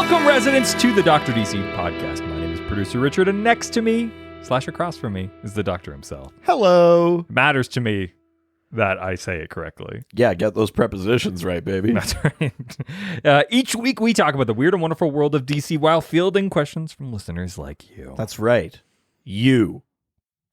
Welcome, residents, to the Dr. DC podcast. My name is producer Richard, and next to me, / across from me, is the doctor himself. Hello. It matters to me that I say it correctly. Yeah, get those prepositions right, baby. That's right. Each week, we talk about the weird and wonderful world of DC while fielding questions from listeners like you. That's right. You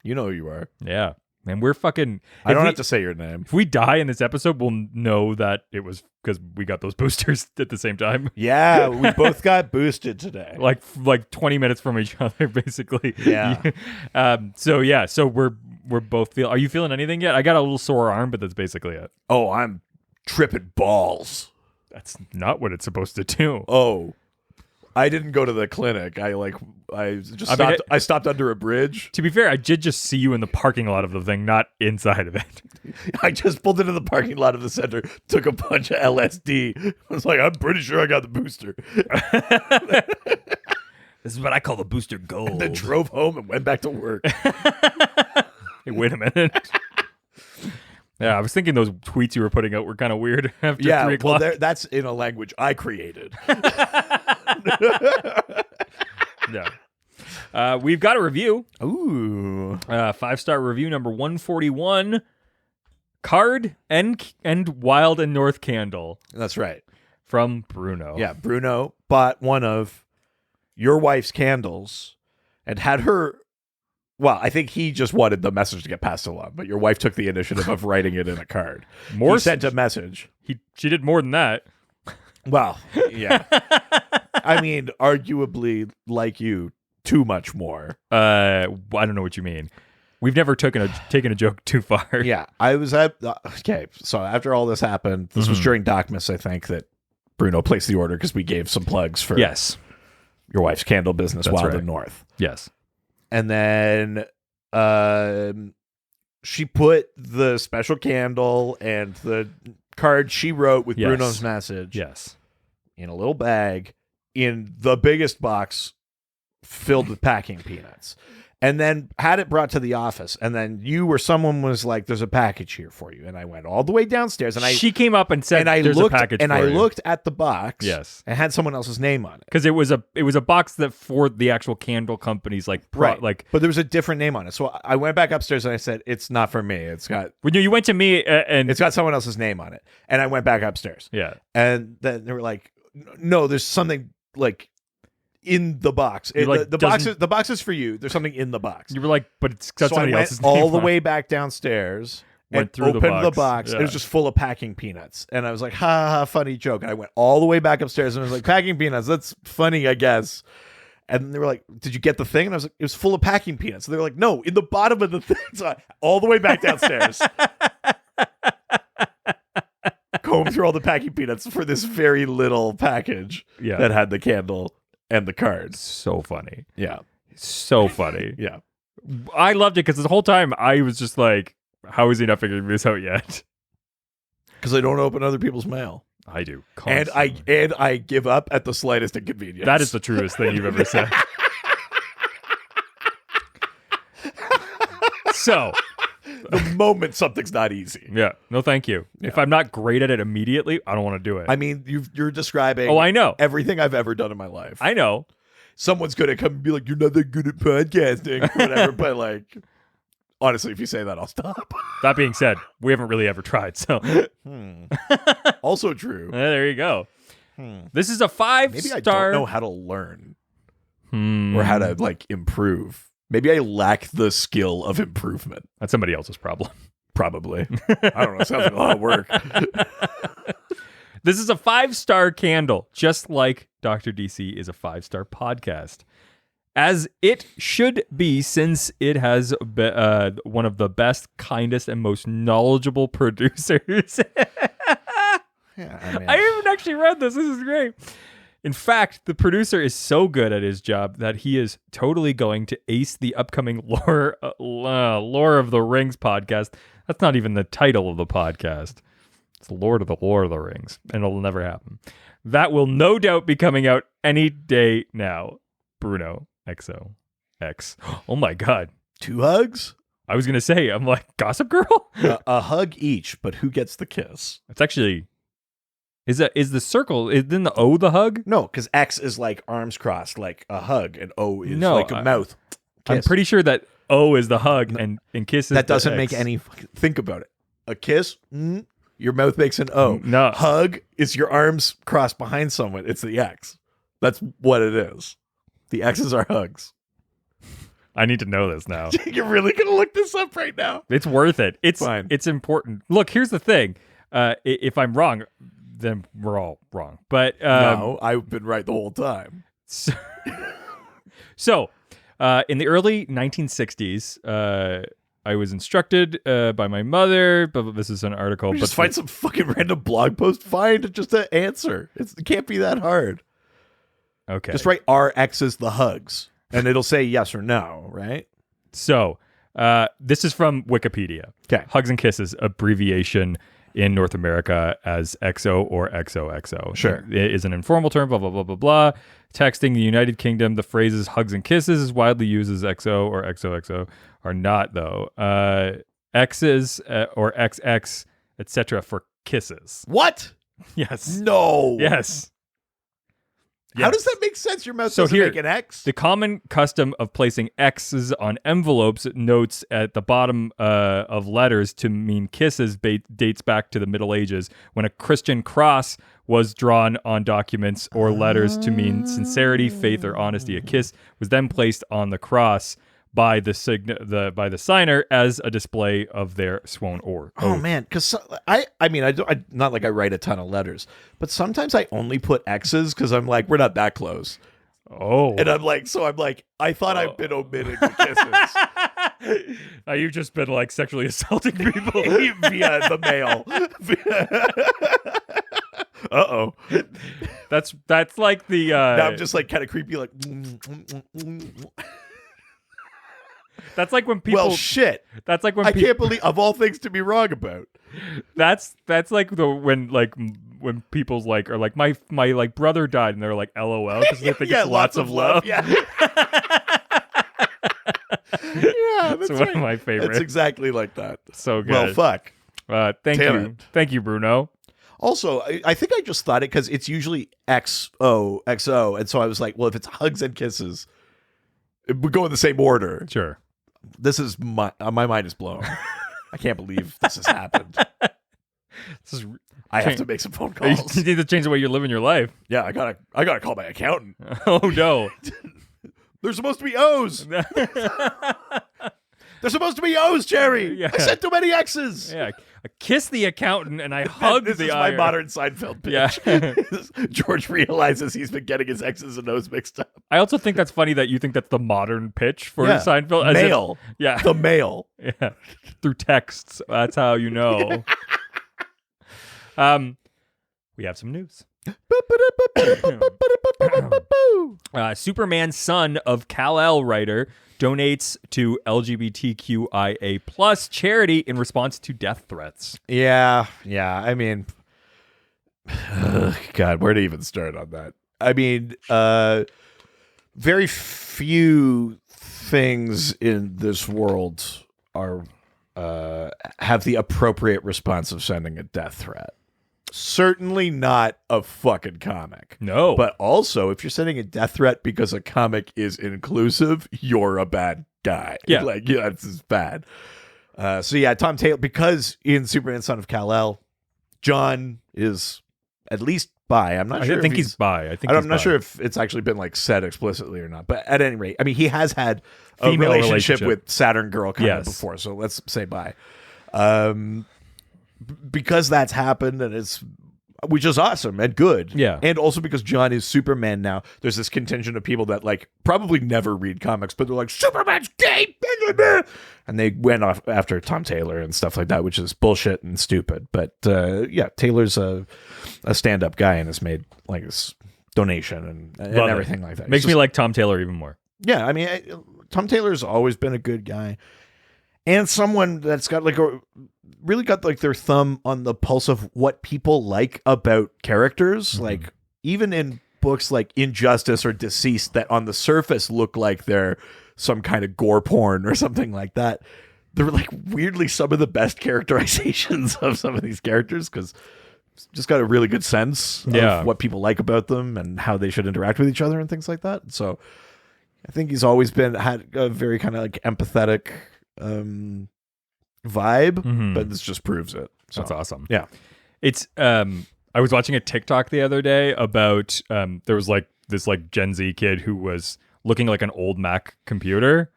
know who you are. Yeah. And we're fucking... I don't have to say your name. If we die in this episode, we'll know that it was because we got those boosters at the same time. Yeah, we both got boosted today. like 20 minutes from each other, basically. Yeah. So we're both feel. Are you feeling anything yet? I got a little sore arm, but that's basically it. Oh, I'm tripping balls. That's not what it's supposed to do. Oh, I didn't go to the clinic. I stopped under a bridge. To be fair, I did just see you in the parking lot of the thing, not inside of it. I just pulled into the parking lot of the center, took a bunch of LSD. I was like, I'm pretty sure I got the booster. This is what I call the booster gold. And then drove home and went back to work. Hey, wait a minute. Yeah, I was thinking those tweets you were putting out were kind of weird after 3 o'clock. Well, that's in a language I created. Yeah. We've got a review. Ooh. 5-star review number 141. Card and Wild and North Candle. That's right. From Bruno. Yeah, Bruno bought one of your wife's candles and had her... Well, I think he just wanted the message to get passed along, but your wife took the initiative of writing it in a card. He sent a message. She did more than that. Well, yeah. I mean, arguably, like you, too much more. I don't know what you mean. We've never taken a joke too far. Yeah, I was at... okay, so after all this happened, this was during Docmas, I think, that Bruno placed the order because we gave some plugs for your wife's candle business, Wild and North. Yes. And then she put the special candle and the card she wrote with Bruno's message in a little bag in the biggest box filled with packing peanuts. And then had it brought to the office. And then someone was like, there's a package here for you. And I went all the way downstairs. And she came up and said, there's a package for you. And I looked at the box. Yes. And had someone else's name on it. Because it was a box that for the actual candle companies, but there was a different name on it. So I went back upstairs and I said, it's not for me. It's got... When you went to me and... It's got someone else's name on it. And I went back upstairs. Yeah. And then they were like, no, there's something like... in the box. The box is for you. There's something in the box. You were like, but it's got somebody else's name. So I went all the way back downstairs and opened the box. Yeah. It was just full of packing peanuts. And I was like, ha, funny joke. And I went all the way back upstairs and I was like, packing peanuts, that's funny, I guess. And they were like, did you get the thing? And I was like, it was full of packing peanuts. And they were like, no, in the bottom of the thing. So all the way back downstairs. Comb through all the packing peanuts for this very little package that had the candle and the cards. So funny. Yeah. So funny. Yeah. I loved it because the whole time I was just like, how is he not figuring this out yet? Because I don't open other people's mail. I do. Constantly. And I give up at the slightest inconvenience. That is the truest thing you've ever said. So... the moment something's not easy. Yeah. No, thank you. Yeah. If I'm not great at it immediately, I don't want to do it. I mean, you're describing I know. everything I've ever done in my life. I know. Someone's going to come and be like, you're not that good at podcasting or whatever. But like, honestly, if you say that, I'll stop. That being said, we haven't really ever tried. So Also true. There you go. This is a 5-star. Maybe I don't know how to learn or how to like improve. Maybe I lack the skill of improvement. That's somebody else's problem. Probably. I don't know. It sounds like a lot of work. This is a 5-star candle, just like Dr. DC is a 5-star podcast. As it should be, since it has one of the best, kindest, and most knowledgeable producers. Yeah, I mean... I haven't actually read this. This is great. In fact, the producer is so good at his job that he is totally going to ace the upcoming Lore of the Rings podcast. That's not even the title of the podcast. It's Lord of the Rings, and it'll never happen. That will no doubt be coming out any day now. Bruno, XOX. Oh my God. 2 hugs? I was going to say, I'm like, Gossip Girl? A hug each, but who gets the kiss? It's actually Is the circle, isn't the O the hug? No, because X is like arms crossed, like a hug, and O is like a mouth. Kiss. I'm pretty sure that O is the hug, and kiss is that doesn't the make X. any. Think about it. A kiss, your mouth makes an O. No. Hug is your arms crossed behind someone. It's the X. That's what it is. The X's are hugs. I need to know this now. You're really gonna look this up right now? It's worth it. It's fine. It's important. Look, here's the thing. If I'm wrong, then we're all wrong. But no, I've been right the whole time. So in the early 1960s, I was instructed by my mother, but this is an article. But just find some fucking random blog post. Find just an answer. It can't be that hard. Okay. Just write RX is the hugs, and it'll say yes or no, right? So this is from Wikipedia. Okay. Hugs and kisses, abbreviation in North America as XO or XOXO. Sure. It is an informal term, blah, blah, blah, blah, blah. Texting the United Kingdom, the phrases hugs and kisses is widely used as XO or XOXO, are not, though. X's or XX, etc. for kisses. What? Yes. No. Yes. How does that make sense? Your mouth doesn't make an X? The common custom of placing X's on envelopes notes at the bottom of letters to mean kisses dates back to the Middle Ages, when a Christian cross was drawn on documents or letters to mean sincerity, faith, or honesty. A kiss was then placed on the cross by the signer as a display of their sworn oath. Oh man, because I not like I write a ton of letters, but sometimes I only put X's because I'm like, we're not that close. Oh, and I'm like, I thought I've been omitting the kisses. You've just been like sexually assaulting people via the mail. Uh-oh. That's like the. Now I'm just like kind of creepy, like. That's like when people. Well, shit. That's like when I can't believe, of all things to be wrong about. That's like when people's like are like my like brother died and they're like LOL because they think it's lots of love. Yeah. That's one of my favorites. It's exactly like that. So good. Well, fuck. Thank you, Bruno. Also, I think I just thought it because it's usually XO, and so I was like, well, if it's hugs and kisses, we go in the same order. Sure. This is my mind is blown. I can't believe this has happened. I have to make some phone calls. You need to change the way you're living your life. Yeah, I gotta call my accountant. Oh no. There's supposed to be O's. There's supposed to be O's, Jerry. Yeah. I said too many X's. Yeah, I kissed the accountant and I hugged this the is my modern Seinfeld pitch. Yeah. George realizes he's been getting his X's and O's mixed up. I also think that's funny that you think that's the modern pitch for Seinfeld. As mail. The mail. Yeah. Through texts. That's how you know. We have some news. Superman's son of Kal-El writer donates to LGBTQIA plus charity in response to death threats. Yeah. I mean, God, where to even start on that? I mean, very few things in this world are have the appropriate response of sending a death threat. Certainly not a fucking comic. No. But also, if you're sending a death threat because a comic is inclusive, you're a bad guy. Yeah. This is bad. So yeah, Tom Taylor, because in Superman Son of Kal-El, John is at least bi. I'm not sure. I think he's bi. I'm not sure if it's actually been like said explicitly or not. But at any rate, I mean, he has had a female relationship with Saturn Girl kind of before. So let's say bi. Because that's happened and which is awesome and good. Yeah. And also because John is Superman now, there's this contingent of people that like probably never read comics, but they're like, Superman's gay! And they went off after Tom Taylor and stuff like that, which is bullshit and stupid. But yeah, Taylor's a stand-up guy and has made like this donation and everything like that. Makes me like Tom Taylor even more. Yeah, I mean, Tom Taylor's always been a good guy. And someone that's got like really got like their thumb on the pulse of what people like about characters. Mm-hmm. Like even in books like Injustice or Deceased that on the surface look like they're some kind of gore porn or something like that. They're like weirdly some of the best characterizations of some of these characters because just got a really good sense Yeah. of what people like about them and how they should interact with each other and things like that. So I think he's always had a very kind of like empathetic vibe, but this just proves it. So, That's awesome. Yeah. It's I was watching a TikTok the other day about there was like this like Gen Z kid who was looking like an old Mac computer,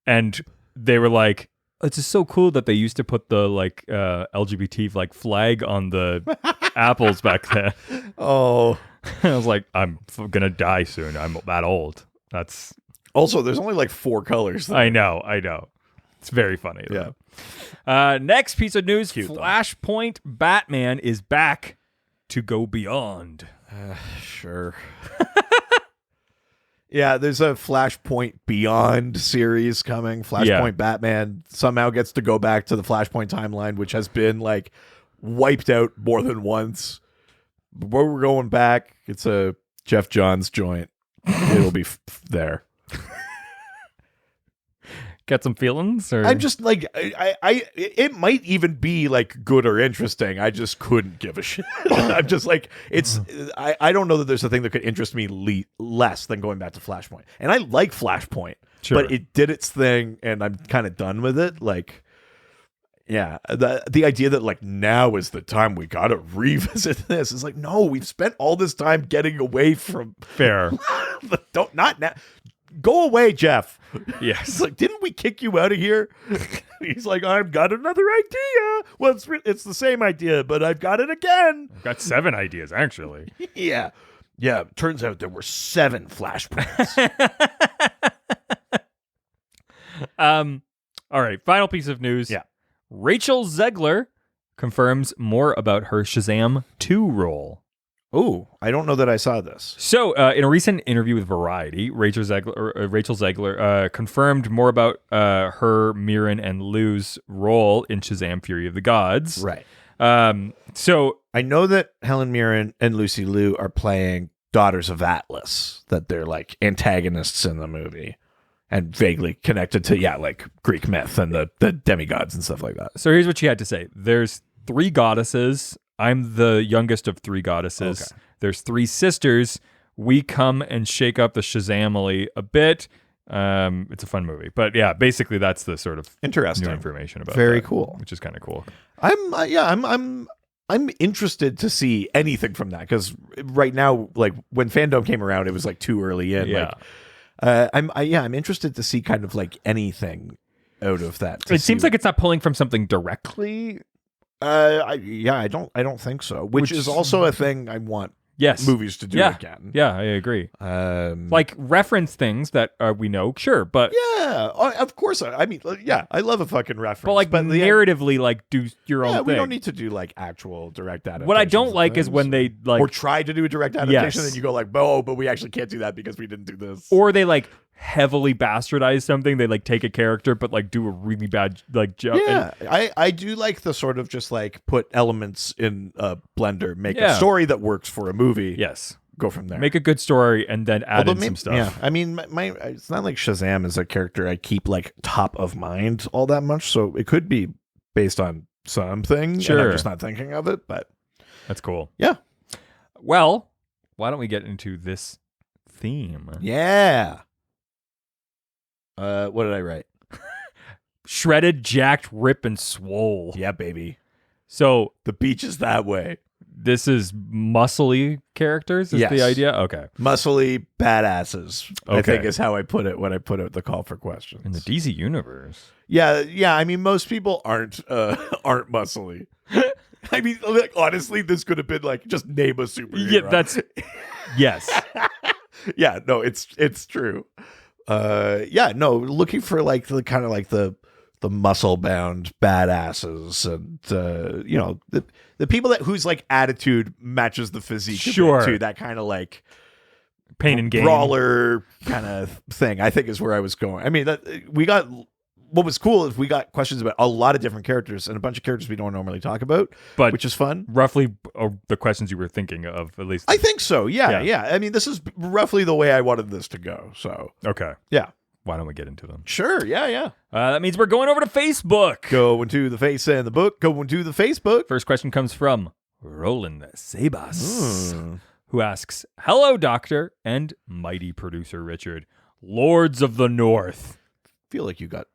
and they were like, it's just so cool that they used to put the like LGBT like flag on the apples back then. Oh, I was like, I'm gonna die soon. I'm that old. That's also there's only like 4 colors. I know. It's very funny. Though. Yeah. Next piece of news: Cute, Flashpoint Batman is back to go beyond. Sure. Yeah, there's a Flashpoint Beyond series coming. Flashpoint Batman somehow gets to go back to the Flashpoint timeline, which has been like wiped out more than once. But we're going back. It's a Jeff Johns joint. It'll be there. Got some feelings? Or? I'm just like, it might even be like good or interesting. I just couldn't give a shit. I'm just like, I don't know that there's a thing that could interest me less than going back to Flashpoint. And I like Flashpoint, but it did its thing and I'm kind of done with it. Like, yeah, the idea that like now is the time we got to revisit this is like, no, we've spent all this time getting away from fair. Not now. Go away, Jeff. Yes. It's like, didn't we kick you out of here? He's like, I've got another idea. Well, it's the same idea, but I've got it again. I've got 7 ideas, actually. Yeah. Turns out there were 7 flashpoints. All right. Final piece of news. Yeah. Rachel Zegler confirms more about her Shazam 2 role. Oh, I don't know that I saw this. So, in a recent interview with Variety, Rachel Zegler confirmed more about her, Mirren, and Lou's role in Shazam: Fury of the Gods. Right. So I know that Helen Mirren and Lucy Liu are playing Daughters of Atlas, that they're like antagonists in the movie and vaguely connected to, like Greek myth and the demigods and stuff like that. So here's what she had to say. There's 3 goddesses. I'm the youngest of 3 goddesses. Okay. There's 3 sisters. We come and shake up the Shazamily a bit. It's a fun movie, but yeah, basically that's the sort of interesting new information about. Very that, cool, which is kind of cool. I'm interested to see anything from that because right now, like when Fandom came around, it was like too early in. Yeah, I'm interested to see kind of like anything out of that. It seems like it's not pulling from something directly. I don't think so. Which is also a thing I want movies to do again. Yeah, I agree. Like reference things that we know, sure, but yeah, of course. I mean, I love a fucking reference. But like narratively, like do your own thing. We don't need to do like actual direct adaptation. What I don't like is when they like or try to do a direct adaptation and you go like, oh, but we actually can't do that because we didn't do this. Or they like heavily bastardize something. They like take a character but like do a really bad like joke. Yeah, I do like the sort of just like put elements in a blender, make a story that works for a movie. Yes, go from there. Make a good story and then add in some stuff. Yeah, I mean, it's not like Shazam is a character I keep like top of mind all that much, so it could be based on something. Sure, and I'm just not thinking of it, but that's cool. Yeah. Well, why don't we get into this theme? Yeah. What did I write? Shredded, jacked, rip, and swole. Yeah, baby. So the beach is that way. This is muscly characters, is the idea? Okay. Muscly badasses, I think is how I put it when I put out the call for questions. In the DC universe. Yeah, I mean, most people aren't muscly. I mean, like, honestly, this could have been like, just name a superhero. Yeah, that's... Yes. Yeah, no, it's true. Looking for like the kind of like the muscle bound badasses and the people whose like attitude matches the physique too, that kind of like pain and gain brawler kind of thing, I think is where I was going. I mean, what was cool is we got questions about a lot of different characters and a bunch of characters we don't normally talk about, which is fun. Roughly the questions you were thinking of, at least. I think so. Yeah. I mean, this is roughly the way I wanted this to go. So okay. Yeah. Why don't we get into them? Sure. Yeah. That means we're going over to Facebook. Going to the face and the book. Going to the Facebook. First question comes from Roland Sebas, who asks, "Hello, Doctor and mighty producer Richard, Lords of the North." Feel like you got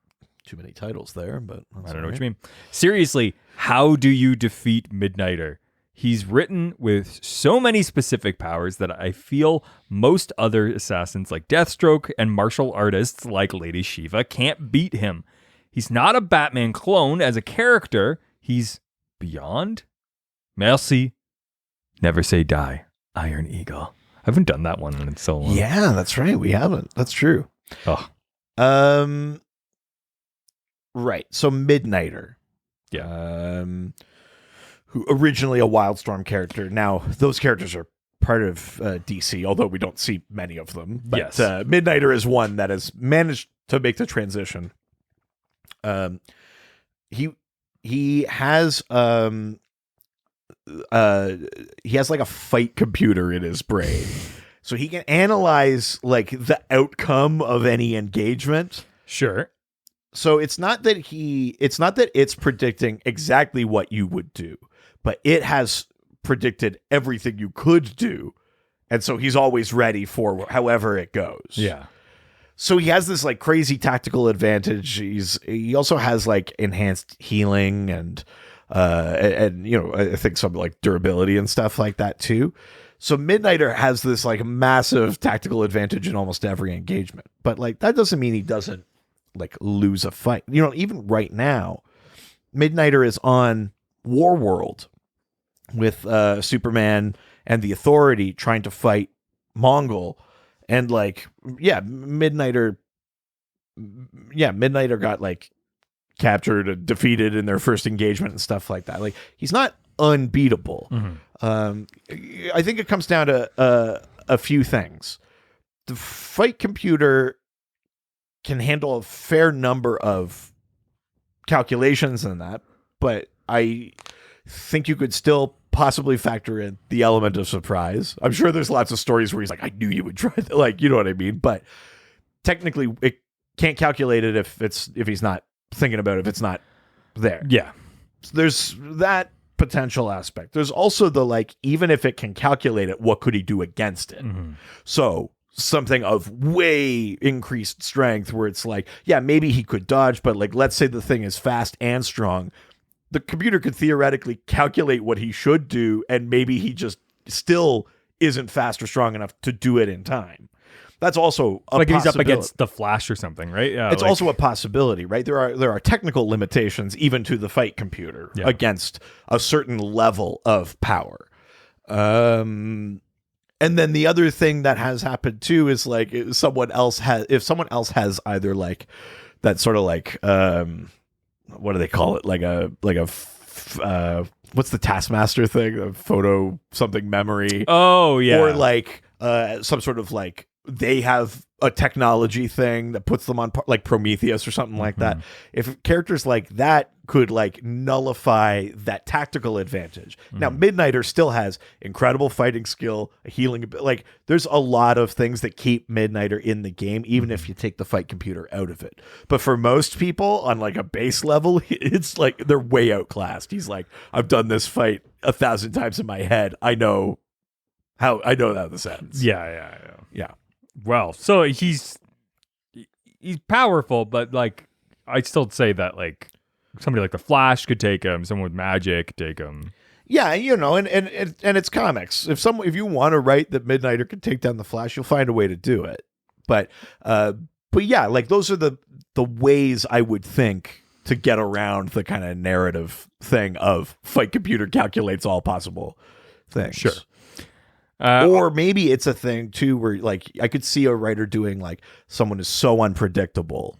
too many titles there, but I don't know what you mean. Seriously, how do you defeat Midnighter? He's written with so many specific powers that I feel most other assassins like Deathstroke and martial artists like Lady Shiva can't beat him. He's not a Batman clone as a character. He's beyond. Merci. Never say die. Iron Eagle. I haven't done that one in so long. Yeah, that's right. We haven't. That's true. Oh. Right. So Midnighter. Yeah. Who originally a Wildstorm character. Now those characters are part of DC, although we don't see many of them. But, yes. Midnighter is one that has managed to make the transition. He has like a fight computer in his brain, so he can analyze like the outcome of any engagement. Sure. So it's not that it's predicting exactly what you would do, but it has predicted everything you could do. And so he's always ready for however it goes. Yeah. So he has this like crazy tactical advantage. He also has like enhanced healing and you know, I think some like durability and stuff like that too. So Midnighter has this like massive tactical advantage in almost every engagement. But like that doesn't mean he doesn't like lose a fight. You know, even right now, Midnighter is on Warworld with Superman and the Authority trying to fight Mongol, and like Midnighter got like captured and defeated in their first engagement and stuff like that. Like he's not unbeatable. I think it comes down to a few things. The fight computer can handle a fair number of calculations in that, but I think you could still possibly factor in the element of surprise. I'm sure there's lots of stories where he's like, I knew you would try that. Like, you know what I mean? But technically it can't calculate it if he's not thinking about it, if it's not there. Yeah. So there's that potential aspect. There's also the like, even if it can calculate it, what could he do against it? So something of way increased strength where it's like, yeah, maybe he could dodge, but like, let's say the thing is fast and strong. The computer could theoretically calculate what he should do, and maybe he just still isn't fast or strong enough to do it in time. That's also a like he's up against the Flash or something, right? Yeah, it's also a possibility, right? There are technical limitations even to the fight computer against a certain level of power. And then the other thing that has happened too is like if someone else has either like that sort of like what do they call it? Like a what's the Taskmaster thing? A photo something memory. Oh yeah. Or like some sort of like they have a technology thing that puts them on like Prometheus or something like that. If characters like that could like nullify that tactical advantage. Now Midnighter still has incredible fighting skill, a healing, like there's a lot of things that keep Midnighter in the game, even if you take the fight computer out of it. But for most people on like a base level, it's like they're way outclassed. He's like, I've done this fight 1,000 times in my head. I know how this ends. Yeah. Well, so he's powerful, but like I'd still say that like somebody like the Flash could take him, someone with magic could take him. Yeah, you know, and it's comics. If you want to write that Midnighter could take down the Flash, you'll find a way to do it. But yeah, like those are the ways I would think to get around the kind of narrative thing of fight computer calculates all possible things. Sure. Or maybe it's a thing too where like I could see a writer doing like someone is so unpredictable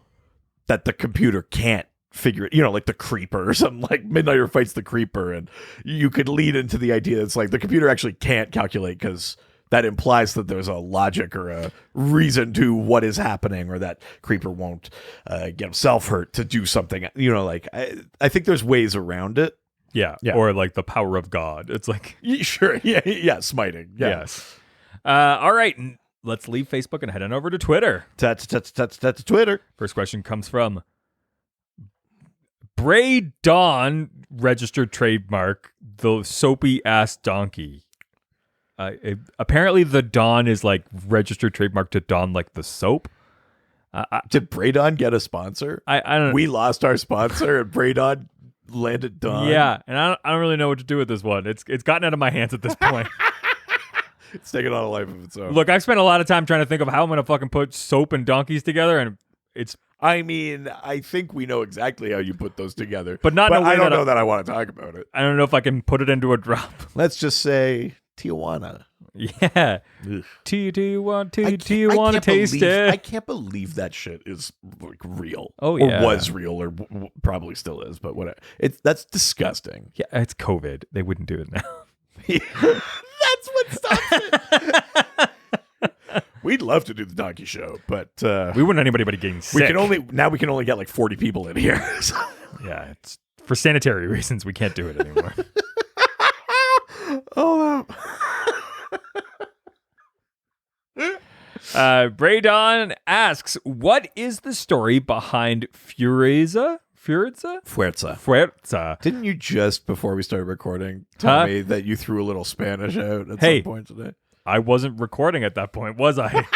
that the computer can't figure it, you know, like the Creeper or something, like Midnighter fights the Creeper, and you could lead into the idea it's like the computer actually can't calculate because that implies that there's a logic or a reason to what is happening, or that Creeper won't get himself hurt to do something, you know, like I think there's ways around it. Yeah. Or like the power of God. It's like sure. Yeah, smiting. Yeah. Yes. All right. Let's leave Facebook and head on over to Twitter. Twitter. First question comes from Bray Dawn registered trademark the soapy ass donkey. Apparently the Dawn is like registered trademark to Dawn like the soap. Did Bray Dawn get a sponsor? I don't know. We lost our sponsor and Bray Dawn landed Dawn. Yeah, and I don't really know what to do with this one. It's gotten out of my hands at this point. It's taken on a life of its own. Look, I've spent a lot of time trying to think of how I'm going to fucking put soap and donkeys together, and it's... I mean, I think we know exactly how you put those together. But not in a way I don't know that I want to talk about it. I don't know if I can put it into a drop. Let's just say Tijuana. Yeah. Do you want to taste it? I can't believe that shit is like real. Oh, yeah. Or was real, or probably still is, but whatever. That's disgusting. Yeah, it's COVID. They wouldn't do it now. That's what stops it. We'd love to do the donkey show, but we wouldn't want anybody getting sick. We can only get like 40 people in here. Yeah, it's for sanitary reasons we can't do it anymore. Oh no. Bray Dawn asks, what is the story behind Fuerza? Didn't you just, before we started recording, tell me that you threw a little Spanish out at some point today? I wasn't recording at that point, was I?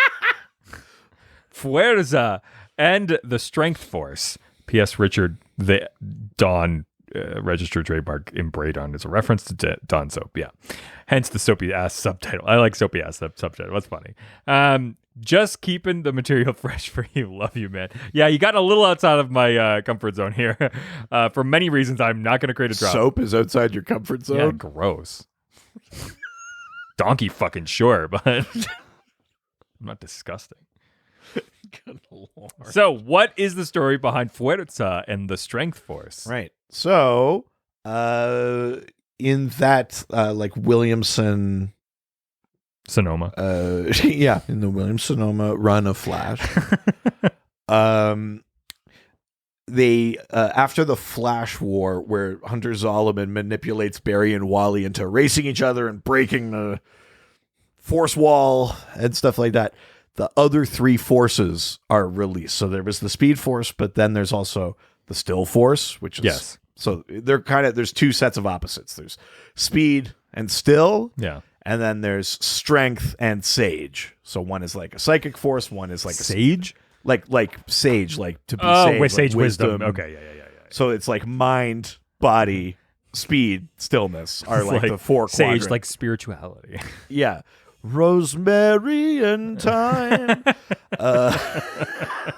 Fuerza and the Strength Force. P.S. Richard, the Dawn registered trademark in Bray Dawn is a reference to Dawn soap. Yeah. Hence the soapy ass subtitle. I like soapy ass subtitle. That's funny. Just keeping the material fresh for you. Love you, man. Yeah, you got a little outside of my comfort zone here. For many reasons, I'm not going to create a drop. Soap is outside your comfort zone? Yeah, gross. Donkey fucking sure, but I'm not disgusting. Good Lord. So, what is the story behind Fuerza and the Strength Force? Right. So, in that, like Williamson... Sonoma. Yeah, in the Williams-Sonoma run of Flash. They, after the Flash War, where Hunter Zolomon manipulates Barry and Wally into racing each other and breaking the force wall and stuff like that, the other three forces are released. So there was the Speed Force, but then there's also the Still Force, which is... Yes. So they're there's two sets of opposites. There's Speed and Still. Yeah. And then there's Strength and Sage. So one is like a psychic force, one is like a Sage? Like sage, like to be sage. Wait, sage like wisdom. Okay, yeah. So it's like mind, body, speed, stillness are like the four sage, quadrants. like spirituality. Yeah. Rosemary and thyme. The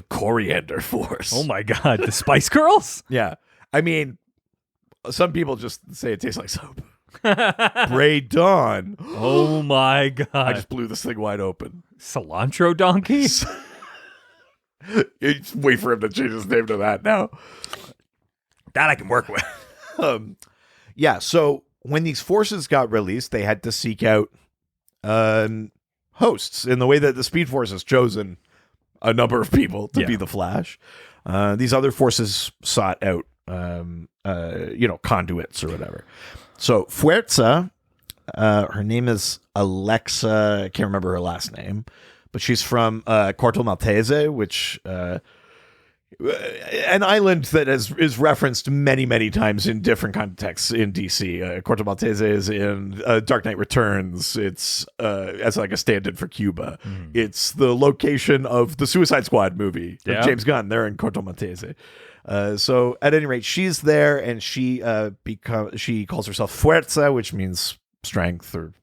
coriander force. Oh my God, the Spice Girls? Yeah. I mean, some people just say it tastes like soap. Bray Dawn. Oh my God. I just blew this thing wide open. Cilantro donkey? Wait for him to change his name to that now. That I can work with. Yeah, so when these forces got released, they had to seek out hosts in the way that the Speed Force has chosen a number of people to be the Flash. These other forces sought out, conduits or whatever. So Fuerza, her name is Alexa. I can't remember her last name, but she's from Corto Maltese, which an island that is referenced many, many times in different contexts in DC. Corto Maltese is in Dark Knight Returns. It's as like a stand-in for Cuba. It's the location of the Suicide Squad movie of James Gunn. They're in Corto Maltese. So at any rate, she's there, and she calls herself Fuerza, which means strength or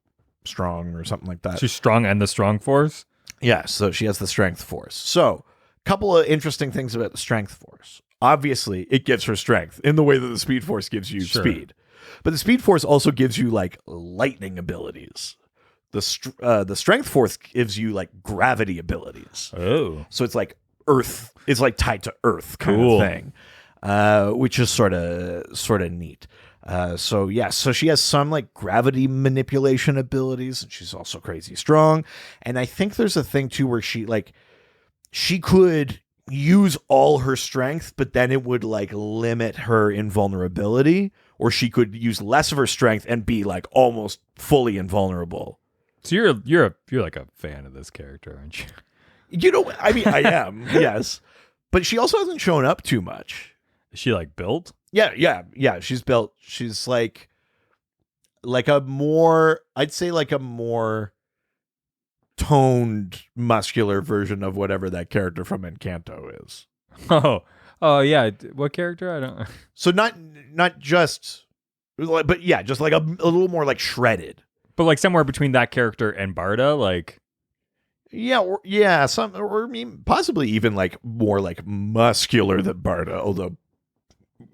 strong or something like that. She's strong and the strong force? Yeah, so she has the strength force. So a couple of interesting things about the strength force. Obviously, it gives her strength in the way that the Speed Force gives you speed. But the Speed Force also gives you like lightning abilities. The strength force gives you like gravity abilities. Oh. So it's like Earth is like tied to Earth kind of thing, which is sort of neat. So she has some like gravity manipulation abilities, and she's also crazy strong. And I think there's a thing too where she could use all her strength, but then it would like limit her invulnerability, or she could use less of her strength and be like almost fully invulnerable. So you're like a fan of this character, aren't you? You know, I mean, I am, yes. But she also hasn't shown up too much. Is she like built? Yeah. She's built. She's like a more, I'd say like a more toned, muscular version of whatever that character from Encanto is. Oh yeah. What character? I don't. So not just, but yeah, just like a little more like shredded. But like somewhere between that character and Barda, like. Yeah, possibly even like more like muscular than Barda, although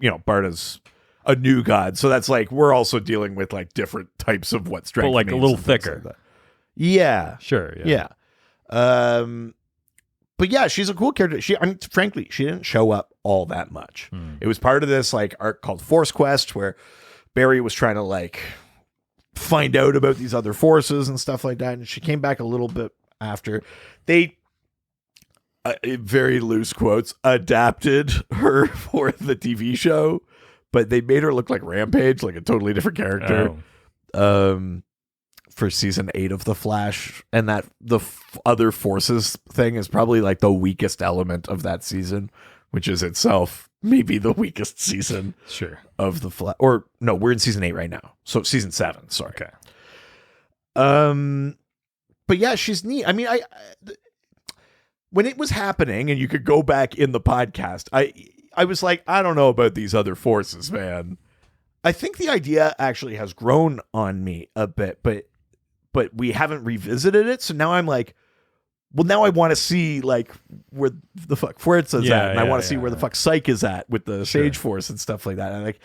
Barda's a new god, so that's like we're also dealing with like different types of what strength, but like a little thicker. Like yeah, sure, yeah. But yeah, she's a cool character. Frankly, she didn't show up all that much. It was part of this like arc called Force Quest, where Barry was trying to like find out about these other forces and stuff like that, and she came back a little bit after they very loose quotes adapted her for the TV show, but they made her look like Rampage, like a totally different character. For season 8 of The Flash, and that the other forces thing is probably like the weakest element of that season, which is itself maybe the weakest season of The Flash. Or no, we're in season 8 right now, so season 7. Sorry. Okay. But yeah, she's neat. I mean, when it was happening, and you could go back in the podcast, I was like, I don't know about these other forces, man. I think the idea actually has grown on me a bit, but we haven't revisited it. So now I'm like, well, now I want to see like where the fuck Fuerza's at, and I want to see where the fuck Psyche is at with the Sage Force and stuff like that. And like,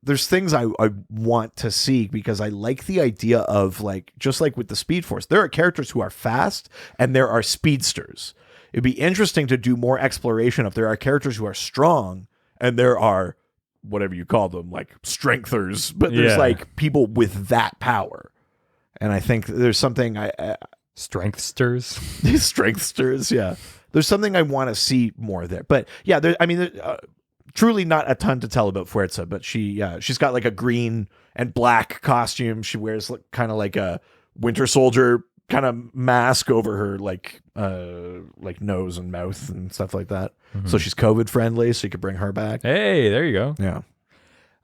there's things I want to see, because I like the idea of like, just like with the Speed Force, there are characters who are fast and there are speedsters. It'd be interesting to do more exploration if there are characters who are strong and there are whatever you call them, like strengthers, but there's like people with that power. And I think there's something strengthsters, strengthsters. Yeah. There's something I want to see more there, but yeah, truly not a ton to tell about Fuerza, but she's got like a green and black costume. She wears kind of like a Winter Soldier kind of mask over her like nose and mouth and stuff like that. Mm-hmm. So she's COVID friendly, so you could bring her back. Hey, there you go. Yeah.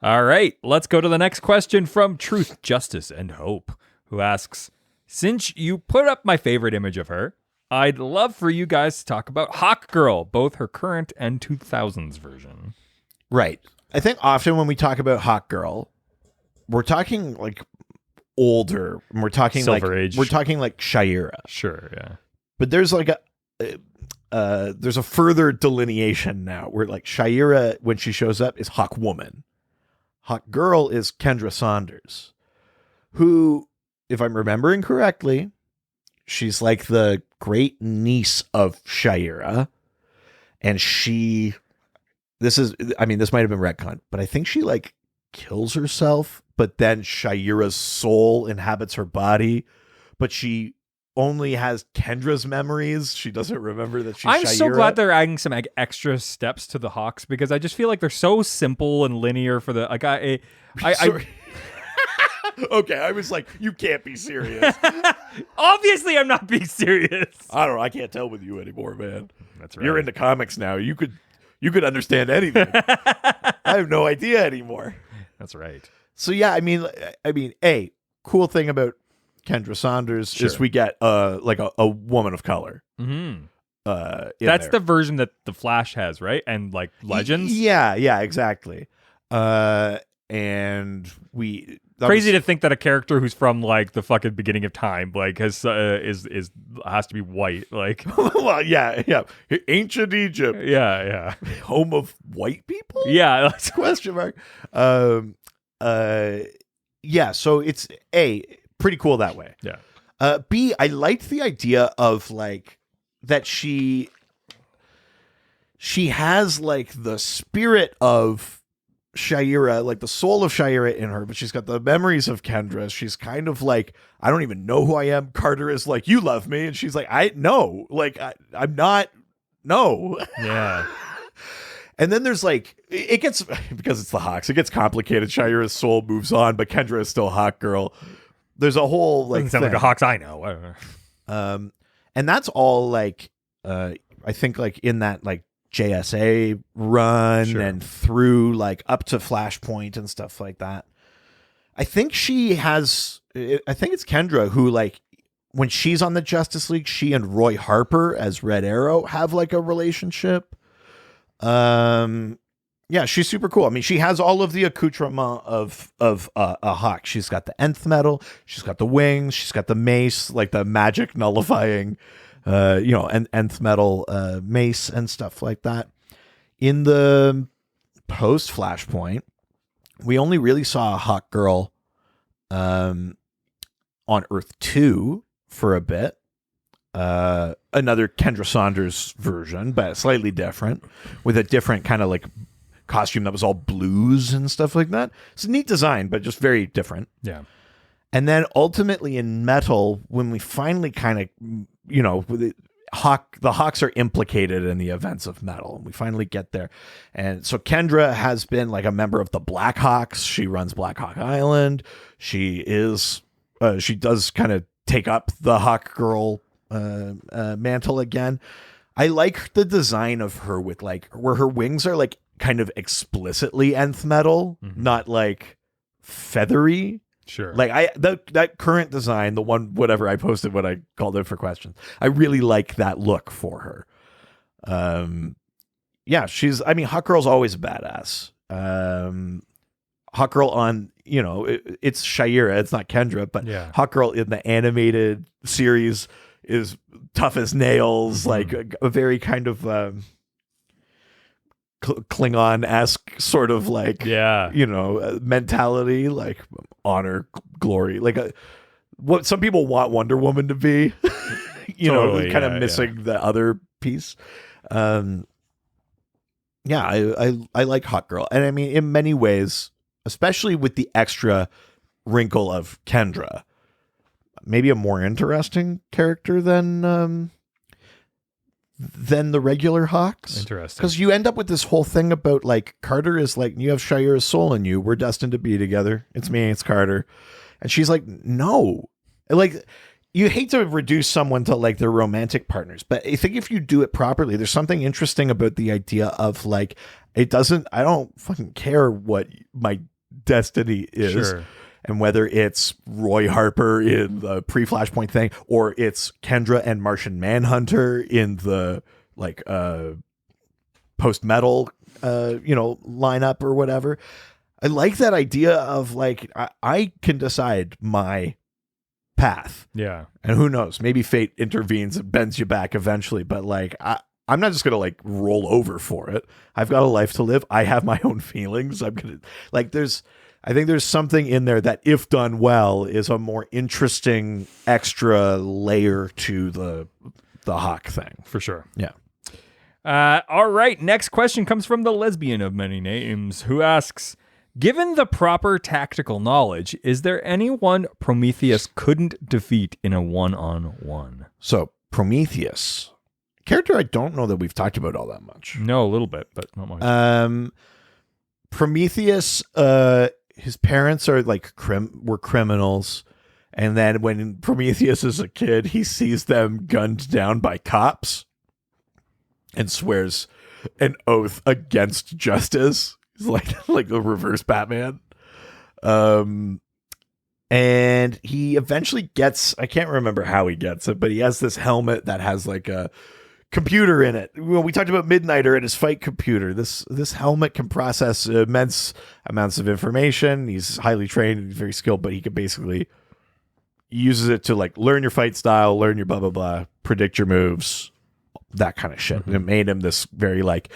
All right, let's go to the next question from Truth, Justice, and Hope, who asks, since you put up my favorite image of her, I'd love for you guys to talk about Hawk Girl, both her current and 2000s version. Right. I think often when we talk about Hawk Girl, we're talking like older, and we're talking Silver Age. We're talking like Shira. Sure, yeah. But there's like there's a further delineation now where like Shira, when she shows up, is Hawk Woman. Hawk Girl is Kendra Saunders, who, if I'm remembering correctly, she's like the great niece of Shira, and this might have been retcon, but I think she like kills herself, but then Shira's soul inhabits her body, but she only has Kendra's memories. She doesn't remember that she's I'm Shira. so glad they're adding some extra steps to the Hawks, because I just feel like they're so simple and linear for the Okay, I was like, you can't be serious. Obviously, I'm not being serious. I don't know. I can't tell with you anymore, man. That's right. You're into comics now. You could understand anything. I have no idea anymore. That's right. So yeah, I mean, a cool thing about Kendra Saunders is we get like a woman of color. Mm-hmm. That's the version that the Flash has, right? And like Legends. Yeah, exactly. And crazy to think that a character who's from like the fucking beginning of time like has has to be white, like well, yeah, ancient Egypt, yeah, home of white people, yeah, question mark. Yeah, so it's pretty cool that way. Yeah. B, I liked the idea of like that she has like the spirit of Shira, like the soul of Shira in her, but she's got the memories of Kendra. She's kind of like, I don't even know who I am. Carter is like, you love me, and she's like, I'm not. No. Yeah. And then there's like, it gets, because it's the Hawks, it gets complicated. Shira's soul moves on, but Kendra is still Hawk Girl. There's a whole like doesn't sound like a Hawks I know. And that's all like I think like in that like JSA run and through like up to Flashpoint and stuff like that. I think it's Kendra who like when she's on the Justice League, she and Roy Harper as Red Arrow have like a relationship. Yeah, she's super cool. I mean, she has all of the accoutrement of a Hawk. She's got the nth metal, she's got the wings, she's got the mace, like the magic nullifying, nth metal mace and stuff like that. In the post Flashpoint, we only really saw a Hawk Girl on Earth 2 for a bit. Another Kendra Saunders version, but slightly different, with a different kind of like costume that was all blues and stuff like that. It's a neat design, but just very different. Yeah. And then ultimately in Metal, when we finally kind of, the Hawks are implicated in the events of Metal, and we finally get there. And so Kendra has been like a member of the Black Hawks. She runs Black Hawk Island. She does kind of take up the Hawk Girl mantle again. I like the design of her with like where her wings are like kind of explicitly nth metal, not like feathery. Sure. Like that current design, the one whatever I posted when I called in for questions, I really like that look for her. Yeah, Hawk Girl's always a badass. Hawk Girl on, it's Shayera, it's not Kendra, but Hawk Girl in the animated series is tough as nails, like a very kind of Klingon-esque sort of like, mentality, like honor, glory, like what some people want Wonder Woman to be, totally, kind of missing the other piece. I like Hawk Girl. And I mean, in many ways, especially with the extra wrinkle of Kendra, maybe a more interesting character than the regular Hawks. Interesting. Because you end up with this whole thing about like Carter is like, you have Shayera's soul in you. We're destined to be together. It's me, it's Carter. And she's like, no. Like, you hate to reduce someone to like their romantic partners, but I think if you do it properly, there's something interesting about the idea of like, I don't fucking care what my destiny is. Sure. And whether it's Roy Harper in the pre-Flashpoint thing, or it's Kendra and Martian Manhunter in the like post-metal lineup or whatever. I like that idea of like I can decide my path. Yeah. And who knows? Maybe fate intervenes and bends you back eventually. But like I'm not just gonna like roll over for it. I've got a life to live. I have my own feelings. I'm gonna like I think there's something in there that, if done well, is a more interesting extra layer to the Hawk thing. For sure. Yeah. All right. Next question comes from the lesbian of many names, who asks, given the proper tactical knowledge, is there anyone Prometheus couldn't defeat in a one-on-one? So Prometheus, character I don't know that we've talked about all that much. No, a little bit, but not much. Prometheus, his parents are like were criminals, and then when Prometheus is a kid, he sees them gunned down by cops and swears an oath against justice. He's like a reverse Batman. And he eventually gets, I can't remember how he gets it, but he has this helmet that has like a computer in it. Well, we talked about Midnighter and his fight computer. This helmet can process immense amounts of information. He's highly trained and very skilled, but he can basically uses it to like learn your fight style, learn your blah blah blah, predict your moves, that kind of shit. Mm-hmm. And it made him this very like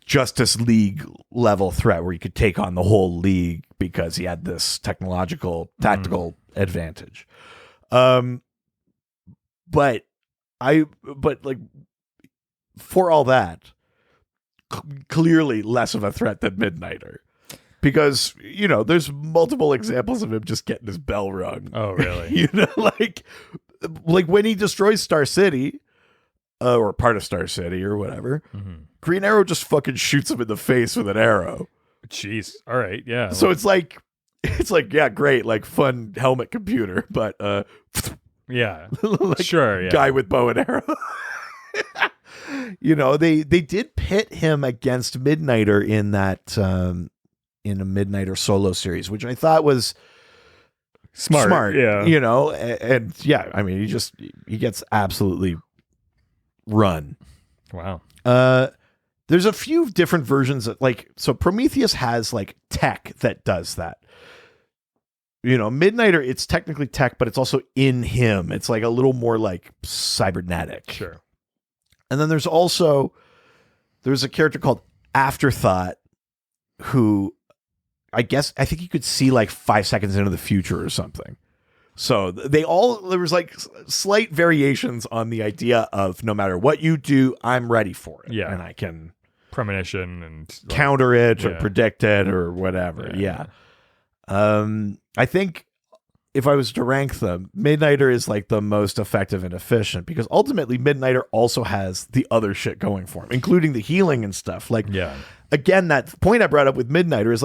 Justice League level threat where he could take on the whole league because he had this technological tactical advantage. But like, for all that, clearly less of a threat than Midnighter, because there's multiple examples of him just getting his bell rung. Oh, really? like when he destroys Star City, or part of Star City or whatever. Mm-hmm. Green Arrow just fucking shoots him in the face with an arrow. Jeez. All right. Yeah. So it's like yeah, great, like fun helmet computer, but yeah, like sure. Yeah. Guy with bow and arrow. They did pit him against Midnighter in that in a Midnighter solo series, which I thought was smart. Yeah. And yeah, I mean, he gets absolutely run. Wow. There's a few different versions of so Prometheus has tech that does that. Midnighter, it's technically tech, but it's also in him. It's a little more cybernetic. Sure. And then there's a character called Afterthought who I think you could see 5 seconds into the future or something. So there was slight variations on the idea of no matter what you do, I'm ready for it. Yeah. And I can premonition and counter it or predict it or whatever. Yeah. I think if I was to rank them, Midnighter is the most effective and efficient because ultimately Midnighter also has the other shit going for him, including the healing and stuff. Again, that point I brought up with Midnighter is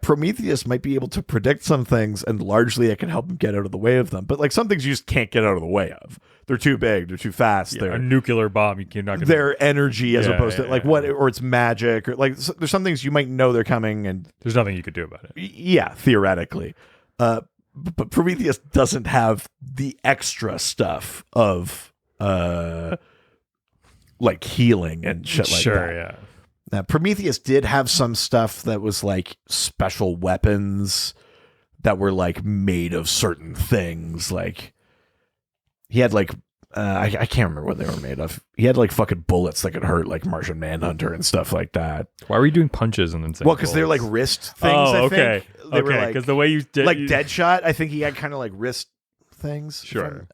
Prometheus might be able to predict some things and largely it can help him get out of the way of them. But some things you just can't get out of the way of. They're too big. They're too fast. They're a nuclear bomb. You're not gonna... Their energy as opposed to what, or it's magic or there's some things you might know they're coming and there's nothing you could do about it. Yeah, theoretically. But Prometheus doesn't have the extra stuff of healing and shit like that. Sure, yeah. Now, Prometheus did have some stuff that was special weapons that were made of certain things. He had I can't remember what they were made of. He had fucking bullets that could hurt Martian Manhunter and stuff like that. Why were you doing punches and then saying because they're wrist things. Oh, I okay. Think. They were because the way you did Deadshot, I think he had kind of wrist things. Sure.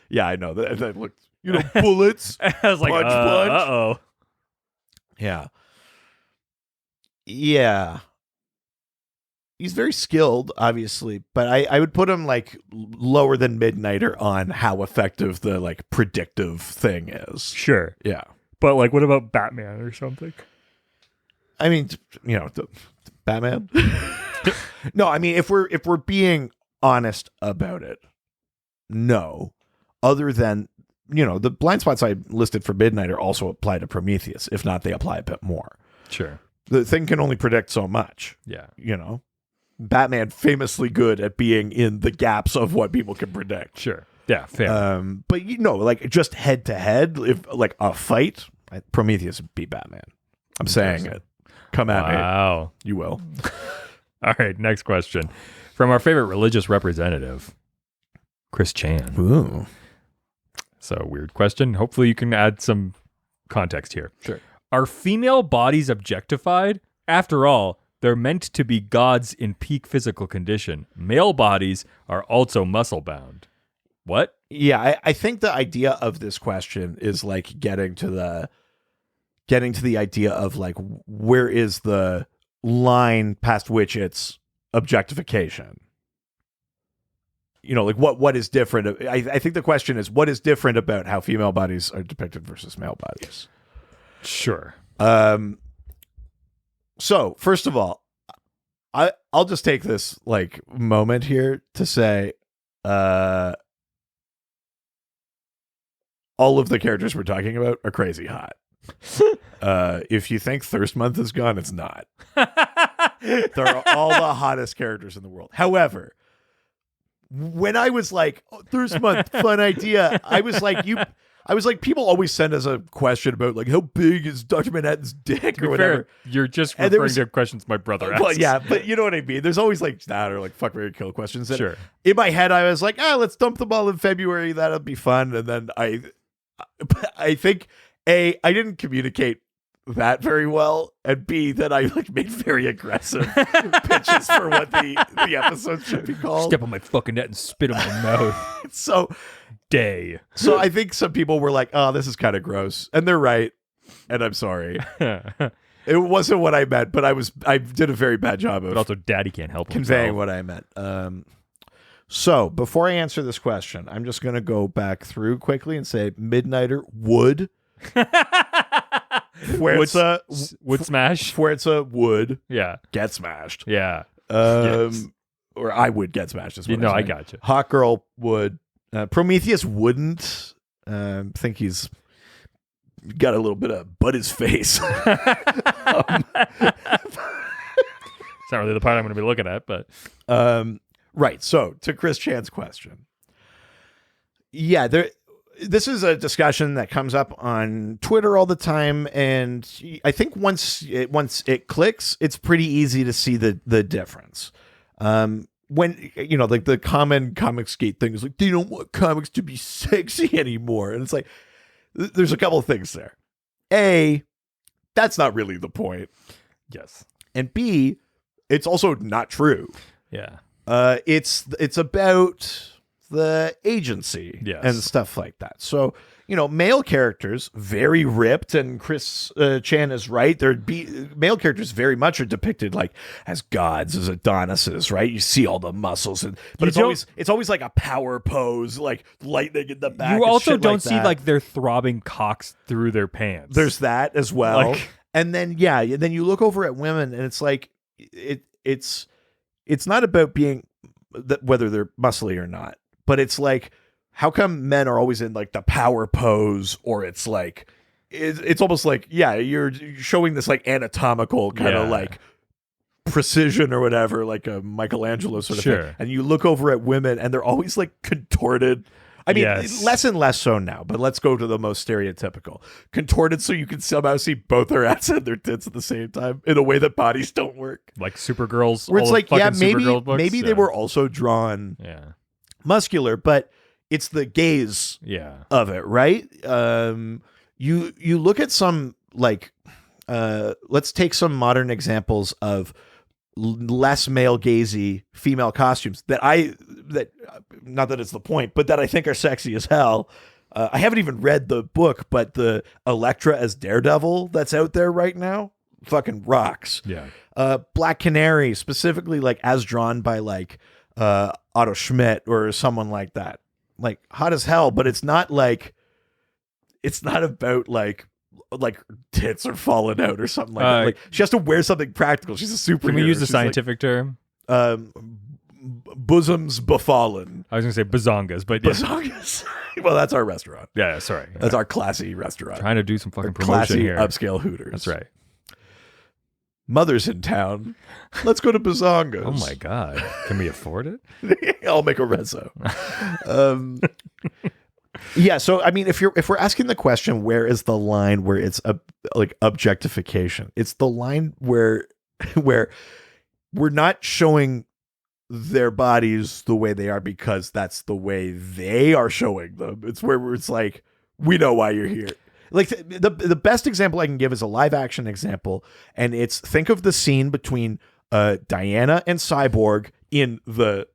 Yeah, I know that looked bullets. I was like, punch. Uh-oh. Yeah. Yeah. He's very skilled, obviously, but I would put him lower than Midnighter on how effective the predictive thing is. Sure. Yeah. But what about Batman or something? I mean, Batman? No, I mean if we're being honest about it, no. Other than, the blind spots I listed for Midnighter also apply to Prometheus. If not, they apply a bit more. Sure. The thing can only predict so much. Yeah. Batman famously good at being in the gaps of what people can predict. Sure. Yeah, fair. But just head to head, if a fight, Prometheus would beat Batman. I'm saying it. Come at me. Wow. You will. All right, next question. From our favorite religious representative, Chris Chan. Ooh. So, weird question. Hopefully you can add some context here. Sure. Are female bodies objectified? After all, they're meant to be gods in peak physical condition. Male bodies are also muscle-bound. What? Yeah, I think the idea of this question is getting to the idea of where is the line past which it's objectification? What is different? I think the question is what is different about how female bodies are depicted versus male bodies? Sure. So first of all, I'll just take this moment here to say, all of the characters we're talking about are crazy hot. If you think Thirst Month is gone, it's not. They're all the hottest characters in the world. However, when I was Thirst Month, fun idea, I was people always send us a question about how big is Dr. Manhattan's dick or whatever. Fair, you're just referring to questions my brother asked. Well, yeah, but you know what I mean. There's always that or fuck, marry, kill questions. And sure. In my head, I was let's dump them all in February. That'll be fun. And then I think A, I didn't communicate that very well, and B, that I made very aggressive pitches for what the episode should be called. Step on my fucking net and spit in my mouth. So I think some people were oh, this is kind of gross, and they're right, and I'm sorry. It wasn't what I meant, but I did a very bad job of. But also, Daddy can't help conveying what I meant. So before I answer this question, I'm just gonna go back through quickly and say Midnighter would. Would smash. Fuerza would get smashed. Yeah. Yes. Or I would get smashed as well. I got you. Hot Girl would. Prometheus wouldn't. Think he's got a little bit of butt his face. It's not really the part I'm going to be looking at, but right. So to Chris Chan's question, yeah, this is a discussion that comes up on Twitter all the time, and I think once it clicks, it's pretty easy to see the difference. When like the common Comicsgate thing is like they don't want comics to be sexy anymore, and it's like there's a couple of things there. A, that's not really the point. Yes, and B, it's also not true. Yeah. It's about the agency and stuff like that. So, male characters, very ripped, and Chris Chan is right. Male characters very much are depicted like as gods, as Adonises, right? You see all the muscles, but it's always like a power pose, like lightning in the back. You also don't see like their throbbing cocks through their pants. There's that as well. And then then you look over at women, and it's like it's not about being whether they're muscly or not, but it's like, how come men are always in like the power pose, or it's like it's almost like you're showing this like anatomical kind of like precision or whatever, like a Michelangelo sort of thing, and you look over at women and they're always like contorted. I mean, less and less so now, but let's go to the most stereotypical. Contorted so you can somehow see both their ass and their tits at the same time in a way that bodies don't work. Like Supergirl's. Where it's like, maybe they were also drawn muscular, but it's the gaze of it, right? You look at some, like, let's take some modern examples of less male gazy female costumes that not that it's the point, but that I think are sexy as hell. I haven't even read the book, but the Elektra as Daredevil that's out there right now fucking rocks. Yeah. Black Canary, specifically like as drawn by like Otto Schmidt or someone like that. Like hot as hell, but it's not about like tits are falling out or something like that. Like she has to wear something practical. She's a superhero. Can we use the scientific term? Bosoms befallen. I was gonna say bazongas, but bazongas. Well, that's our restaurant. Yeah, sorry. That's our classy restaurant. Trying to do some fucking promotion classy here. Upscale Hooters. That's right. Mother's in town. Let's go to bazongas. Oh my god, can we afford it? I'll make a rezzo. Yeah, so I mean, if we're asking the question, where is the line where it's like objectification? It's the line where we're not showing their bodies the way they are because that's the way they are showing them. It's where it's like, we know why you're here. Like the best example I can give is a live action example, and it's, think of the scene between Diana and Cyborg in the,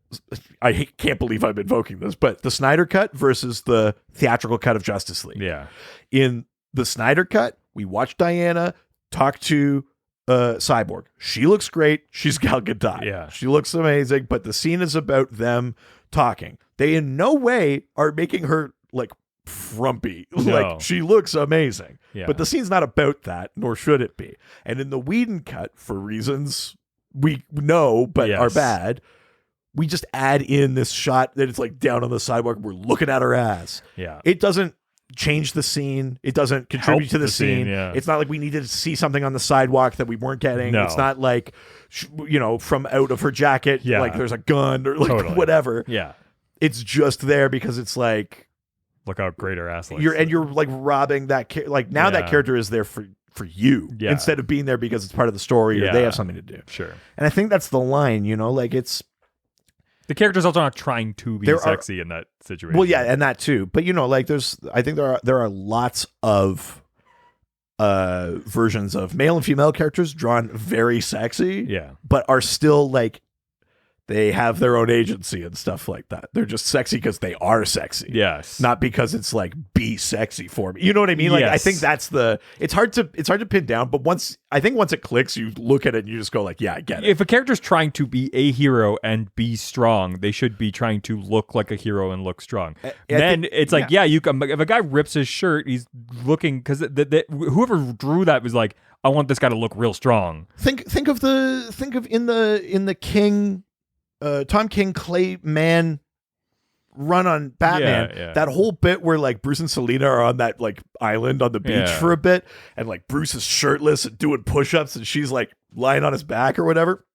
I can't believe I'm invoking this, but the Snyder Cut versus the theatrical cut of Justice League. Yeah. In the Snyder Cut, we watch Diana talk to Cyborg. She looks great. She's Gal Gadot. Yeah. She looks amazing, but the scene is about them talking. They in no way are making her like frumpy. No. Like, she looks amazing. Yeah. But the scene's not about that, nor should it be. And in the Whedon cut, for reasons we know but are bad, we just add in this shot that it's like down on the sidewalk. We're looking at her ass. Yeah. It doesn't change the scene. It doesn't contribute to the scene. Yeah. It's not like we needed to see something on the sidewalk that we weren't getting. No. It's not like, from out of her jacket, like there's a gun or like whatever. Yeah. It's just there because it's like, look how great her ass looks. You're like robbing that that character is there for you instead of being there because it's part of the story or they have something to do. Sure. And I think that's the line, like it's, the character's also not trying to be sexy in that situation. Well, yeah, and that too. But I think there are lots of versions of male and female characters drawn very sexy, but are still like, they have their own agency and stuff like that. They're just sexy because they are sexy. Yes. Not because it's like, be sexy for me. You know what I mean? Like, I think that's it's hard to pin down, but once it clicks, you look at it and you just go like, yeah, I get it. If a character's trying to be a hero and be strong, they should be trying to look like a hero and look strong. Then it's like, you can, if a guy rips his shirt, he's looking, because whoever drew that was like, I want this guy to look real strong. Think of in the King, Tom King Clay Man run on Batman, that whole bit where like Bruce and Selina are on that like island on the beach for a bit, and like Bruce is shirtless and doing push-ups, and she's like lying on his back or whatever.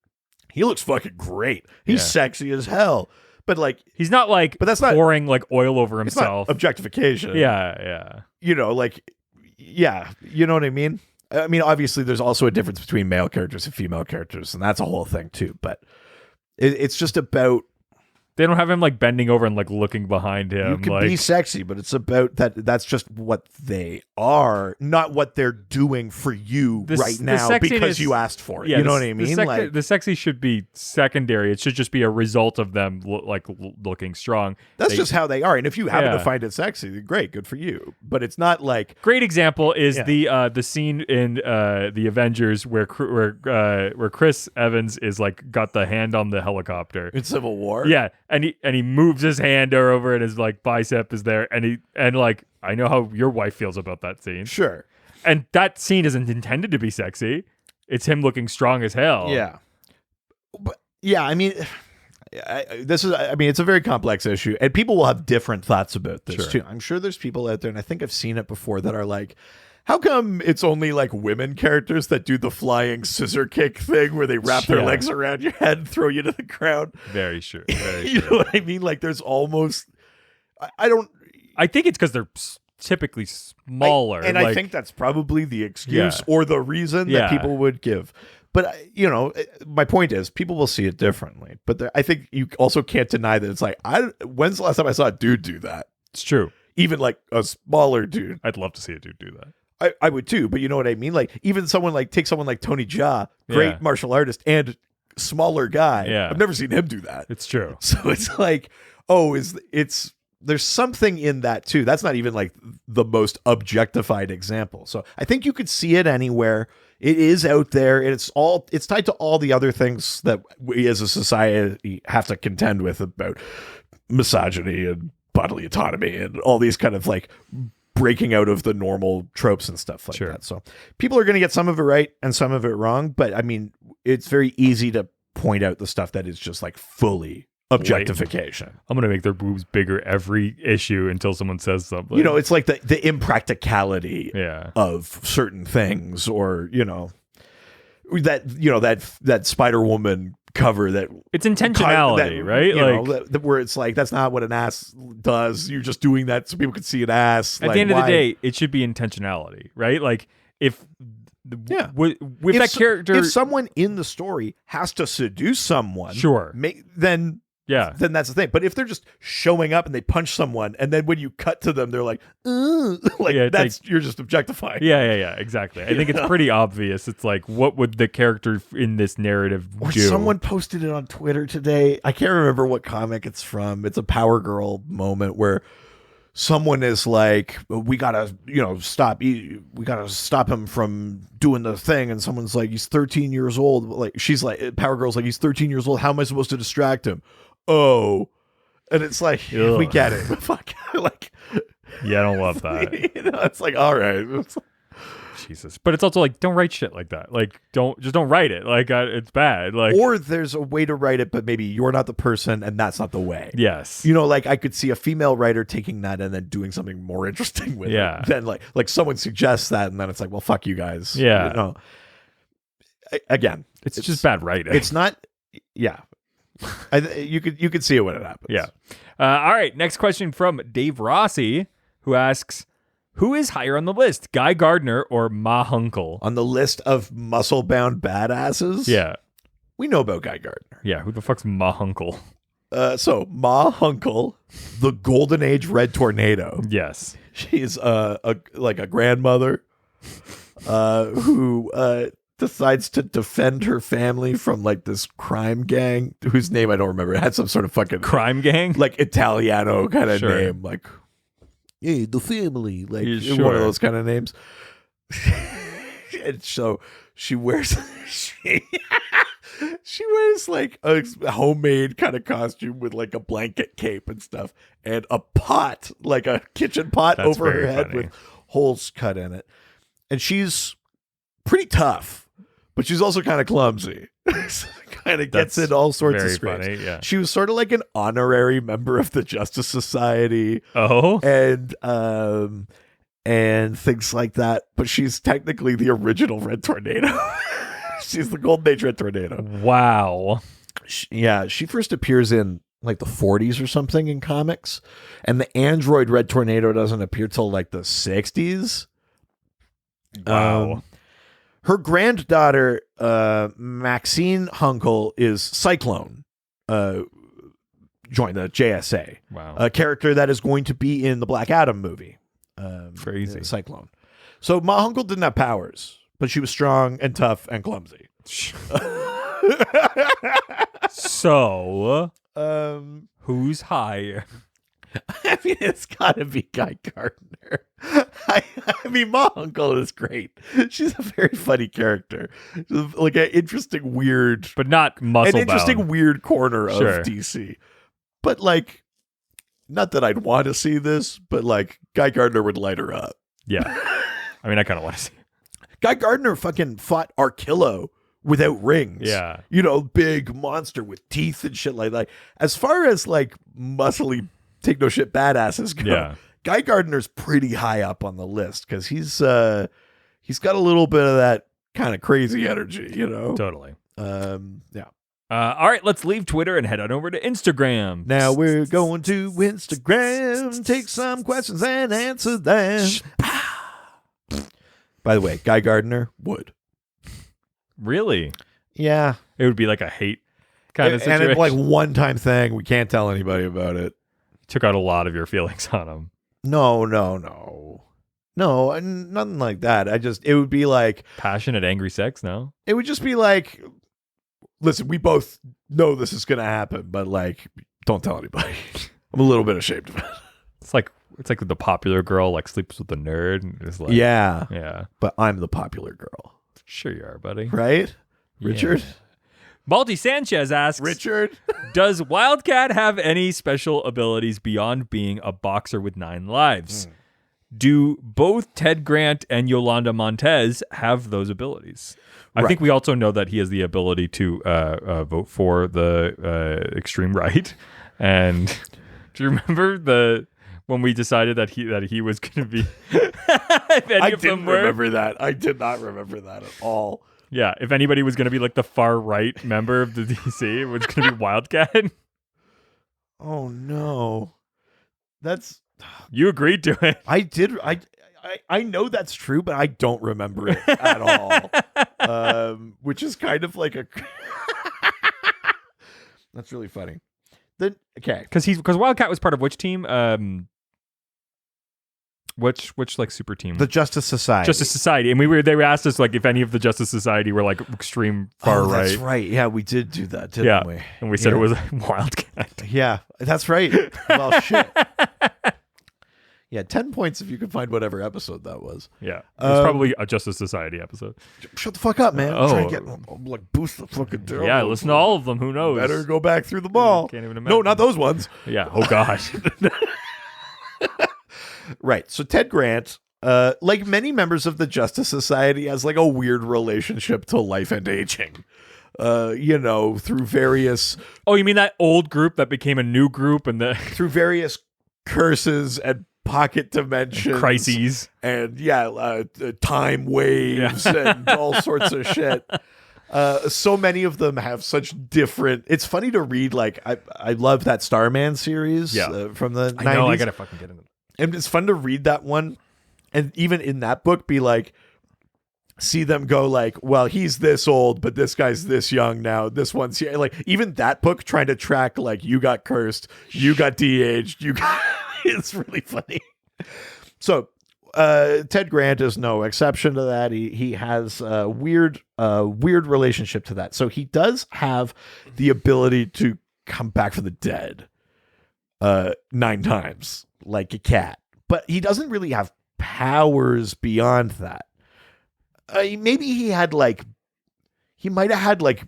He looks fucking great. He's sexy as hell. But like he's not like pouring like oil over himself. It's not objectification. Yeah. You know, like you know what I mean? I mean, obviously there's also a difference between male characters and female characters, and that's a whole thing too. But it's just about they don't have him like bending over and like looking behind him. You can like, be sexy, but it's about that. That's just what they are, not what they're doing for you right now because you asked for it. You know what I mean? The sexy should be secondary. It should just be a result of them looking strong. That's just how they are. And if you happen to find it sexy, great, good for you. But it's not like great example is the scene in the Avengers where Chris Evans is like got the hand on the helicopter in Civil War. Yeah. And he moves his hand over and his like bicep is there and like I know how your wife feels about that scene. Sure. And that scene isn't intended to be sexy. It's him looking strong as hell. Yeah. But yeah, I mean it's a very complex issue, and people will have different thoughts about this too. I'm sure there's people out there, and I think I've seen it before, that are like, how come it's only like women characters that do the flying scissor kick thing where they wrap their legs around your head and throw you to the ground? Very sure. You know what I mean? Like there's almost, I think it's because they're typically smaller. I think that's probably the excuse or the reason that people would give. But, you know, my point is people will see it differently. But I think you also can't deny that it's like, when's the last time I saw a dude do that? It's true. Even like a smaller dude. I'd love to see a dude do that. I would too, but you know what I mean? Like even someone like Tony Jaa, great martial artist and smaller guy. Yeah. I've never seen him do that. It's true. So it's like, there's something in that too. That's not even like the most objectified example. So I think you could see it anywhere. It is out there, and it's tied to all the other things that we as a society have to contend with about misogyny and bodily autonomy and all these kind of like breaking out of the normal tropes and stuff like that. So people are going to get some of it right and some of it wrong, but I mean, it's very easy to point out the stuff that is just like fully objectification. I'm going to make their boobs bigger every issue until someone says something. You know, it's like the impracticality of certain things, or, you know, that Spider-Woman cover that it's intentionality, right? Like where it's like, that's not what an ass does. You're just doing that so people can see an ass. At the end of the day, it should be intentionality, right? Like if that character, if someone in the story has to seduce someone, then that's the thing. But if they're just showing up and they punch someone, and then when you cut to them, they're like, you're just objectifying. Yeah, exactly. I think it's pretty obvious. It's like, what would the character in this narrative do? Someone posted it on Twitter today. I can't remember what comic it's from. It's a Power Girl moment where someone is like, we gotta stop him from doing the thing, and someone's like, he's 13 years old. Like, she's like, Power Girl's like, he's 13 years old, how am I supposed to distract him? Oh, and it's like, we get it. Fuck. Like, yeah, I don't love that. You know, it's like, all right. Jesus. But it's also like, don't write shit like that. Like, don't write it. Like, it's bad. Like, or there's a way to write it, but maybe you're not the person and that's not the way. Yes. You know, like I could see a female writer taking that and then doing something more interesting with it. Then like someone suggests that, and then it's like, well, fuck you guys. Yeah. You know? Again, it's just bad writing. It's not. Yeah. You could see it when it happens. Yeah. All right. Next question from Dave Rossi, who asks, who is higher on the list, Guy Gardner or Ma Hunkel? On the list of muscle-bound badasses? Yeah. We know about Guy Gardner. Yeah. Who the fuck's Ma Hunkel? So Ma Hunkel, the Golden Age Red Tornado. Yes. She's a grandmother who decides to defend her family from like this crime gang whose name I don't remember. It had some sort of fucking crime gang, like Italiano kind of name, like, hey, the family, like one of those kind of names. And so she wears she wears like a homemade kind of costume with like a blanket cape and stuff, and a pot, like a kitchen pot over her head with holes cut in it. And she's pretty tough, but she's also kind of clumsy. Kind of gets in all sorts of scrapes. Funny, yeah. She was sort of like an honorary member of the Justice Society. Oh, and things like that. But she's technically the original Red Tornado. She's the Golden Age Red Tornado. Wow. She first appears in like the 40s or something in comics, and the android Red Tornado doesn't appear till like the 60s. Wow. Her granddaughter, Maxine Hunkel, is Cyclone. Joined the JSA. Wow. A character that is going to be in the Black Adam movie. Crazy. Cyclone. So Ma Hunkel didn't have powers, but she was strong and tough and clumsy. So, who's higher? I mean, it's got to be Guy Gardner. I mean, Ma Hunkel is great. She's a very funny character. She's like an interesting, weird, but not muscle. An interesting, bound. Weird corner of Sure. DC. But like, not that I'd want to see this, but like, Guy Gardner would light her up. Yeah, I mean, I kind of want to see. Guy Gardner fucking fought Archillo without rings. Yeah, big monster with teeth and shit like that. As far as like muscly take no shit badasses go, Guy Gardner's pretty high up on the list because he's got a little bit of that kind of crazy energy, Totally. Yeah. All right, let's leave Twitter and head on over to Instagram. Now we're going to Instagram, take some questions and answer them. By the way, Guy Gardner would. Really? Yeah. It would be like a hate kind of situation. And it's like one-time thing. We can't tell anybody about it. Took out a lot of your feelings on him. No, nothing like that. It would be like passionate, angry sex. No, it would just be like, listen, we both know this is going to happen, but like, don't tell anybody. I'm a little bit ashamed of it. It's like the popular girl like sleeps with the nerd. And is like, yeah. But I'm the popular girl. Sure you are, buddy. Right, Richard. Yeah. Balti Sanchez asks, Richard, does Wildcat have any special abilities beyond being a boxer with 9 lives? Do both Ted Grant and Yolanda Montez have those abilities? I think we also know that he has the ability to vote for the extreme right. And do you remember when we decided that he was going to be? I didn't remember that. I did not remember that at all. Yeah, if anybody was going to be like the far right member of the DC, it was going to be Wildcat. Oh no, you agreed to it. I did. I know that's true, but I don't remember it at all. Which is kind of like a. That's really funny. Because Wildcat was part of which team? Which like super team? The Justice Society. And they were asked us like if any of the Justice Society were like extreme far right. That's right. Yeah, we did do that, didn't we? And we said it was Wildcat. Yeah, that's right. Well, shit. Yeah, 10 points if you could find whatever episode that was. Yeah, it was probably a Justice Society episode. Shut the fuck up, man. I'm trying to boost the fucking deal. Yeah, listen to all of them. Who knows? Better go back through them all. Can't even imagine. No, not those ones. Yeah. Oh gosh. Right. So Ted Grant, like many members of the Justice Society, has like a weird relationship to life and aging. Through various. Oh, you mean that old group that became a new group through various curses and pocket dimensions, and crises, and time waves and all sorts of shit. So many of them have such different. It's funny to read. Like I love that Starman series from the 90s. I know. I gotta fucking get into it. And it's fun to read that one, and even in that book, be like, see them go like, well, he's this old, but this guy's this young now. This one's here. Like even that book trying to track like you got cursed, you got de-aged, you got. It's really funny. So Ted Grant is no exception to that. He has a weird relationship to that. So he does have the ability to come back from the dead 9 times. Like a cat, but he doesn't really have powers beyond that. Maybe he had he might have had like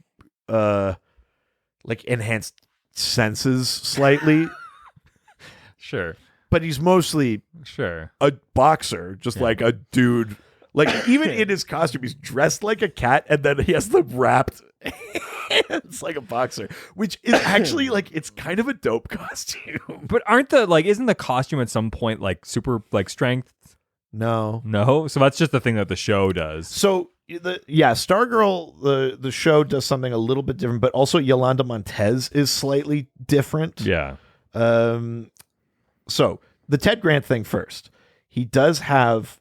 enhanced senses slightly. Sure, but he's mostly a boxer, just like a dude, Like, even in his costume, he's dressed like a cat, and then he has the wrapped hands like a boxer, which is actually, like, it's kind of a dope costume. But isn't the costume at some point, like, super, like, strength? No. So that's just the thing that the show does. So, Stargirl, the show does something a little bit different, but also Yolanda Montez is slightly different. Yeah. So, the Ted Grant thing first. He does have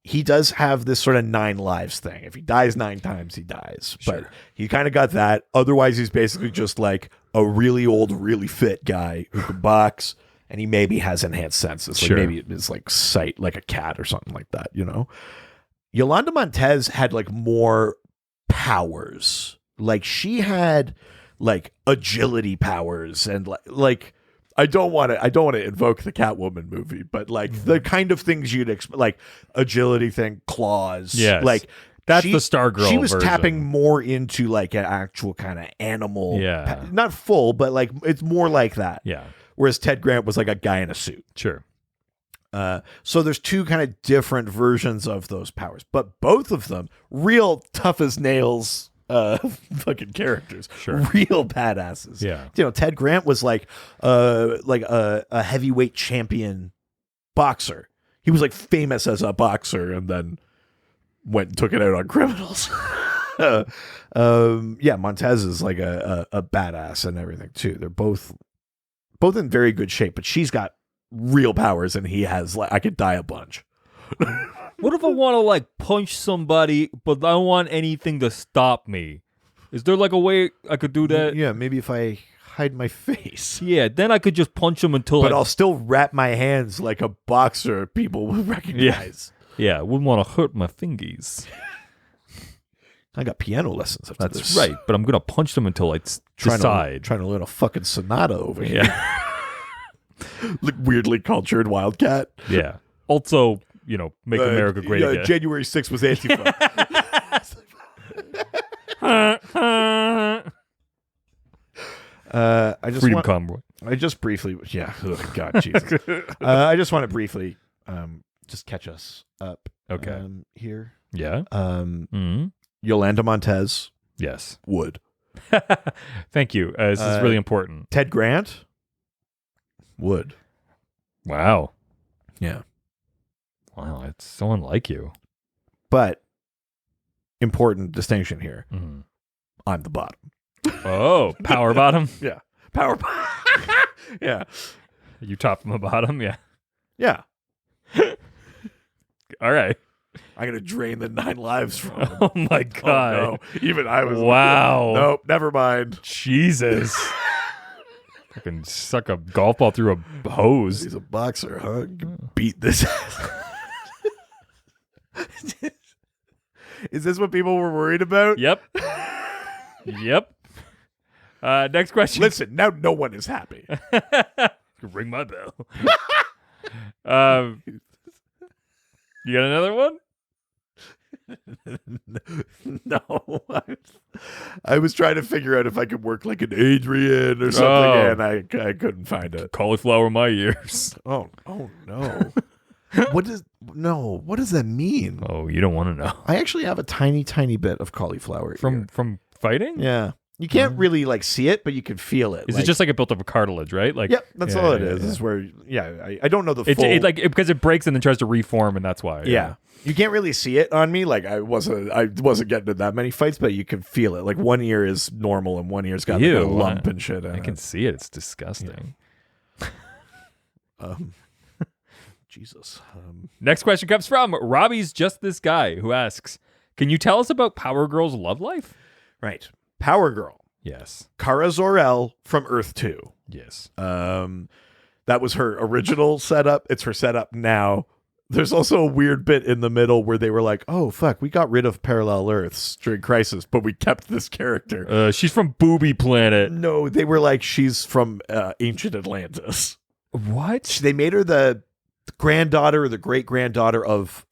this sort of 9 lives thing. If he dies 9 times, he dies. Sure. But he kind of got that. Otherwise, he's basically just like a really old, really fit guy who can box, and he maybe has enhanced senses. Like Sure. maybe it's like sight, like a cat or something like that, you know? Yolanda Montez had like more powers. Like she had like agility powers and like I don't want to invoke the Catwoman movie, but like the kind of things you'd expect, like agility thing, claws. Yes. Like that's the Stargirl She was version. tapping more into like an actual kind of animal. Yeah. Not full, but like it's more like that. Yeah. Whereas Ted Grant was like a guy in a suit. Sure. So there's 2 kind of different versions of those powers, but both of them real tough as nails fucking characters. Sure. Real badasses. Yeah. You know, Ted Grant was like a heavyweight champion boxer. He was like famous as a boxer and then went and took it out on criminals. Montez is like a badass and everything too. They're both in very good shape, but she's got real powers and he has like I could die a bunch. What if I want to like punch somebody, but I don't want anything to stop me? Is there like a way I could do that? Yeah, maybe if I hide my face. Yeah, then I could just punch them until. But I'll still wrap my hands like a boxer. People will recognize. Yeah, I wouldn't want to hurt my fingies. I got piano lessons after That's this. right, but I'm gonna punch them until I decide. Trying to learn a fucking sonata over here. Yeah. Look, weirdly cultured wildcat. Yeah. Also, you know, make America great again. January 6th was Antifa. Freedom Convoy. I just briefly, oh God, Jesus. I just want to briefly, just catch us up. Okay. Here. Yeah. Yolanda Montez. Yes. Would. Thank you. This is really important. Ted Grant. Would. Wow. Yeah. Wow, it's so unlike you. But important distinction here. I'm the bottom. Oh, power bottom? Yeah. Power bottom. Yeah. You top from the bottom? Yeah. Yeah. All right. I'm going to drain the 9 lives from him. Oh, my God. Oh, no. Even I was. Wow. Nope, never mind. Jesus. I can suck a golf ball through a hose. He's a boxer, huh? Beat this ass. Is this what people were worried about? Yep. Yep. Next question. Listen, now no one is happy. Ring my bell. You got another one? No. I was trying to figure out if I could work like an Adrian or something, and I couldn't find it. Cauliflower in my ears. Oh no. What does that mean? Oh, you don't want to know. I actually have a tiny bit of cauliflower from fighting. Yeah, you can't really like see it, but you can feel it. Is it just like a built up of cartilage, right? Like, yep, that's all it is. This is where, I don't know the full. Because it breaks and then tries to reform, and that's why. Yeah. You can't really see it on me. Like I wasn't getting in that many fights, but you can feel it. Like one ear is normal and one ear's got like a lump and shit. I can see it. It's disgusting. Yeah. Jesus. Next question comes from Robbie's Just This Guy, who asks, "Can you tell us about Power Girl's love life?" Right. Power Girl. Yes. Kara Zor-El from Earth 2. Yes. That was her original setup. It's her setup now. There's also a weird bit in the middle where they were like, oh, fuck, we got rid of Parallel Earths during Crisis, but we kept this character. She's from Booby Planet. No, they were like, she's from ancient Atlantis. What? They made her the granddaughter or the great-granddaughter of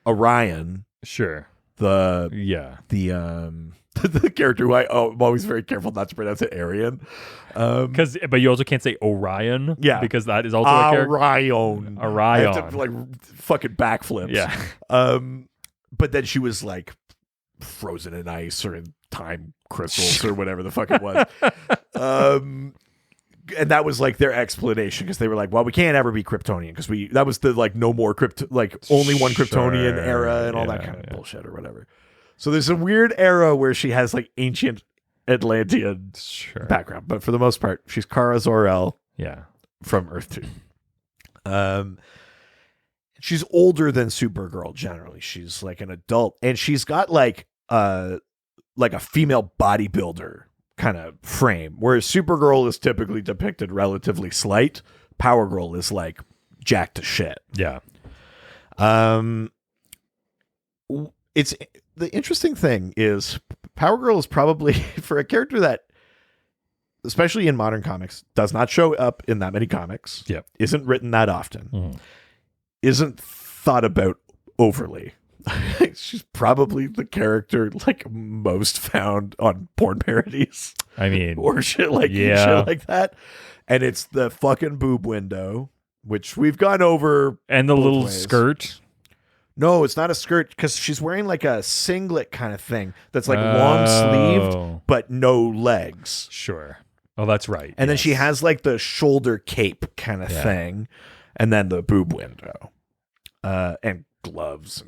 Orion. Sure. The the character who I'm always very careful not to pronounce it Arian. But you also can't say Orion. Yeah. Because that is also a character. Orion. I have to like fucking backflips. Yeah. But then she was like frozen in ice or in time crystals or whatever the fuck it was. And that was like their explanation, because they were like, well, we can't ever be Kryptonian, because that was the like no more only one Kryptonian era and all that kind of bullshit or whatever. So there's a weird era where she has like ancient Atlantean background, but for the most part, she's Kara Zor-El. Yeah, from Earth 2. She's older than Supergirl generally. She's like an adult, and she's got like a female bodybuilder kind of frame, whereas Supergirl is typically depicted relatively slight. Power Girl is like jacked to shit. Yeah. It's the interesting thing is Power Girl is probably, for a character that, especially in modern comics, does not show up in that many comics. Yep. Isn't written that often. Isn't thought about overly. She's probably the character like most found on porn parodies. I mean, or shit like that. And it's the fucking boob window, which we've gone over. And the little skirt. No, it's not a skirt, because she's wearing like a singlet kind of thing that's like long sleeved but no legs. Sure. Oh, that's right. And then she has like the shoulder cape kind of thing, and then the boob window, and gloves.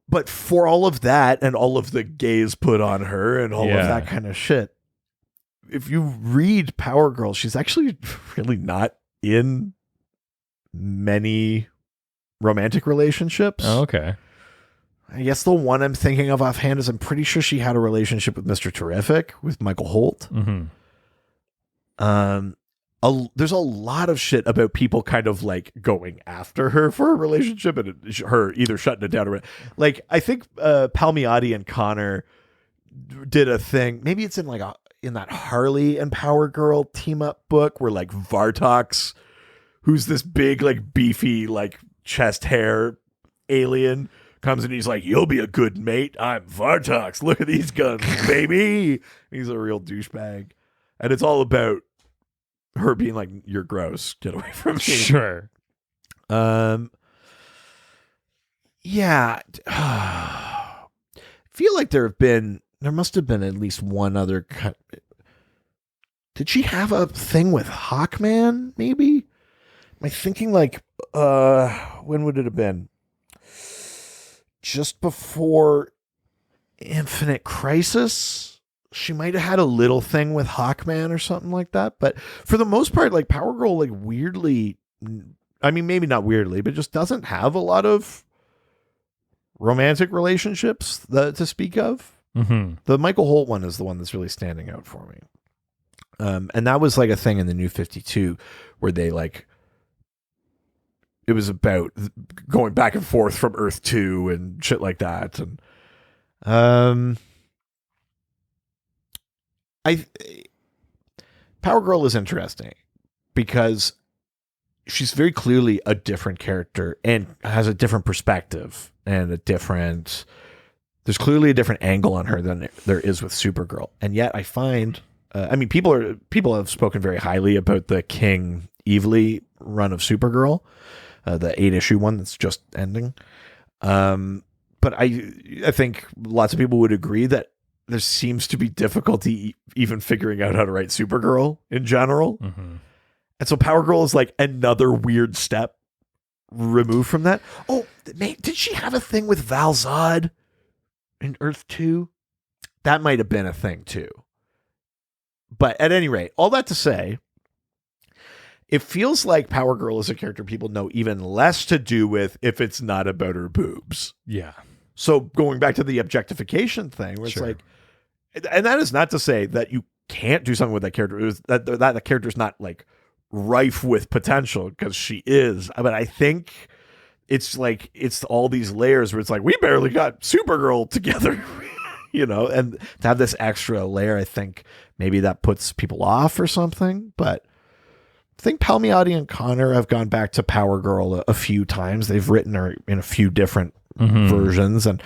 But for all of that and all of the gaze put on her and all of that kind of shit, if you read Power Girl, she's actually really not in many romantic relationships. Oh, okay. I guess the one I'm thinking of offhand is I'm pretty sure she had a relationship with Mr. Terrific, with Michael Holt. There's a lot of shit about people kind of like going after her for a relationship, and her either shutting it down or like, I think Palmiotti and Connor did a thing. Maybe it's in like in that Harley and Power Girl team up book where like Vartox, who's this big like beefy like chest hair alien, comes and he's like, you'll be a good mate. I'm Vartox. Look at these guns, baby. He's a real douchebag. And it's all about her being like, you're gross. Get away from me. Sure. Yeah. Feel like there must have been at least one other cut. Did she have a thing with Hawkman, maybe? Am I thinking like, when would it have been? Just before Infinite Crisis? She might have had a little thing with Hawkman or something like that. But for the most part, like Power Girl, like weirdly, I mean, maybe not weirdly, but just doesn't have a lot of romantic relationships to speak of. The Michael Holt one is the one that's really standing out for me. And that was like a thing in the New 52 where they like, it was about going back and forth from Earth 2 and shit like that. And Power Girl is interesting because she's very clearly a different character and has a different perspective and there's clearly a different angle on her than there is with Supergirl. And yet I find, I mean, people have spoken very highly about the King Evely run of Supergirl, the 8-issue one that's just ending. But I think lots of people would agree that there seems to be difficulty even figuring out how to write Supergirl in general. And so Power Girl is like another weird step removed from that. Oh, did she have a thing with Val Zod in Earth 2? That might have been a thing too. But at any rate, all that to say, it feels like Power Girl is a character people know even less to do with if it's not about her boobs. Yeah. So going back to the objectification thing, where it's like, and that is not to say that you can't do something with that character. It was that the character is not like rife with potential, because she is. But I think it's like, it's all these layers where it's like, we barely got Supergirl together, you know, and to have this extra layer, I think maybe that puts people off or something. But think Palmiotti and Connor have gone back to Power Girl a few times. They've written her in a few different versions, and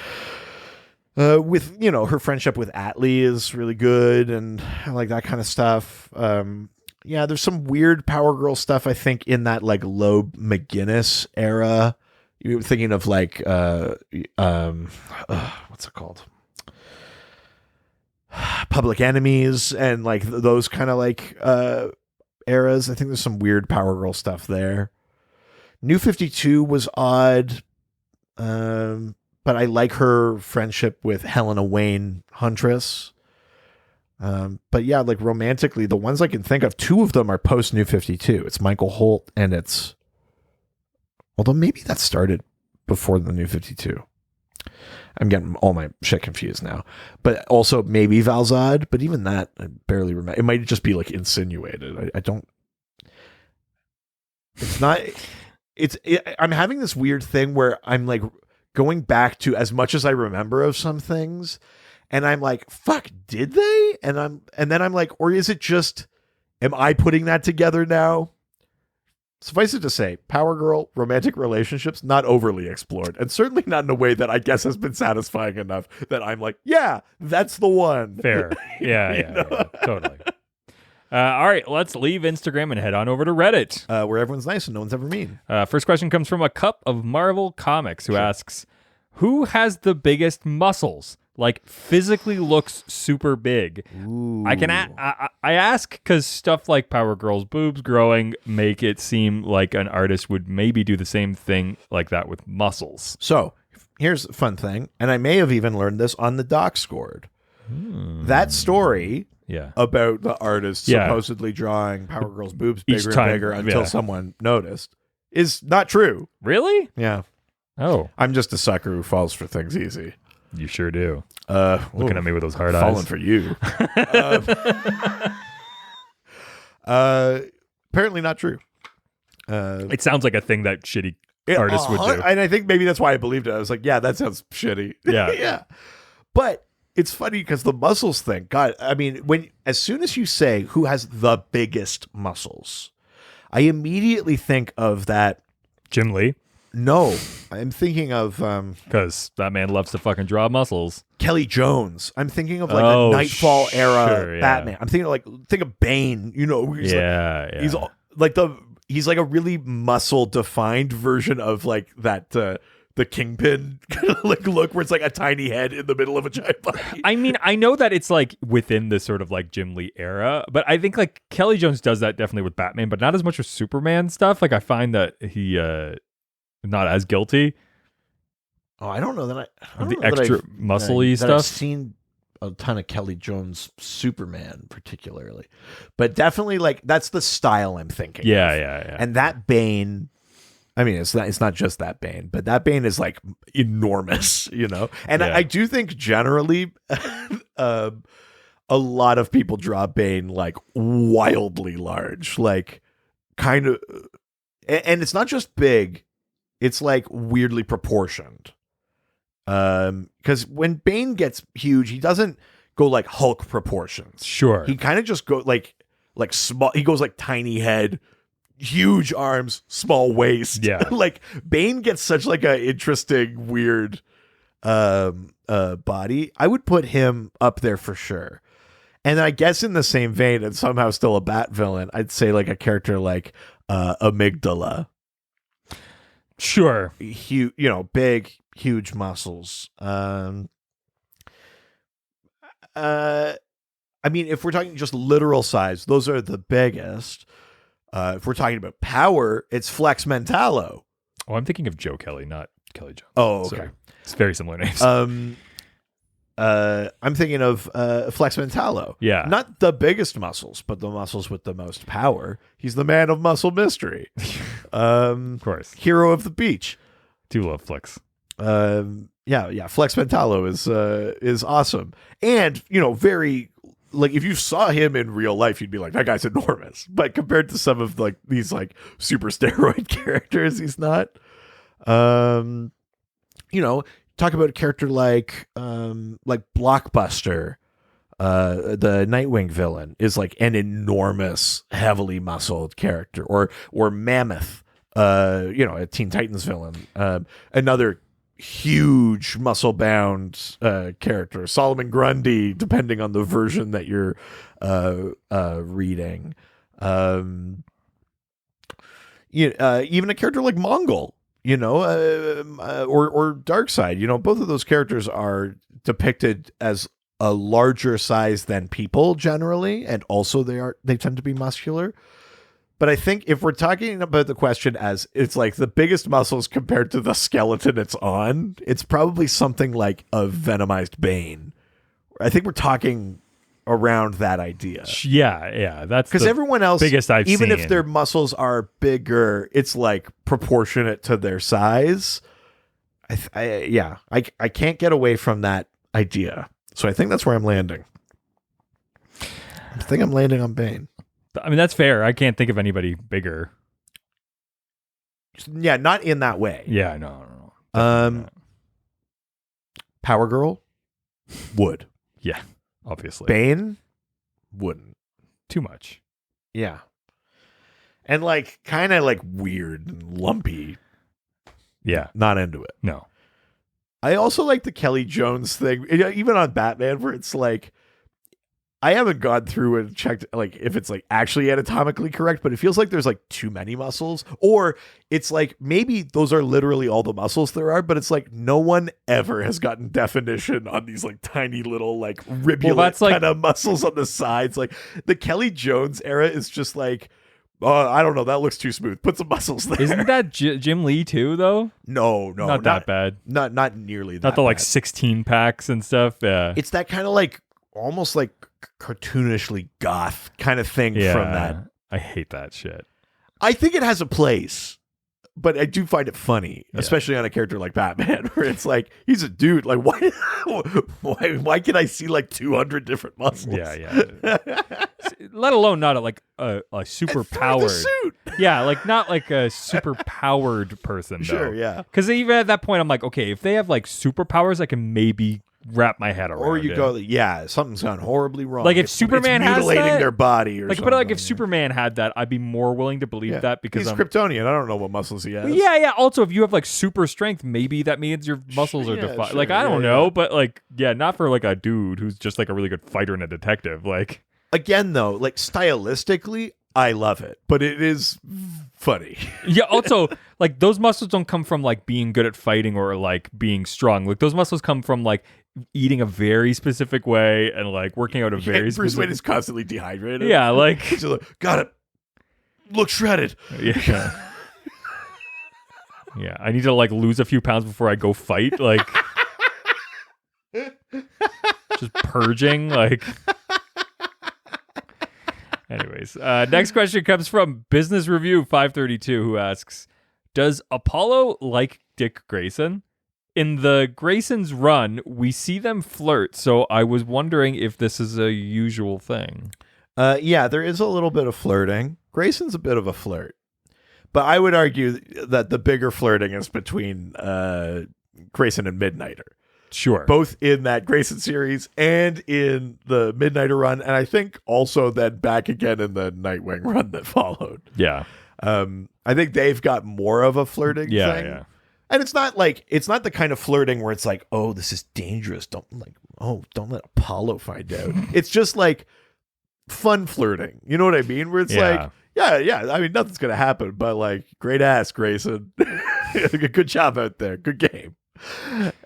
with her friendship with Atlee is really good, and I like that kind of stuff. There's some weird Power Girl stuff, I think, in that like Loeb McGinnis era. You're thinking of like what's it called? Public Enemies and like those kind of like eras. I think there's some weird Power Girl stuff there. New 52 was odd, but I like her friendship with Helena Wayne Huntress. But yeah, like romantically, the ones I can think of, 2 of them are post New 52. It's Michael Holt and it's, although maybe that started before the New 52. I'm getting all my shit confused now. But also maybe Valzad, but even that, I barely remember. It might just be like insinuated. I don't. It's not. I'm having this weird thing where I'm like going back to as much as I remember of some things, and I'm like, fuck, did they? And then I'm like, or is it just, am I putting that together now? Suffice it to say, Power Girl, romantic relationships, not overly explored, and certainly not in a way that I guess has been satisfying enough that I'm like, yeah, that's the one. Fair. Yeah, totally. All right, let's leave Instagram and head on over to Reddit. Where everyone's nice and no one's ever mean. First question comes from a cup of Marvel Comics who asks, who has the biggest muscles? Like physically looks super big. Ooh. I ask because stuff like Power Girl's boobs growing make it seem like an artist would maybe do the same thing like that with muscles. So here's a fun thing, and I may have even learned this on the Doc Scored. That story about the artist supposedly drawing Power Girl's boobs bigger and bigger until someone noticed is not true. Really? Yeah. Oh. I'm just a sucker who falls for things easy. You sure do. Looking at me with those hard eyes. Falling for you. Apparently not true. It sounds like a thing that shitty artists would do. And I think maybe that's why I believed it. I was like, yeah, that sounds shitty. Yeah. Yeah. But it's funny because the muscles thing, God, I mean, as soon as you say who has the biggest muscles, I immediately think of that. Jim Lee. No, I'm thinking of because that man loves to fucking draw muscles. Kelly Jones. I'm thinking of like the Nightfall era Batman. I'm thinking think of Bane. He's he's like a really muscle defined version of like that the Kingpin kind of like look where it's like a tiny head in the middle of a giant body. I mean, I know that it's like within this sort of like Jim Lee era, but I think like Kelly Jones does that definitely with Batman, but not as much with Superman stuff. Like I find that he not as guilty. Oh, I don't know that the extra muscly stuff. I've seen a ton of Kelly Jones Superman, particularly, but definitely like that's the style I'm thinking. Yeah. And that Bane, I mean, it's not just that Bane, but that Bane is like enormous, And I do think generally, a lot of people draw Bane like wildly large, like kind of, and it's not just big. It's like weirdly proportioned. Because when Bane gets huge, he doesn't go like Hulk proportions. Sure. He kind of just go like small. He goes like tiny head, huge arms, small waist. Yeah. Like Bane gets such like a interesting, weird body. I would put him up there for sure. And I guess in the same vein, and somehow still a Bat villain, I'd say like a character like Amygdala. Sure. Huge, big, huge muscles. I mean, if we're talking just literal size, those are the biggest. If we're talking about power, it's Flex Mentallo. Oh, I'm thinking of Joe Kelly, not Kelly Jones. Oh, okay. Sorry. It's very similar names. I'm thinking of Flex Mentallo. Yeah. Not the biggest muscles, but the muscles with the most power. He's the man of muscle mystery. Of course. Hero of the beach. Do love Flex. Yeah. Flex Mentallo is awesome. And, very like if you saw him in real life, you'd be like, that guy's enormous. But compared to some of like these like super steroid characters, he's not. Talk about a character like Blockbuster, the Nightwing villain, is like an enormous, heavily muscled character, or Mammoth, a Teen Titans villain, another huge muscle bound character, Solomon Grundy, depending on the version that you're reading. Even a character like Mongol, or Darkseid, both of those characters are depicted as a larger size than people generally, and also they tend to be muscular. But I think if we're talking about the question as it's like the biggest muscles compared to the skeleton it's on, it's probably something like a venomized Bane. I think we're talking around that idea. Yeah, that's because everyone else, biggest I've even seen. If their muscles are bigger, it's like proportionate to their size. I can't get away from that idea. So I think that's where I'm landing. I think I'm landing on Bane. I mean, that's fair. I can't think of anybody bigger. Yeah, not in that way. Yeah, no. Power Girl would. Yeah, obviously. Bane wouldn't. Too much. Yeah. And like kind of like weird and lumpy. Yeah. Not into it. No. I also like the Kelly Jones thing, even on Batman, where it's like, I haven't gone through and checked like if it's like actually anatomically correct, but it feels like there's like too many muscles, or it's like maybe those are literally all the muscles there are, but it's like no one ever has gotten definition on these like tiny little like ribulate kind of muscles on the sides. Like the Kelly Jones era is just like, I don't know, that looks too smooth. Put some muscles there. Isn't that Jim Lee too, though? No, not that bad. Not nearly that. Not the bad. Like 16 packs and stuff. Yeah, it's that kind of like almost like cartoonishly goth kind of thing from that. I hate that shit. I think it has a place, but I do find it funny, especially on a character like Batman, where it's like he's a dude. Like why can I see like 200 different muscles? Yeah. Let alone not a super powered suit. Yeah, like not like a super powered person. Though. Sure, yeah. Because even at that point, I'm like, okay, if they have like superpowers, I can maybe wrap my head around. Or you go, something's gone horribly wrong. Like if Superman has mutilating that, their body, or something. But like if Superman had that, I'd be more willing to believe that because he's Kryptonian. I don't know what muscles he has. Yeah. Also, if you have like super strength, maybe that means your muscles are defined. Sure, like I don't know, but like not for like a dude who's just like a really good fighter and a detective. Like again, though, like stylistically, I love it, but it is funny. Yeah. Also, like those muscles don't come from like being good at fighting or like being strong. Like those muscles come from like eating a very specific way and like working out a very Bruce Wayne is constantly dehydrated. Yeah, like got it. Look shredded. Yeah. Yeah. I need to like lose a few pounds before I go fight. Like just purging. Like anyways, next question comes from Business Review 532, who asks, does Apollo like Dick Grayson? In the Grayson's run, we see them flirt, so I was wondering if this is a usual thing. Yeah, there is a little bit of flirting. Grayson's a bit of a flirt. But I would argue that the bigger flirting is between Grayson and Midnighter. Sure. Both in that Grayson series and in the Midnighter run, and I think also then back again in the Nightwing run that followed. Yeah. I think they've got more of a flirting thing. Yeah. And it's not the kind of flirting where it's like, oh, this is dangerous. Don't let Apollo find out. It's just like fun flirting. You know what I mean? Where it's like, yeah. I mean, nothing's gonna happen, but like, great ass, Grayson. Good job out there. Good game.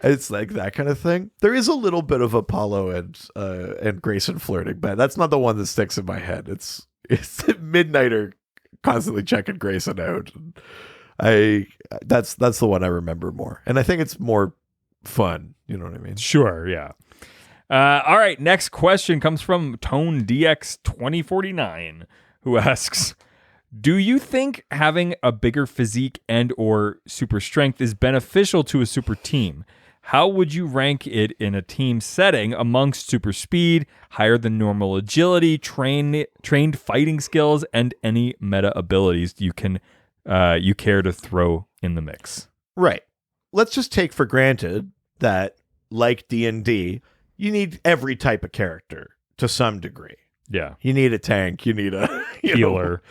It's like that kind of thing. There is a little bit of Apollo and Grayson flirting, but that's not the one that sticks in my head. It's Midnighter constantly checking Grayson out. That's the one I remember more, and I think it's more fun. You know what I mean? Sure, yeah. All right, next question comes from Tone DX 2049, who asks, do you think having a bigger physique and or super strength is beneficial to a super team? How would you rank it in a team setting amongst super speed, higher than normal agility, trained fighting skills, and any meta abilities you care to throw in the mix? Right. Let's just take for granted that, like D&D, you need every type of character to some degree. Yeah. You need a tank. You need a healer.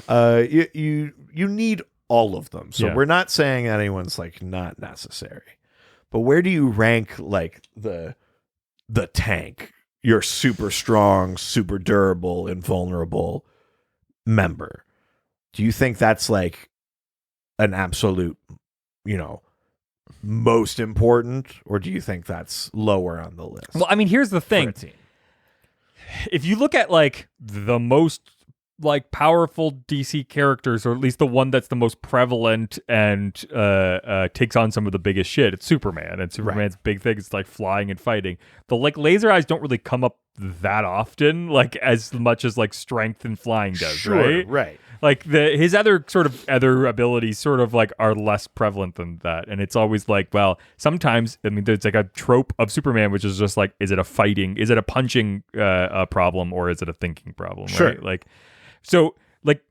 You need all of them. So we're not saying anyone's like not necessary. But where do you rank like the tank? Your super strong, super durable, invulnerable member. Do you think that's like an absolute, most important, or do you think that's lower on the list? Well, I mean, here's the thing. If you look at like the most like powerful DC characters, or at least the one that's the most prevalent and takes on some of the biggest shit, it's Superman. And Superman's big thing is like flying and fighting. The like laser eyes don't really come up that often, like as much as like strength and flying does, right? Like his other abilities sort of like are less prevalent than that. And it's always like, well, sometimes, I mean, there's like a trope of Superman, which is just like, is it a punching problem, or is it a thinking problem? Sure. Right? Like, so like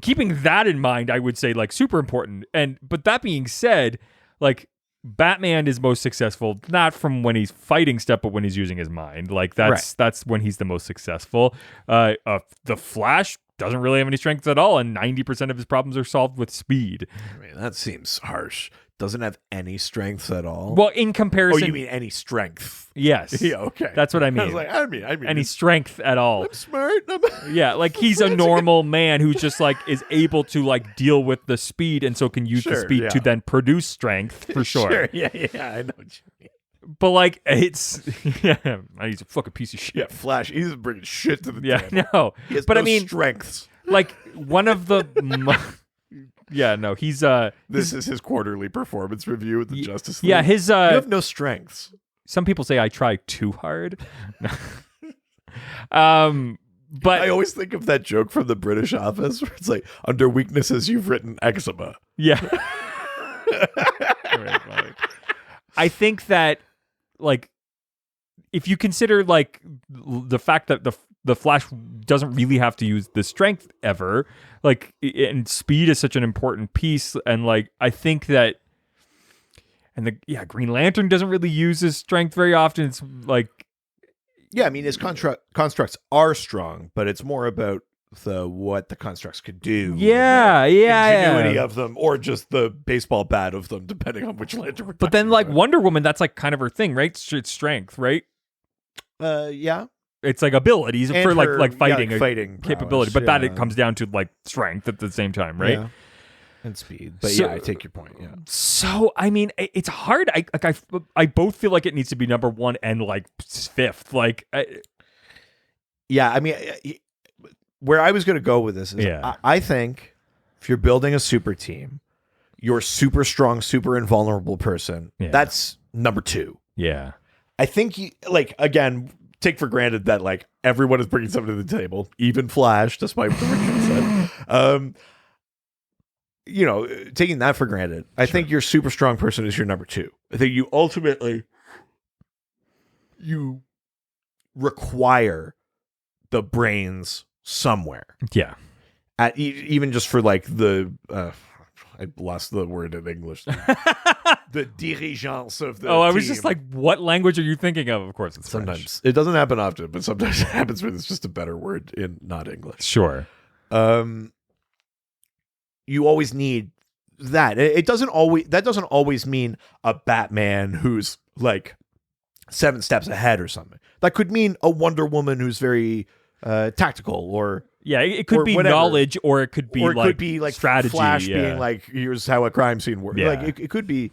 keeping that in mind, I would say like super important. But that being said, like Batman is most successful, not from when he's fighting stuff, but when he's using his mind. Like that's when he's the most successful. The Flash doesn't really have any strength at all, and 90% of his problems are solved with speed. I mean, that seems harsh. Doesn't have any strength at all. Well, in comparison, oh, you mean any strength? Yes. Yeah. Okay. That's what I mean. I was like, I mean, any strength at all. I'm smart. Yeah, like he's a normal man who's just like is able to like deal with the speed, and so can use the speed to then produce strength for sure. Sure. Yeah. I know what you mean. But like he's a fucking piece of shit. Yeah, Flash. He's bringing shit to the table. Yeah, no. He has but no I mean, strengths. Like one of the. Yeah, no. He's This is his quarterly performance review with the Justice League. Yeah, his. You have no strengths. Some people say I try too hard. But I always think of that joke from the British Office where it's like, under weaknesses, you've written eczema. Yeah. I think that, like, if you consider, like, the fact that the Flash doesn't really have to use the strength ever, like, and speed is such an important piece, and, like, I think that, and Green Lantern doesn't really use his strength very often. It's, like... Yeah, I mean, his constructs are strong, but it's more about what the constructs could do. Yeah, ingenuity of them, or just the baseball bat of them, depending on which lantern we're But then, talking like, about. Wonder Woman, that's, like, kind of her thing, right? It's strength, right? Yeah. It's, like, abilities And for, her, like fighting prowess, capability. But that it comes down to, like, strength at the same time, right? Yeah. And speed. But I take your point, yeah. So, I mean, it's hard. I both feel like it needs to be number one and, like, fifth. Like... Yeah, I mean... Where I was going to go with this is I think if you're building a super team, your super strong, super invulnerable person, that's number 2. Yeah. I think, again, take for granted that, like, everyone is bringing something to the table, even Flash, despite what Richard said. Taking that for granted, I think your super strong person is your number 2. I think you ultimately, you require the brains somewhere. Yeah. Even just for like the I lost the word in English. The dirigeance of the I was team. just like, what language are you thinking of? Of course, it's sometimes French. It doesn't happen often, but sometimes it happens when it's just a better word in not English. Sure. You always need that. That doesn't always mean a Batman who's like 7 steps ahead or something. That could mean a Wonder Woman who's very tactical, or it could be whatever. Knowledge, or it could be, strategy. Flash being like, here's how a crime scene works. Like it could be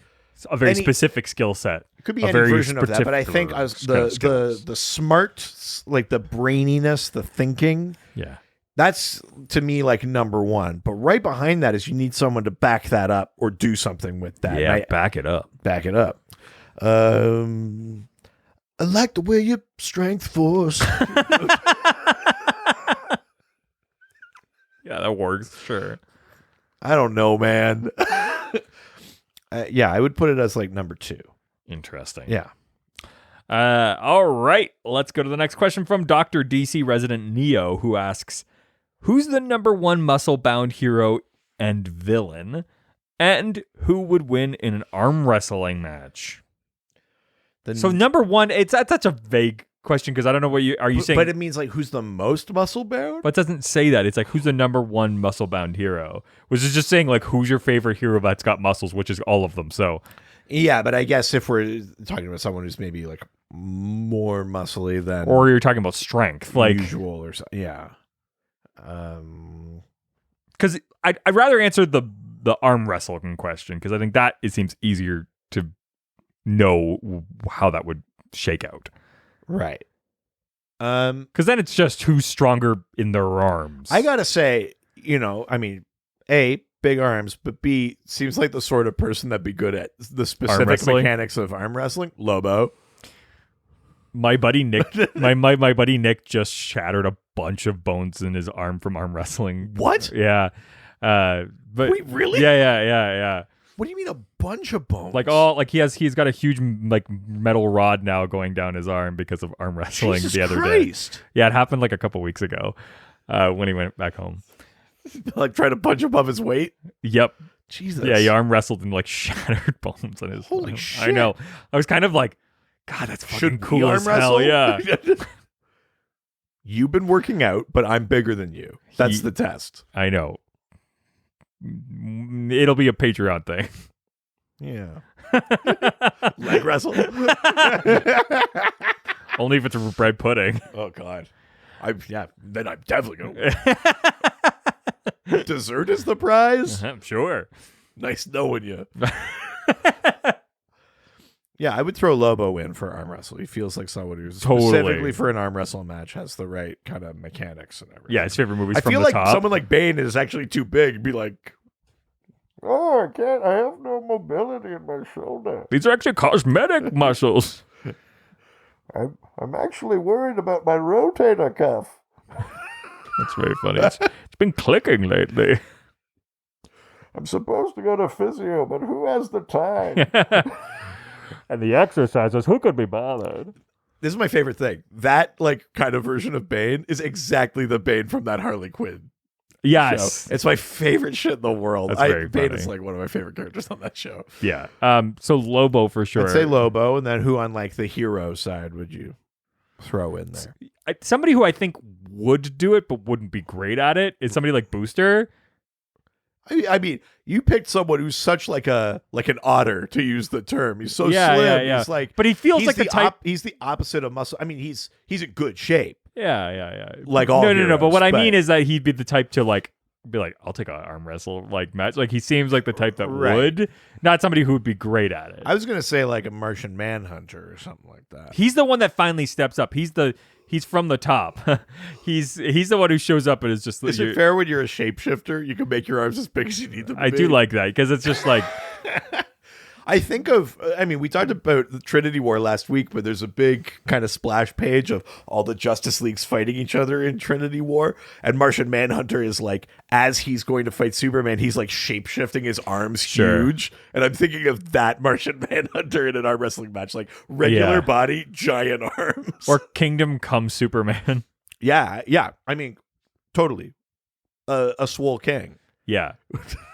a very specific skill set. It could be any version of that, but I think the smart, like the braininess, the thinking, that's to me like number 1. But right behind that is you need someone to back that up or do something with that. Yeah, back it up. Back it up. I like the way your strength force. Yeah, that works. Sure. I don't know, man. I would put it as like number 2. Interesting. Yeah. All right. Let's go to the next question from Dr. DC resident Neo, who asks, who's the number 1 muscle-bound hero and villain, and who would win in an arm wrestling match? So number 1, that's such a vague question because I don't know what are you saying. But it means like who's the most muscle bound? But it doesn't say that. It's like who's the number one muscle bound hero, which is just saying like who's your favorite hero that's got muscles, which is all of them. So yeah, but I guess if we're talking about someone who's maybe like more muscly than, or you're talking about strength, like usual or something. Yeah. Because I'd rather answer the arm wrestling question because I think that it seems easier to know how that would shake out. Right. Because then it's just who's stronger in their arms. I gotta say, I mean, A, big arms, but B, seems like the sort of person that'd be good at the specific mechanics of arm wrestling. Lobo. My buddy Nick, my buddy Nick just shattered a bunch of bones in his arm from arm wrestling. What? Yeah. But wait, really? Yeah. What do you mean a bunch of bones? Like he's got a huge like metal rod now going down his arm because of arm wrestling Jesus the other Christ. day. Yeah, it happened like a couple weeks ago when he went back home. Like trying to punch above his weight? Yep. Jesus. Yeah, he arm wrestled and like shattered bones on his. Holy shit! I know. I was kind of like, God, that's fucking cool arm as hell. Yeah. You've been working out, but I'm bigger than you. That's the test. I know. It'll be a Patreon thing. Yeah. Leg wrestle. Only if it's a bread pudding. Oh God. Then I'm definitely gonna win. Dessert is the prize? I'm sure. Nice knowing you. Yeah, I would throw Lobo in for arm wrestle. He feels like someone who's specifically for an arm wrestle match has the right kind of mechanics and everything. Yeah, his favorite movies I from feel the like top. someone like Bane is actually too big and be like, oh, I can't. I have no mobility in my shoulder. These are actually cosmetic muscles. I'm actually worried about my rotator cuff. That's very funny. It's been clicking lately. I'm supposed to go to physio, but who has the time? And the exercises, who could be bothered? This is my favorite thing. That like kind of version of Bane is exactly the Bane from that Harley Quinn. Yes. Show. It's my favorite shit in the world. That's very Bane funny. is like one of my favorite characters on that show. Yeah. So Lobo for sure. I'd say Lobo, and then who on like the hero side would you throw in there? Somebody who I think would do it but wouldn't be great at it is somebody like Booster. I mean, you picked someone who's such like an otter, to use the term. He's so slim. Yeah. He's like, but he feels like the type. He's the opposite of muscle. I mean, he's in good shape. Yeah. Like all no. But what I heroes, mean is that he'd be the type to like be like, I'll take an arm wrestle like match. Like he seems like the type that would, not somebody who would be great at it. I was gonna say like a Martian Manhunter or something like that. He's the one that finally steps up. He's from the top. he's the one who shows up and is just. Is it fair when you're a shapeshifter, you can make your arms as big as you need them to I be? do like that because it's just like. I think of, we talked about the Trinity War last week, but there's a big kind of splash page of all the Justice Leagues fighting each other in Trinity War. And Martian Manhunter is like, as he's going to fight Superman, he's like shape-shifting his arms huge. And I'm thinking of that Martian Manhunter in an arm wrestling match, like regular body, giant arms. Or Kingdom Come Superman. Yeah. I mean, totally. A Swole King. Yeah.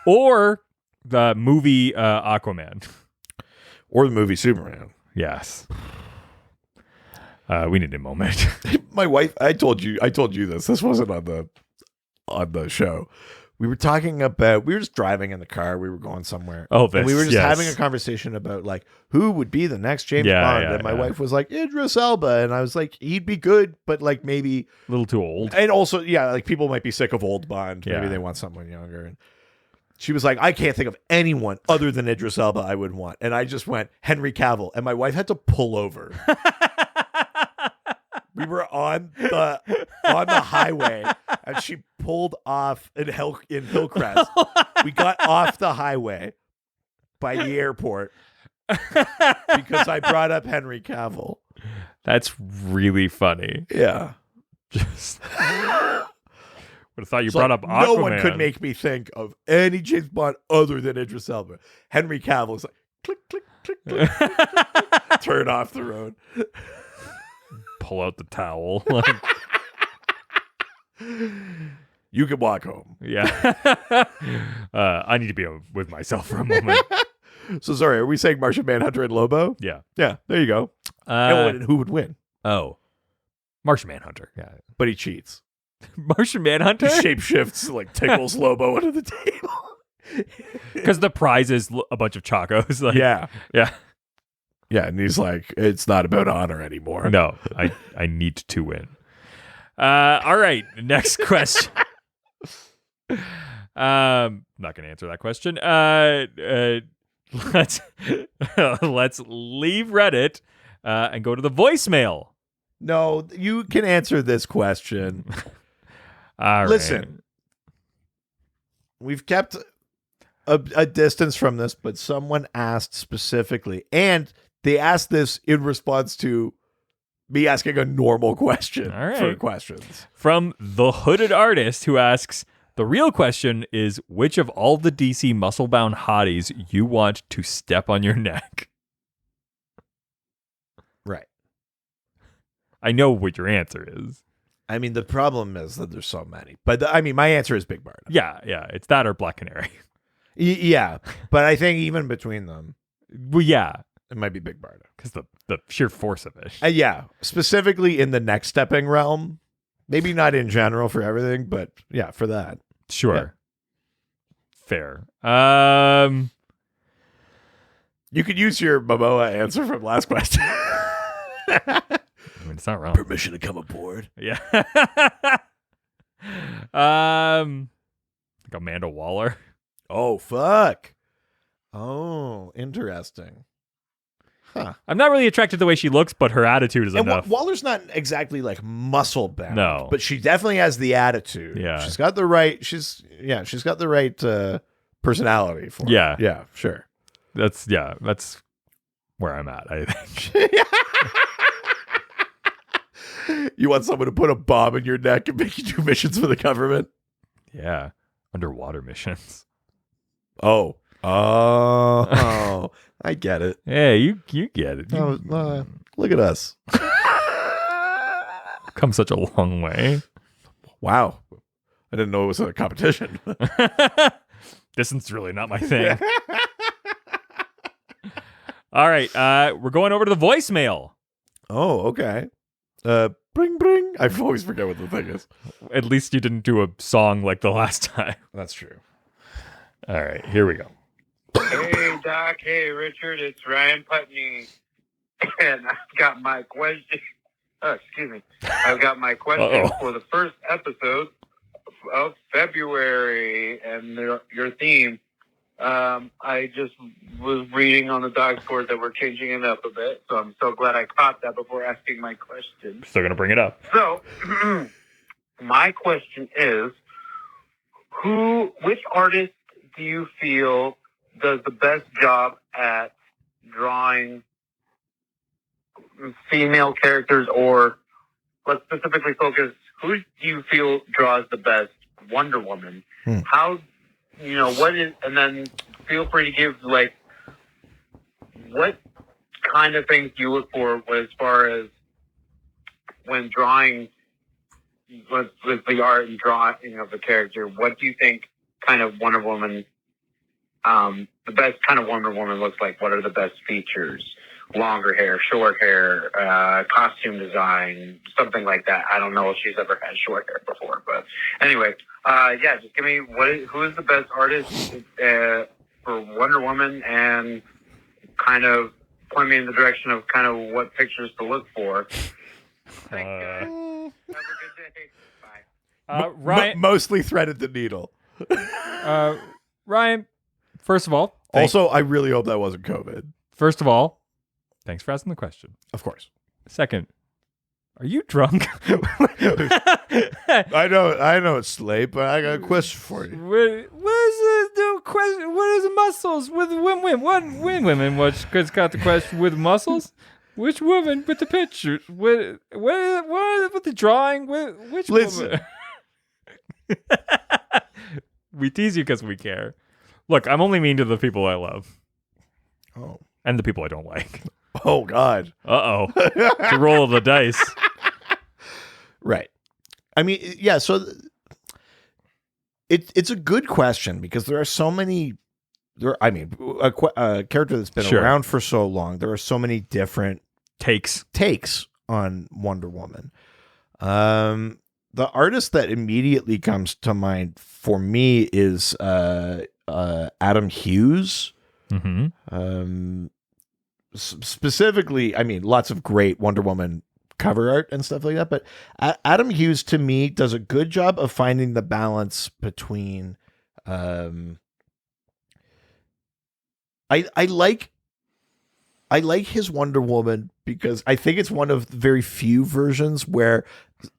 Or the movie Aquaman. Or the movie Superman. Yes. We need a moment. My wife, I told you this. This wasn't on the show. We were talking about, we were just driving in the car. We were going somewhere. Oh, this. And we were just having a conversation about like who would be the next James Bond. And my wife was like, Idris Elba. And I was like, he'd be good, but like maybe a little too old. And also, like people might be sick of old Bond. Maybe they want someone younger. And she was like, I can't think of anyone other than Idris Elba I would want. And I just went, Henry Cavill. And my wife had to pull over. We were on the highway, and she pulled off in Hillcrest. We got off the highway by the airport because I brought up Henry Cavill. That's really funny. Yeah. Just... Would have thought you brought up Aquaman. No one could make me think of any James Bond other than Idris Elba. Henry Cavill is like, click, click, click, click, click, click. Turn off the road. Pull out the towel. You can walk home. Yeah. I need to be with myself for a moment. So sorry, are we saying Martian Manhunter and Lobo? Yeah. Yeah, there you go. And who would win? Oh. Martian Manhunter. Yeah. But he cheats. Martian Manhunter? He shapeshifts, like tickles Lobo under the table. Because the prize is a bunch of Chacos. Like, yeah. Yeah. Yeah, and he's like, it's not about honor anymore. No, I need to win. All right, next question. Not going to answer that question. Let's leave Reddit and go to the voicemail. No, you can answer this question. All Listen, right. We've kept a distance from this, but someone asked specifically, and they asked this in response to me asking a normal question for questions. From the Hooded Artist, who asks, the real question is, which of all the DC muscle-bound hotties you want to step on your neck? Right. I know what your answer is. I mean, the problem is that there's so many. But, my answer is Big Barda. Yeah. It's that or Black Canary. Yeah, but I think even between them... Well, yeah. It might be Big Barda. Because the sheer force of it. Yeah. Specifically in the neck stepping realm. Maybe not in general for everything, but yeah, for that. Sure. Yeah. Fair. You could use your Momoa answer from last question. I mean, it's not wrong. Permission to come aboard. Yeah. Like Amanda Waller. Oh, fuck. Oh, interesting. Huh. I'm not really attracted to the way she looks, but her attitude is enough. Waller's not exactly like muscle bound. No. But she definitely has the attitude. Yeah. She's got the right personality for it. Yeah. Yeah, sure. That's where I'm at, I think. You want someone to put a bomb in your neck and make you do missions for the government? Yeah. Underwater missions. Oh, I get it. Yeah, you get it. Look at us. Come such a long way. Wow. I didn't know it was a competition. Distance is really not my thing. All right, we're going over to the voicemail. Oh, okay. Bring, bring. I always forget what the thing is. At least you didn't do a song like the last time. That's true. All right, here we go. Hey, Doc. Hey, Richard. It's Ryan Putney. And I've got my question. Excuse me. I've got my question for the first episode of February and your theme. I just was reading on the dog's board that we're changing it up a bit, so I'm so glad I caught that before asking my question. Still going to bring it up. So, my question is, which artist do you feel does the best job at drawing female characters, or let's specifically focus, who do you feel draws the best Wonder Woman? How, what is, and then feel free to give, like, what kind of things do you look for as far as when drawing with the art and drawing of the character? What do you think kind of Wonder Woman, the best kind of Wonder Woman looks like? What are the best features? Longer hair, short hair, costume design, something like that. I don't know if she's ever had short hair before, but anyway, just give me who is the best artist for Wonder Woman, and kind of point me in the direction of kind of what pictures to look for. Thanks, guys. Have a good day. Bye. Ryan, mostly threaded the needle. Ryan, first of all, also, I really hope that wasn't COVID. First of all, thanks for asking the question. Of course. Second, are you drunk? I know it's late, but I got a question for you. What is the question? What is the muscles with women? What women? What's got the question with muscles? Which woman with the picture? What with the drawing? Which woman? We tease you because we care. Look, I'm only mean to the people I love. Oh. And the people I don't like. Oh, God. Uh-oh. It's a roll of the dice. Right. I mean, yeah, so it's a good question because there are so many... a character that's been around for so long, there are so many different takes on Wonder Woman. The artist that immediately comes to mind for me is Adam Hughes. Mm-hmm. Specifically, I mean, lots of great Wonder Woman cover art and stuff like that, but Adam Hughes to me does a good job of finding the balance between I like his Wonder Woman because I think it's one of the very few versions where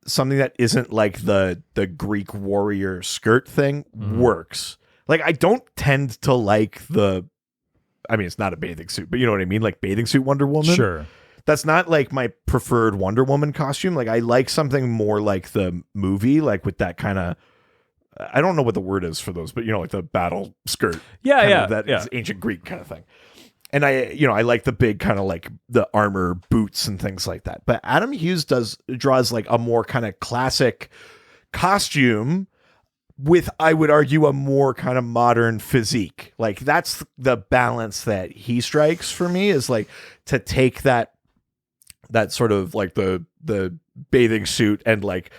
something that isn't like the Greek warrior skirt thing works. Like, I don't tend to like I mean, it's not a bathing suit, but you know what I mean? Like bathing suit Wonder Woman. Sure. That's not like my preferred Wonder Woman costume. Like, I like something more like the movie, like with that kind of, I don't know what the word is for those, but you know, like the battle skirt. That is ancient Greek kind of thing. And I like the big kind of like the armor boots and things like that. But Adam Hughes draws like a more kind of classic costume with, I would argue, a more kind of modern physique. Like, that's the balance that he strikes for me, is like to take that sort of like the bathing suit and like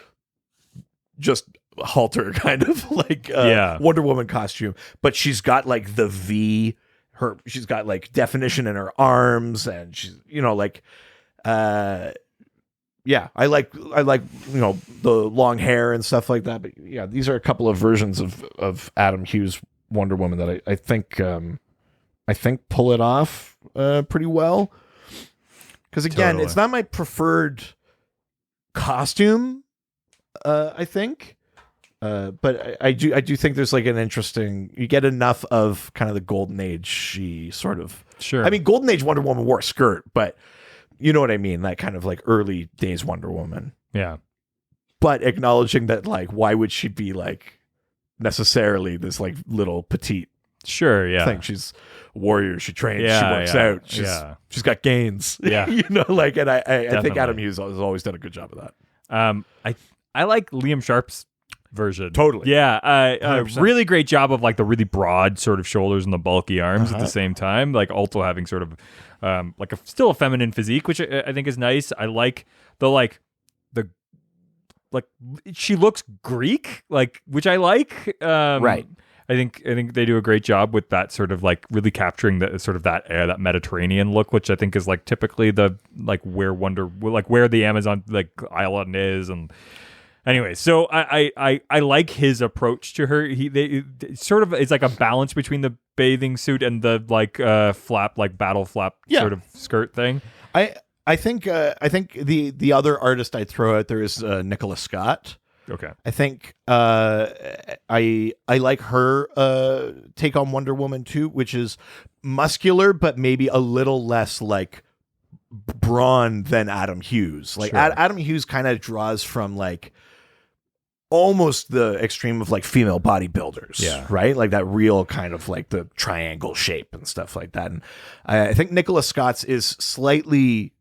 just halter kind of like Wonder Woman costume, but she's got like the V, she's got like definition in her arms, and she's, you know, like I like you know, the long hair and stuff like that. But yeah, these are a couple of versions of Adam Hughes Wonder Woman that I think pull it off pretty well. Because again, Totally. It's not my preferred costume, I think. But I do think there's like an interesting, you get enough of kind of the Golden Age sort of. Sure. I mean, Golden Age Wonder Woman wore a skirt, but you know what I mean? That kind of like early days Wonder Woman. Yeah. But acknowledging that, like, why would she be like necessarily this like little petite thing? She's a warrior. She trains. She works out. She's got gains. Yeah. You know, like, and I think Adam Hughes has always done a good job of that. I like Liam Sharp's version. Totally. Yeah. Really great job of like the really broad sort of shoulders and the bulky arms at the same time. Like also having sort of like still a feminine physique, which I think is nice. I like the she looks Greek, like, which I like. Right. I think they do a great job with that sort of like really capturing the sort of that air, that Mediterranean look, which I think is like typically the like where the Amazon like island is. And anyway, so I like his approach to her. Sort of, it's like a balance between the bathing suit and the like flap, like battle flap sort of skirt thing. I think the other artist I'd throw out there is Nicola Scott. Okay. I think I like her take on Wonder Woman too, which is muscular but maybe a little less like brawn than Adam Hughes. Like, Sure. Adam Hughes kind of draws from like almost the extreme of like female bodybuilders, right? Like that real kind of like the triangle shape and stuff like that. And I think Nicola Scott's is slightly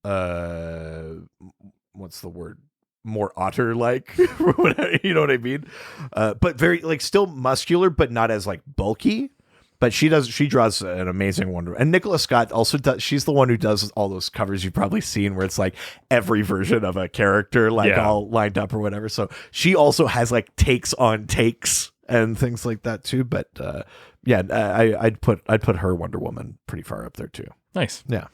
what's the word? More otter like, you know what I mean? But very like still muscular, but not as like bulky. But she draws an amazing Wonder. And Nicola Scott also does. She's the one who does all those covers you've probably seen where it's like every version of a character like all lined up or whatever. So she also has like takes on takes and things like that too. But I'd put her Wonder Woman pretty far up there too. Nice. Yeah.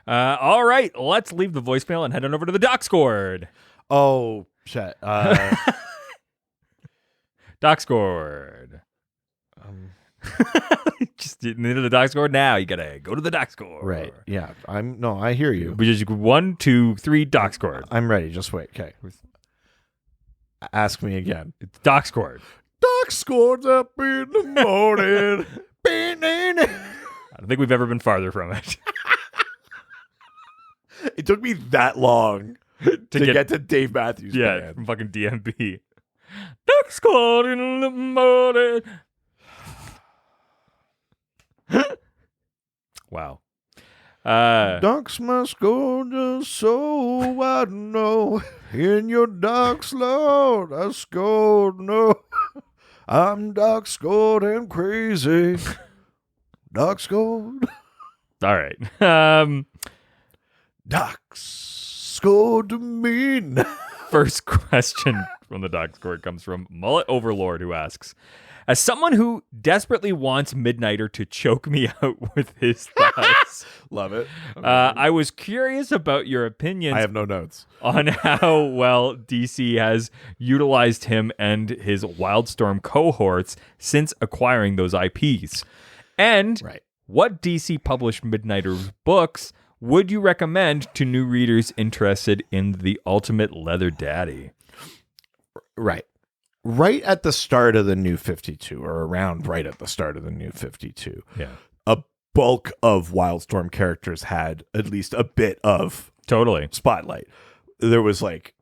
All right, let's leave the voicemail and head on over to the Docscord. Oh shit. Docscord. Just needed the Docscord now. You gotta go to the Docscord. Right. Yeah. I hear you. We just 1, 2, 3 Docscord. I'm ready. Just wait. Okay. Ask me again. It's Docscord. Docscord's up in the morning. I don't think we've ever been farther from it. It took me that long to get to Dave Matthews Band. From fucking DMB. Docscord in the morning. Wow. Ducks must go just so I know. In your ducks, Lord, I scored no. I'm duck scored and crazy. Duck scored. All right. Ducks scored to mean. first question from the Doc Score comes from Mullet Overlord, who asks, as someone who desperately wants Midnighter to choke me out with his thighs. Love it. I was curious about your opinions. I have no notes. On how well DC has utilized him and his Wildstorm cohorts since acquiring those IPs. And what DC published Midnighter books would you recommend to new readers interested in the ultimate leather daddy? Right at the start of the New 52, or around right at the start of the New 52, a bulk of Wildstorm characters had at least a bit of spotlight. There was like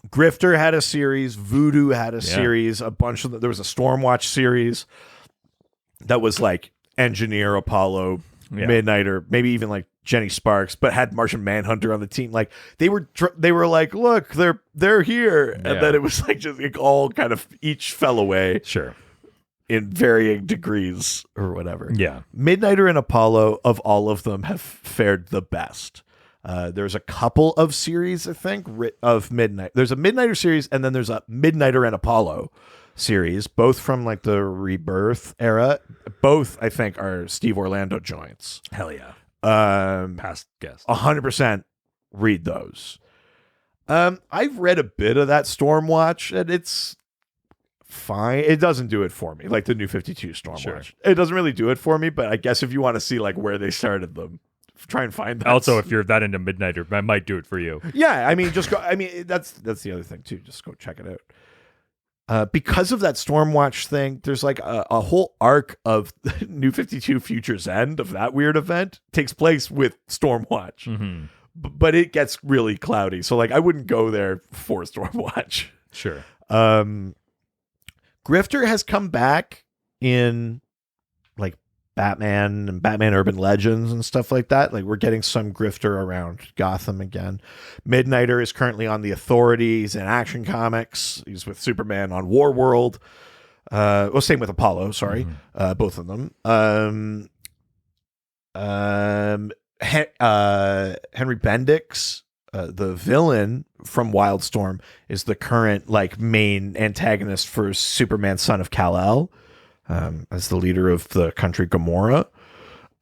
Grifter had a series, Voodoo had a series, a bunch of there was a Stormwatch series that was like Engineer, Apollo, Midnighter, maybe even like Jenny Sparks, but had Martian Manhunter on the team. Like they were like, look, they're here, and then it was like just like all kind of each fell away, in varying degrees or whatever. Midnighter and Apollo of all of them have fared the best. There's a couple of series, I think, of Midnight. There's a Midnighter series, and then there's a Midnighter and Apollo series, both from like the Rebirth era. Both, I think, are Steve Orlando joints. Hell yeah. Past guest. 100% read those. I've read a bit of that Stormwatch, and it's fine. It doesn't do it for me, like the New 52 Stormwatch. It doesn't really do it for me, but I guess if you want to see like where they started them, try and find that. Also, if you're that into Midnighter, I might do it for you. Yeah, I mean, just go. I mean, that's the other thing too. Just go check it out. Because of that Stormwatch thing, there's like a whole arc of New 52 Future's End of that weird event takes place with Stormwatch. But it gets really cloudy. So like I wouldn't go there for Stormwatch. Grifter has come back in like Batman and Batman Urban Legends and stuff like that. Like we're getting some Grifter around Gotham again. Midnighter is currently on the Authority. He's in Action Comics. He's with Superman on Warworld. Well, same with Apollo. Sorry, both of them. Henry Bendix, the villain from Wildstorm, is the current like main antagonist for Superman, Son of Kal-El. As the leader of the country Gamora.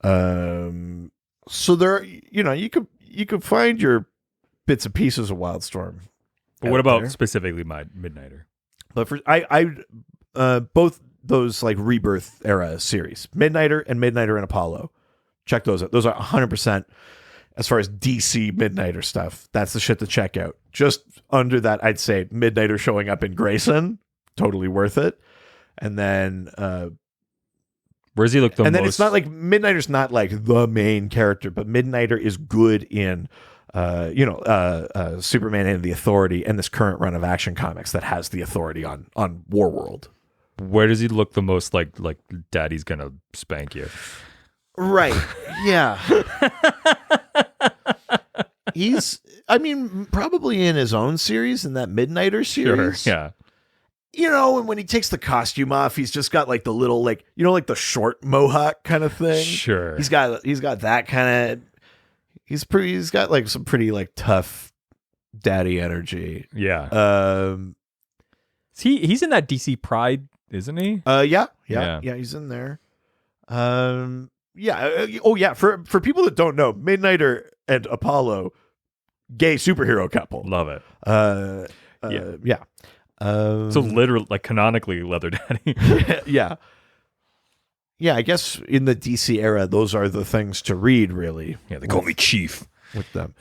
So there, you could find your bits and pieces of Wildstorm. But what about specifically Midnighter? But for both those like Rebirth era series, Midnighter and Apollo, check those out. Those are 100% as far as DC Midnighter stuff. That's the shit to check out. Just under that, I'd say Midnighter showing up in Grayson, totally worth it. And then where does he look the most? And then it's not like Midnighter's not like the main character, but Midnighter is good in Superman and the Authority and this current run of Action Comics that has the Authority on Warworld. Where does he look the most like Daddy's gonna spank you? Right. Yeah. He's probably in his own series, in that Midnighter series. Sure, yeah. And when he takes the costume off, he's just got like the little, like, like the short mohawk kind of thing. Sure. He's got that kind of, he's got like some pretty like tough daddy energy. Yeah. He's in that DC Pride, isn't he? Yeah, he's in there. For people that don't know, Midnighter and Apollo, gay superhero couple. Love it. Yeah. So literally, like canonically, Leather Daddy. Yeah. I guess in the DC era, those are the things to read, really. Yeah, they call me Chief with them.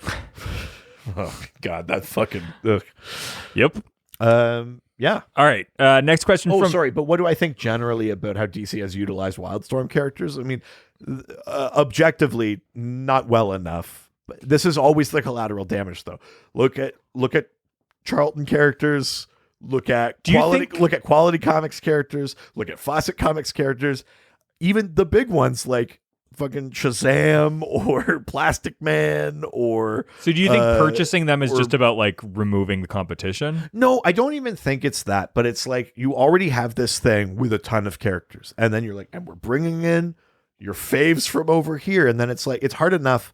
Oh God, that fucking. Ugh. Yep. Yeah. All right. Next question. Sorry, but what do I think generally about how DC has utilized Wildstorm characters? I mean, objectively, not well enough. This is always the collateral damage, though. Look at Charlton characters. Look at Quality Comics characters. Look at Fawcett Comics characters. Even the big ones like fucking Shazam or Plastic Man or. So do you think purchasing them is just about like removing the competition? No, I don't even think it's that. But it's like you already have this thing with a ton of characters, and then you're like, and we're bringing in your faves from over here, and then it's like it's hard enough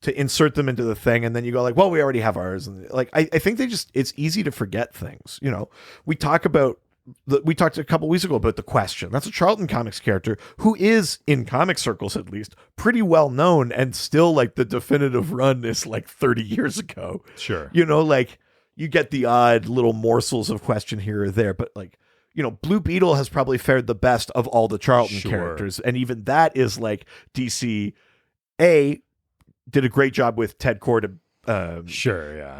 to insert them into the thing, and then you go like, well, we already have ours, and like I think it's easy to forget things. You know, we talked a couple weeks ago about the Question. That's a Charlton Comics character who is, in comic circles at least, pretty well known, and still like the definitive run is like 30 years ago. Sure. You know, like you get the odd little morsels of Question here or there, but like, you know, Blue Beetle has probably fared the best of all the Charlton characters. And even that is like DC did a great job with Ted Kord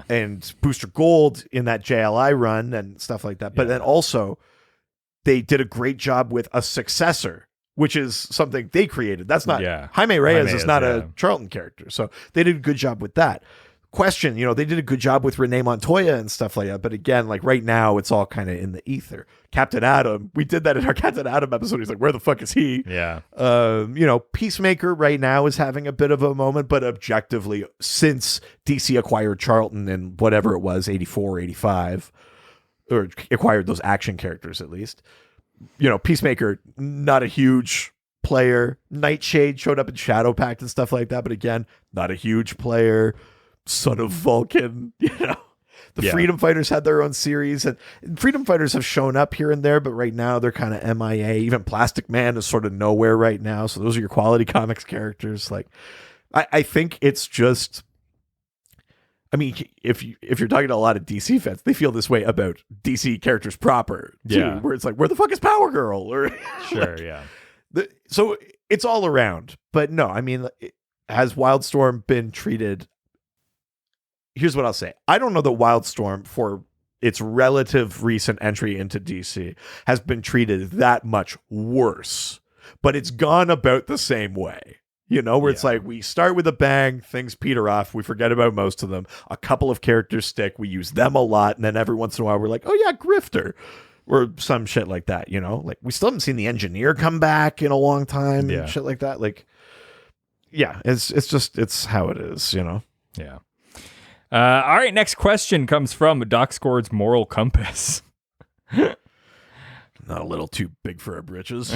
and Booster Gold in that JLI run and stuff like that. But then also they did a great job with a successor, which is something they created. That's not Jaime Reyes is not a Charlton character. So they did a good job with that. Question, you know, they did a good job with Renee Montoya and stuff like that. But again, like right now, it's all kind of in the ether. Captain Atom, we did that in our Captain Atom episode. He's like, where the fuck is he? Yeah. You know, Peacemaker right now is having a bit of a moment, but objectively, since DC acquired Charlton in whatever it was, 84, 85, or acquired those action characters at least, you know, Peacemaker, not a huge player. Nightshade showed up in Shadow Pact and stuff like that. But again, not a huge player. Son of Vulcan, you know. The Freedom Fighters had their own series, and Freedom Fighters have shown up here and there, but right now they're kind of MIA. Even Plastic Man is sort of nowhere right now. So those are your quality comics characters. Like, I think it's just, I mean, if you're talking to a lot of DC fans, they feel this way about DC characters proper, too, where it's like, where the fuck is Power Girl? Or sure, so it's all around. But no, I mean, has Wildstorm been treated? Here's what I'll say. I don't know that Wildstorm, for its relative recent entry into DC, has been treated that much worse, but it's gone about the same way. You know, where it's like, we start with a bang, things peter off, we forget about most of them, a couple of characters stick, we use them a lot, and then every once in a while we're like, oh yeah, Grifter, or some shit like that, you know? Like, we still haven't seen the Engineer come back in a long time and shit like that. Like, yeah, it's how it is, you know? Yeah. All right, next question comes from Doc Scored's Moral Compass. Not a little too big for our britches.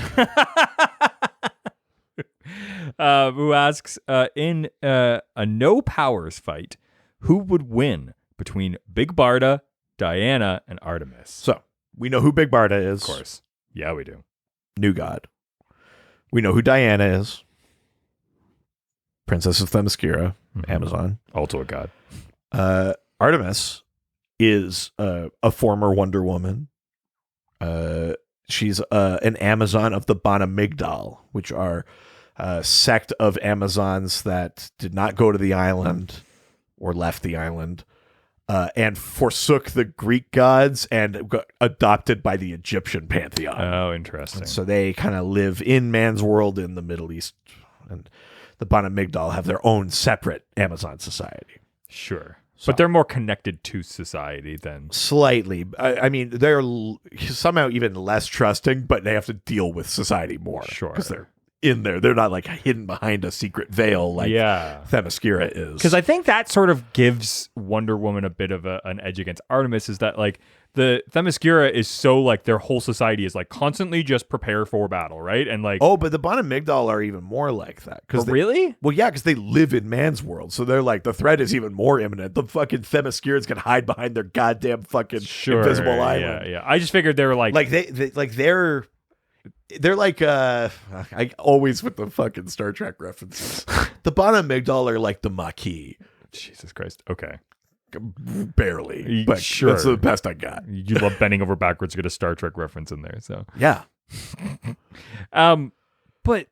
Who asks, in a no powers fight, who would win between Big Barda, Diana, and Artemis? So, we know who Big Barda is. Of course. Yeah, we do. New God. We know who Diana is. Princess of Themyscira, Amazon. Also a god. Artemis is a former Wonder Woman. She's an Amazon of the Bana Migdal, which are a sect of Amazons that did not go to the island or left the island and forsook the Greek gods and got adopted by the Egyptian pantheon. Oh, interesting. And so they kind of live in man's world in the Middle East, and the Bana Migdal have their own separate Amazon society. Sure. So, but they're more connected to society than... Slightly. I mean, they're somehow even less trusting, but they have to deal with society more. Sure. Because they're in there. They're not like hidden behind a secret veil like Themyscira is. Because I think that sort of gives Wonder Woman a bit of an edge against Artemis, is that like the Themyscira is so like their whole society is like constantly just prepare for battle, right? And like, oh, but the Bana Migdal are even more like that. Really? Well, yeah, because they live in man's world, so they're like the threat is even more imminent. The fucking Themyscirans can hide behind their goddamn fucking invisible island. Yeah. I just figured they were like they're like I always with the fucking Star Trek references. The Bana Migdal are like the Maquis. Jesus Christ. Okay. Barely, but sure. That's the best I got. You love bending over backwards to get a Star Trek reference in there, so yeah. But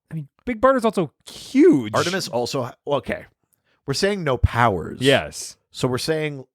I mean, Big Barda's also huge. Artemis also okay. We're saying no powers. Yes. So we're saying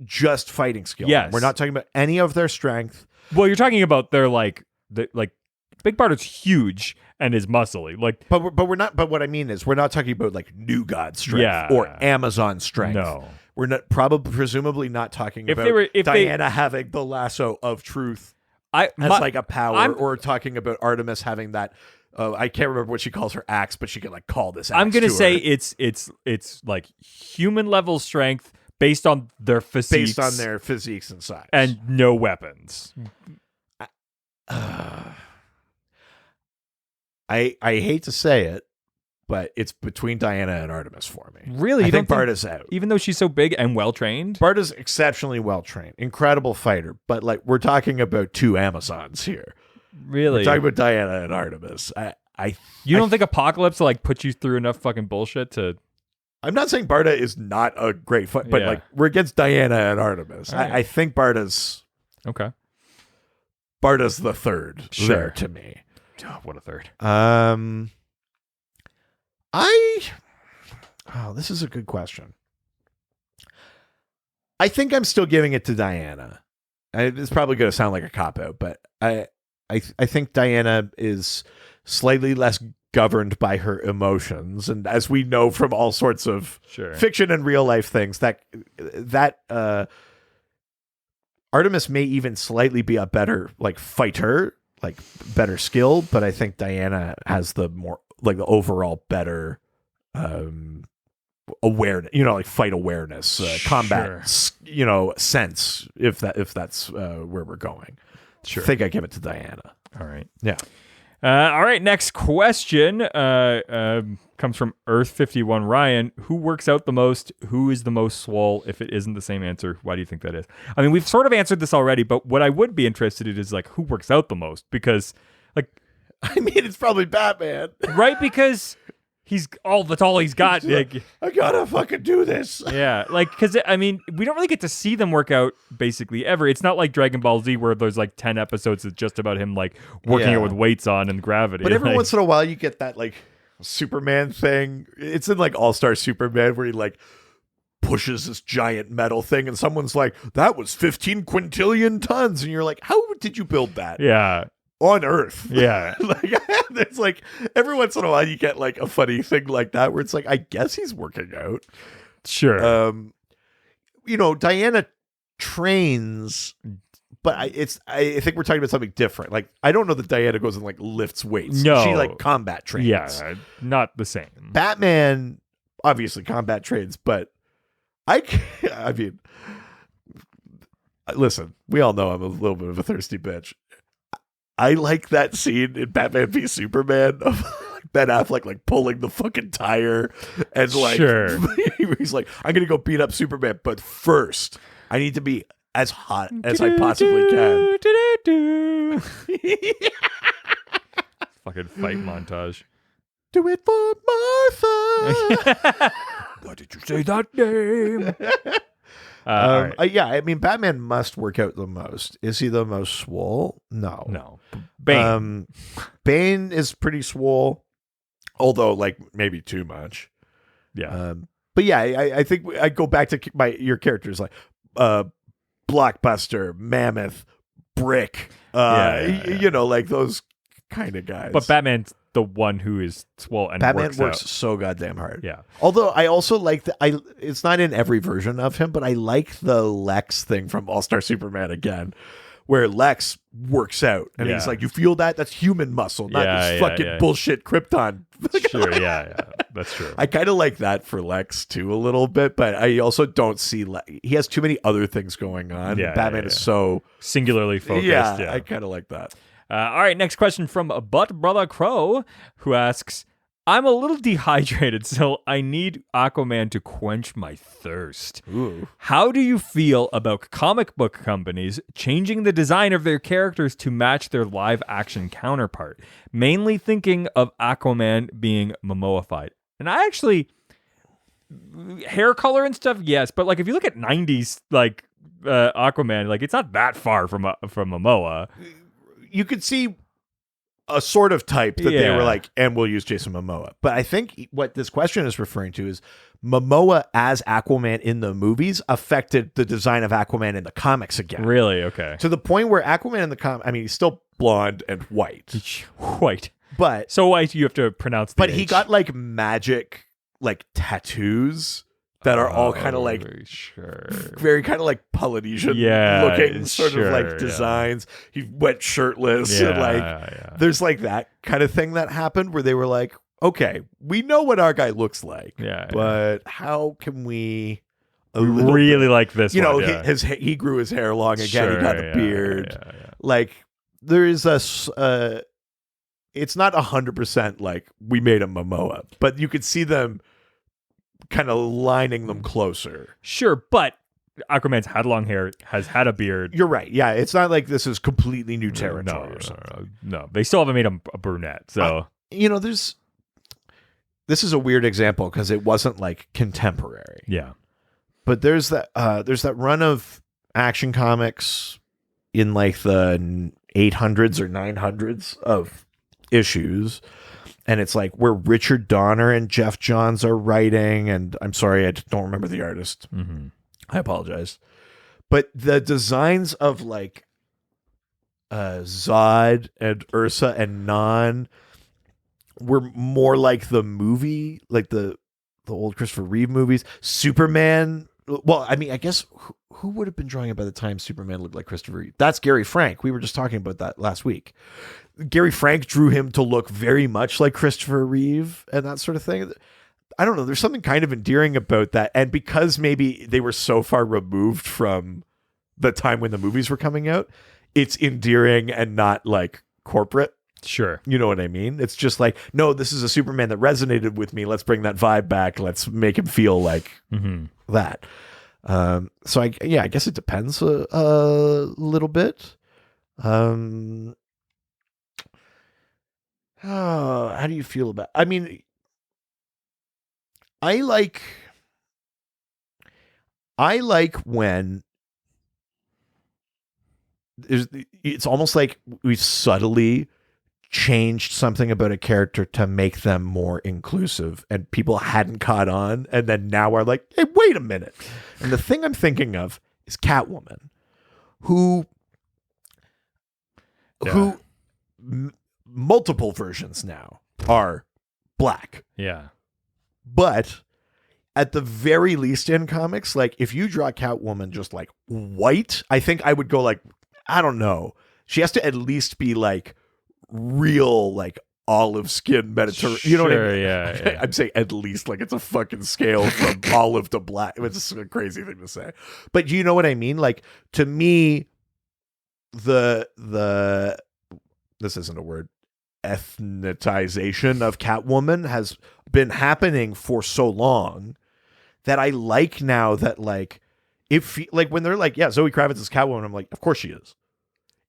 just fighting skill. Yes. We're not talking about any of their strength. Well, you're talking about their like Big Barda's huge and is muscly. Like, but we're not. But what I mean is, we're not talking about like New God strength or Amazon strength. No. We're not presumably not talking about Diana having the lasso of truth as like a power, or talking about Artemis having that. I can't remember what she calls her axe, but she can like call this axe. I'm gonna say it's like human level strength based on their physiques, and size, and no weapons. I hate to say it, but it's between Diana and Artemis for me. Really? I think Barda's out. Even though she's so big and well-trained? Barda's exceptionally well-trained. Incredible fighter. But like we're talking about 2 Amazons here. Really? We're talking about Diana and Artemis. You don't think Apocalypse will like put you through enough fucking bullshit to... I'm not saying Barda is not a great fight, but like we're against Diana and Artemis. Right. I think Barda's... Okay. Barda's the third there to me. Oh, what a third. This is a good question. I think I'm still giving it to Diana. It's probably going to sound like a cop-out, but I think Diana is slightly less governed by her emotions, and as we know from all sorts of fiction and real life things, that Artemis may even slightly be a better like fighter, like better skill, but I think Diana has the more like the overall better awareness, like fight awareness, combat, sense. If that's where we're going, I think I give it to Diana. All right, yeah. All right, next question comes from Earth51 Ryan. Who works out the most? Who is the most swole? If it isn't the same answer, why do you think that is? I mean, we've sort of answered this already, but what I would be interested in is like who works out the most, because like I mean, it's probably Batman. Right? Because that's all he's got. Like, I gotta fucking do this. Yeah, like, because, I mean, we don't really get to see them work out, basically, ever. It's not like Dragon Ball Z, where there's, like, 10 episodes that's just about him, like, working it with weights on and gravity. But every once in a while, you get that, like, Superman thing. It's in, like, All-Star Superman, where he, like, pushes this giant metal thing, and someone's like, that was 15 quintillion tons. And you're like, how did you build that? Yeah. On Earth. Yeah. Like, it's like every once in a while you get like a funny thing like that where it's like, I guess he's working out. Sure. Diana trains, but I think we're talking about something different. Like, I don't know that Diana goes and like lifts weights. No. She like combat trains. Yeah, not the same. Batman obviously combat trains, but I mean, listen, we all know I'm a little bit of a thirsty bitch. I like that scene in Batman v Superman of Ben Affleck like pulling the fucking tire and like he's like, I'm gonna go beat up Superman, but first I need to be as hot as I possibly can. Fucking fight montage. Do it for Martha. Why did you say that name? Yeah, I mean, Batman must work out the most. Is he the most swole? No. Bane. Bane is pretty swole, although like maybe too much. Yeah. But yeah, I think I go back to your characters like Blockbuster, Mammoth, Brick. Like those kind of guys. But Batman's the one who is swole and Batman works out. so goddamn hard. Yeah. Although I also like it's not in every version of him, but I like the Lex thing from All-Star Superman again, where Lex works out and he's like, you feel that? That's human muscle, not this fucking bullshit Krypton. Sure, yeah, that's true. I kind of like that for Lex too a little bit, but I also don't see he has too many other things going on. Yeah, Batman is so singularly focused. Yeah, I kind of like that. All right, next question from Butt Brother Crow, who asks, I'm a little dehydrated, so I need Aquaman to quench my thirst. Ooh. How do you feel about comic book companies changing the design of their characters to match their live-action counterpart? Mainly thinking of Aquaman being Momoified. And I actually, hair color and stuff, yes, but like if you look at 90s like Aquaman, like it's not that far from Momoa. You could see a sort of type that they were like, and we'll use Jason Momoa. But I think what this question is referring to is Momoa as Aquaman in the movies affected the design of Aquaman in the comics again. Really? Okay. To the point where Aquaman in the comics, I mean, he's still blonde and white. White. But so white you have to pronounce the But H. he got like magic, like tattoos that are all kind of like very kind of like Polynesian looking sort of like designs. He went shirtless and like there's like that kind of thing that happened where they were like, okay, we know what our guy looks like, but how can we really like this? He grew his hair long again. He got a beard. Like there is it's not 100% like we made a Momoa, but you could see them kind of lining them closer. Sure, but Aquaman's had long hair, has had a beard. You're right. Yeah, it's not like this is completely new territory or something. No, they still haven't made him a brunette. So this is a weird example because it wasn't like contemporary. Yeah, but there's that run of Action Comics in like the 800s or 900s of issues, and it's like where Richard Donner and Jeff Johns are writing, and I'm sorry, I don't remember the artist. Mm-hmm. I apologize. But the designs of like Zod and Ursa and Non were more like the movie, like the old Christopher Reeve movies. Superman, well, I mean, I guess who would have been drawing it by the time Superman looked like Christopher Reeve? That's Gary Frank. We were just talking about that last week. Gary Frank drew him to look very much like Christopher Reeve and that sort of thing. I don't know. There's something kind of endearing about that. And because maybe they were so far removed from the time when the movies were coming out, it's endearing and not like corporate. Sure. You know what I mean? It's just like, no, this is a Superman that resonated with me. Let's bring that vibe back. Let's make him feel like that. So I guess it depends a little bit. How do you feel about, I mean, I like when it's almost like we've subtly changed something about a character to make them more inclusive and people hadn't caught on, and then now are like, hey, wait a minute. And the thing I'm thinking of is Catwoman, who multiple versions now are black. Yeah. But at the very least in comics, like if you draw Catwoman just like white, I think I would go like, I don't know. She has to at least be like real, like olive skin Mediterranean. You know what I mean? Yeah. I'm saying at least, like it's a fucking scale from olive to black. It's a crazy thing to say. But you know what I mean? Like to me, this isn't a word, ethnitization of Catwoman has been happening for so long that I like now that like if like when they're like, yeah, Zoe Kravitz is Catwoman, I'm like, of course she is.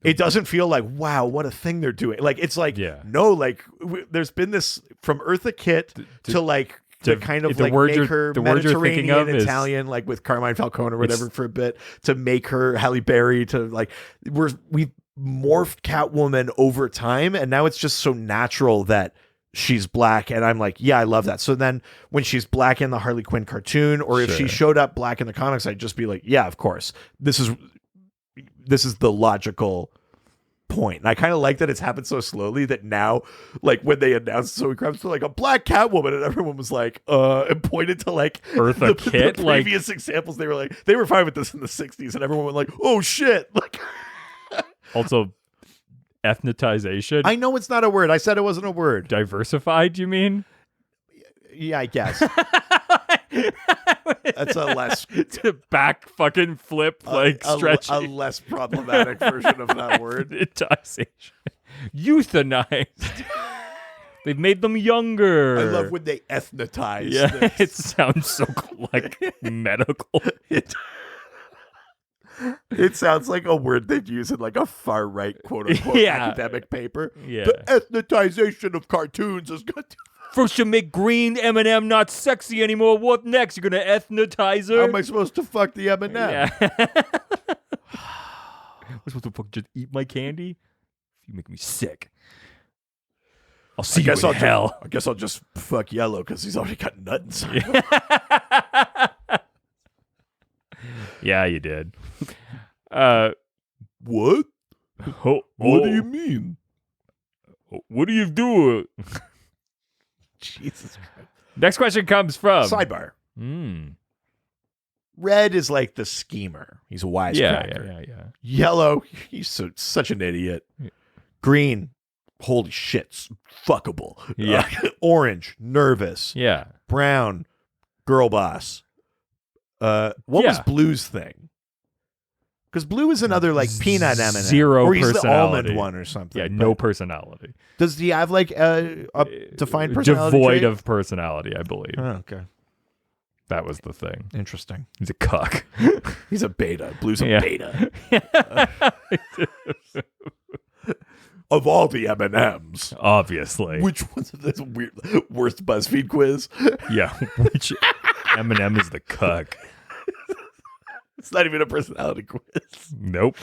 It doesn't feel like, wow, what a thing they're doing. Like it's like, no, like there's been this from Eartha Kitt to like to kind of like make her Mediterranean Italian, like with Carmine Falcone or whatever for a bit, to make her Halle Berry, to like we've morphed Catwoman over time, and now it's just so natural that she's black, and I'm like, yeah, I love that. So then when she's black in the Harley Quinn cartoon, or if she showed up black in the comics, I'd just be like, yeah, of course, this is the logical point. And I kind of like that it's happened so slowly that now, like when they announced Zoe Kravitz to like a black Catwoman, and everyone was like, and pointed to like Eartha Kitt, the previous examples. They were like, they were fine with this in the 60s, and everyone went like, oh shit, like. Also, ethnitization. I know it's not a word. I said it wasn't a word. Diversified, you mean? Yeah, I guess. That's a less back fucking flip, like stretch. A less problematic version of that word. Ethnitization. Euthanized. They've made them younger. I love when they ethnitize. Yeah, this. it sounds so like medical. It sounds like a word they'd use in like a far right quote unquote academic paper. Yeah. The ethnitization of cartoons has got to. First you make green M&M not sexy anymore. What next? You're gonna ethnitize her? How am I supposed to fuck the M&M? Yeah. I'm supposed to fuck just eat my candy? You make me sick. I'll see you in hell. I guess I'll just fuck Yellow because he's already got nut inside. Yeah, you did. What? What do you mean? What do you do? Jesus Christ. Next question comes from Sidebar. Red is like the schemer. He's a wisecracker. Yeah. Yellow, he's such an idiot. Yeah. Green, holy shit, fuckable. Yeah. Orange, nervous. Yeah. Brown, girl boss. What was Blue's thing? Because blue is another like peanut M&M. Zero or he's personality. The almond one or something. Yeah, no personality. Does he have like a defined personality? Devoid trait? of personality, I believe. Oh, okay. That was the thing. Interesting. He's a cuck. He's a beta. Blue's a beta. Of all the M&Ms. Obviously. Which one's this weird worst BuzzFeed quiz? Yeah. Which M&M is the cuck? It's not even a personality quiz. Nope.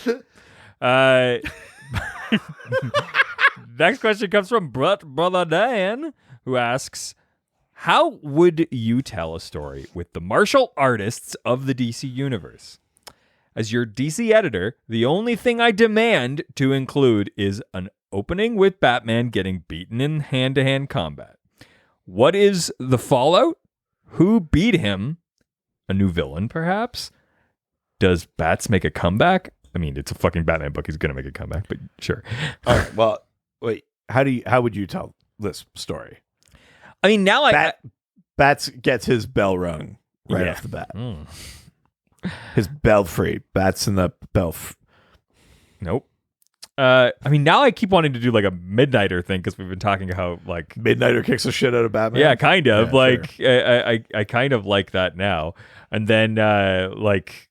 Next question comes from Brother Dan, who asks, how would you tell a story with the martial artists of the DC universe? As your DC editor, the only thing I demand to include is an opening with Batman getting beaten in hand-to-hand combat. What is the fallout? Who beat him? A new villain, perhaps? Does Bats make a comeback? I mean, it's a fucking Batman book. He's going to make a comeback, but sure. All right, well, wait. How would you tell this story? I mean, now Bats gets his bell rung right off the bat. His belfry. Bats in the Nope. I mean, now I keep wanting to do like a Midnighter thing because we've been talking how like Midnighter kicks the shit out of Batman. Yeah, kind of. Yeah, like I kind of like that now. And then like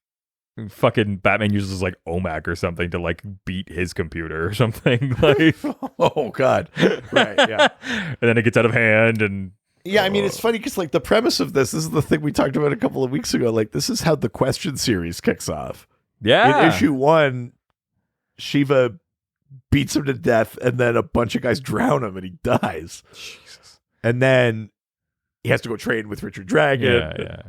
fucking Batman uses like OMAC or something to like beat his computer or something. Like, oh god, right? Yeah. And then it gets out of hand and. Yeah, I mean, it's funny because, like, the premise of this is the thing we talked about a couple of weeks ago. Like, this is how the question series kicks off. Yeah. In issue 1, Shiva beats him to death, and then a bunch of guys drown him, and he dies. Jesus. And then he has to go train with Richard Dragon.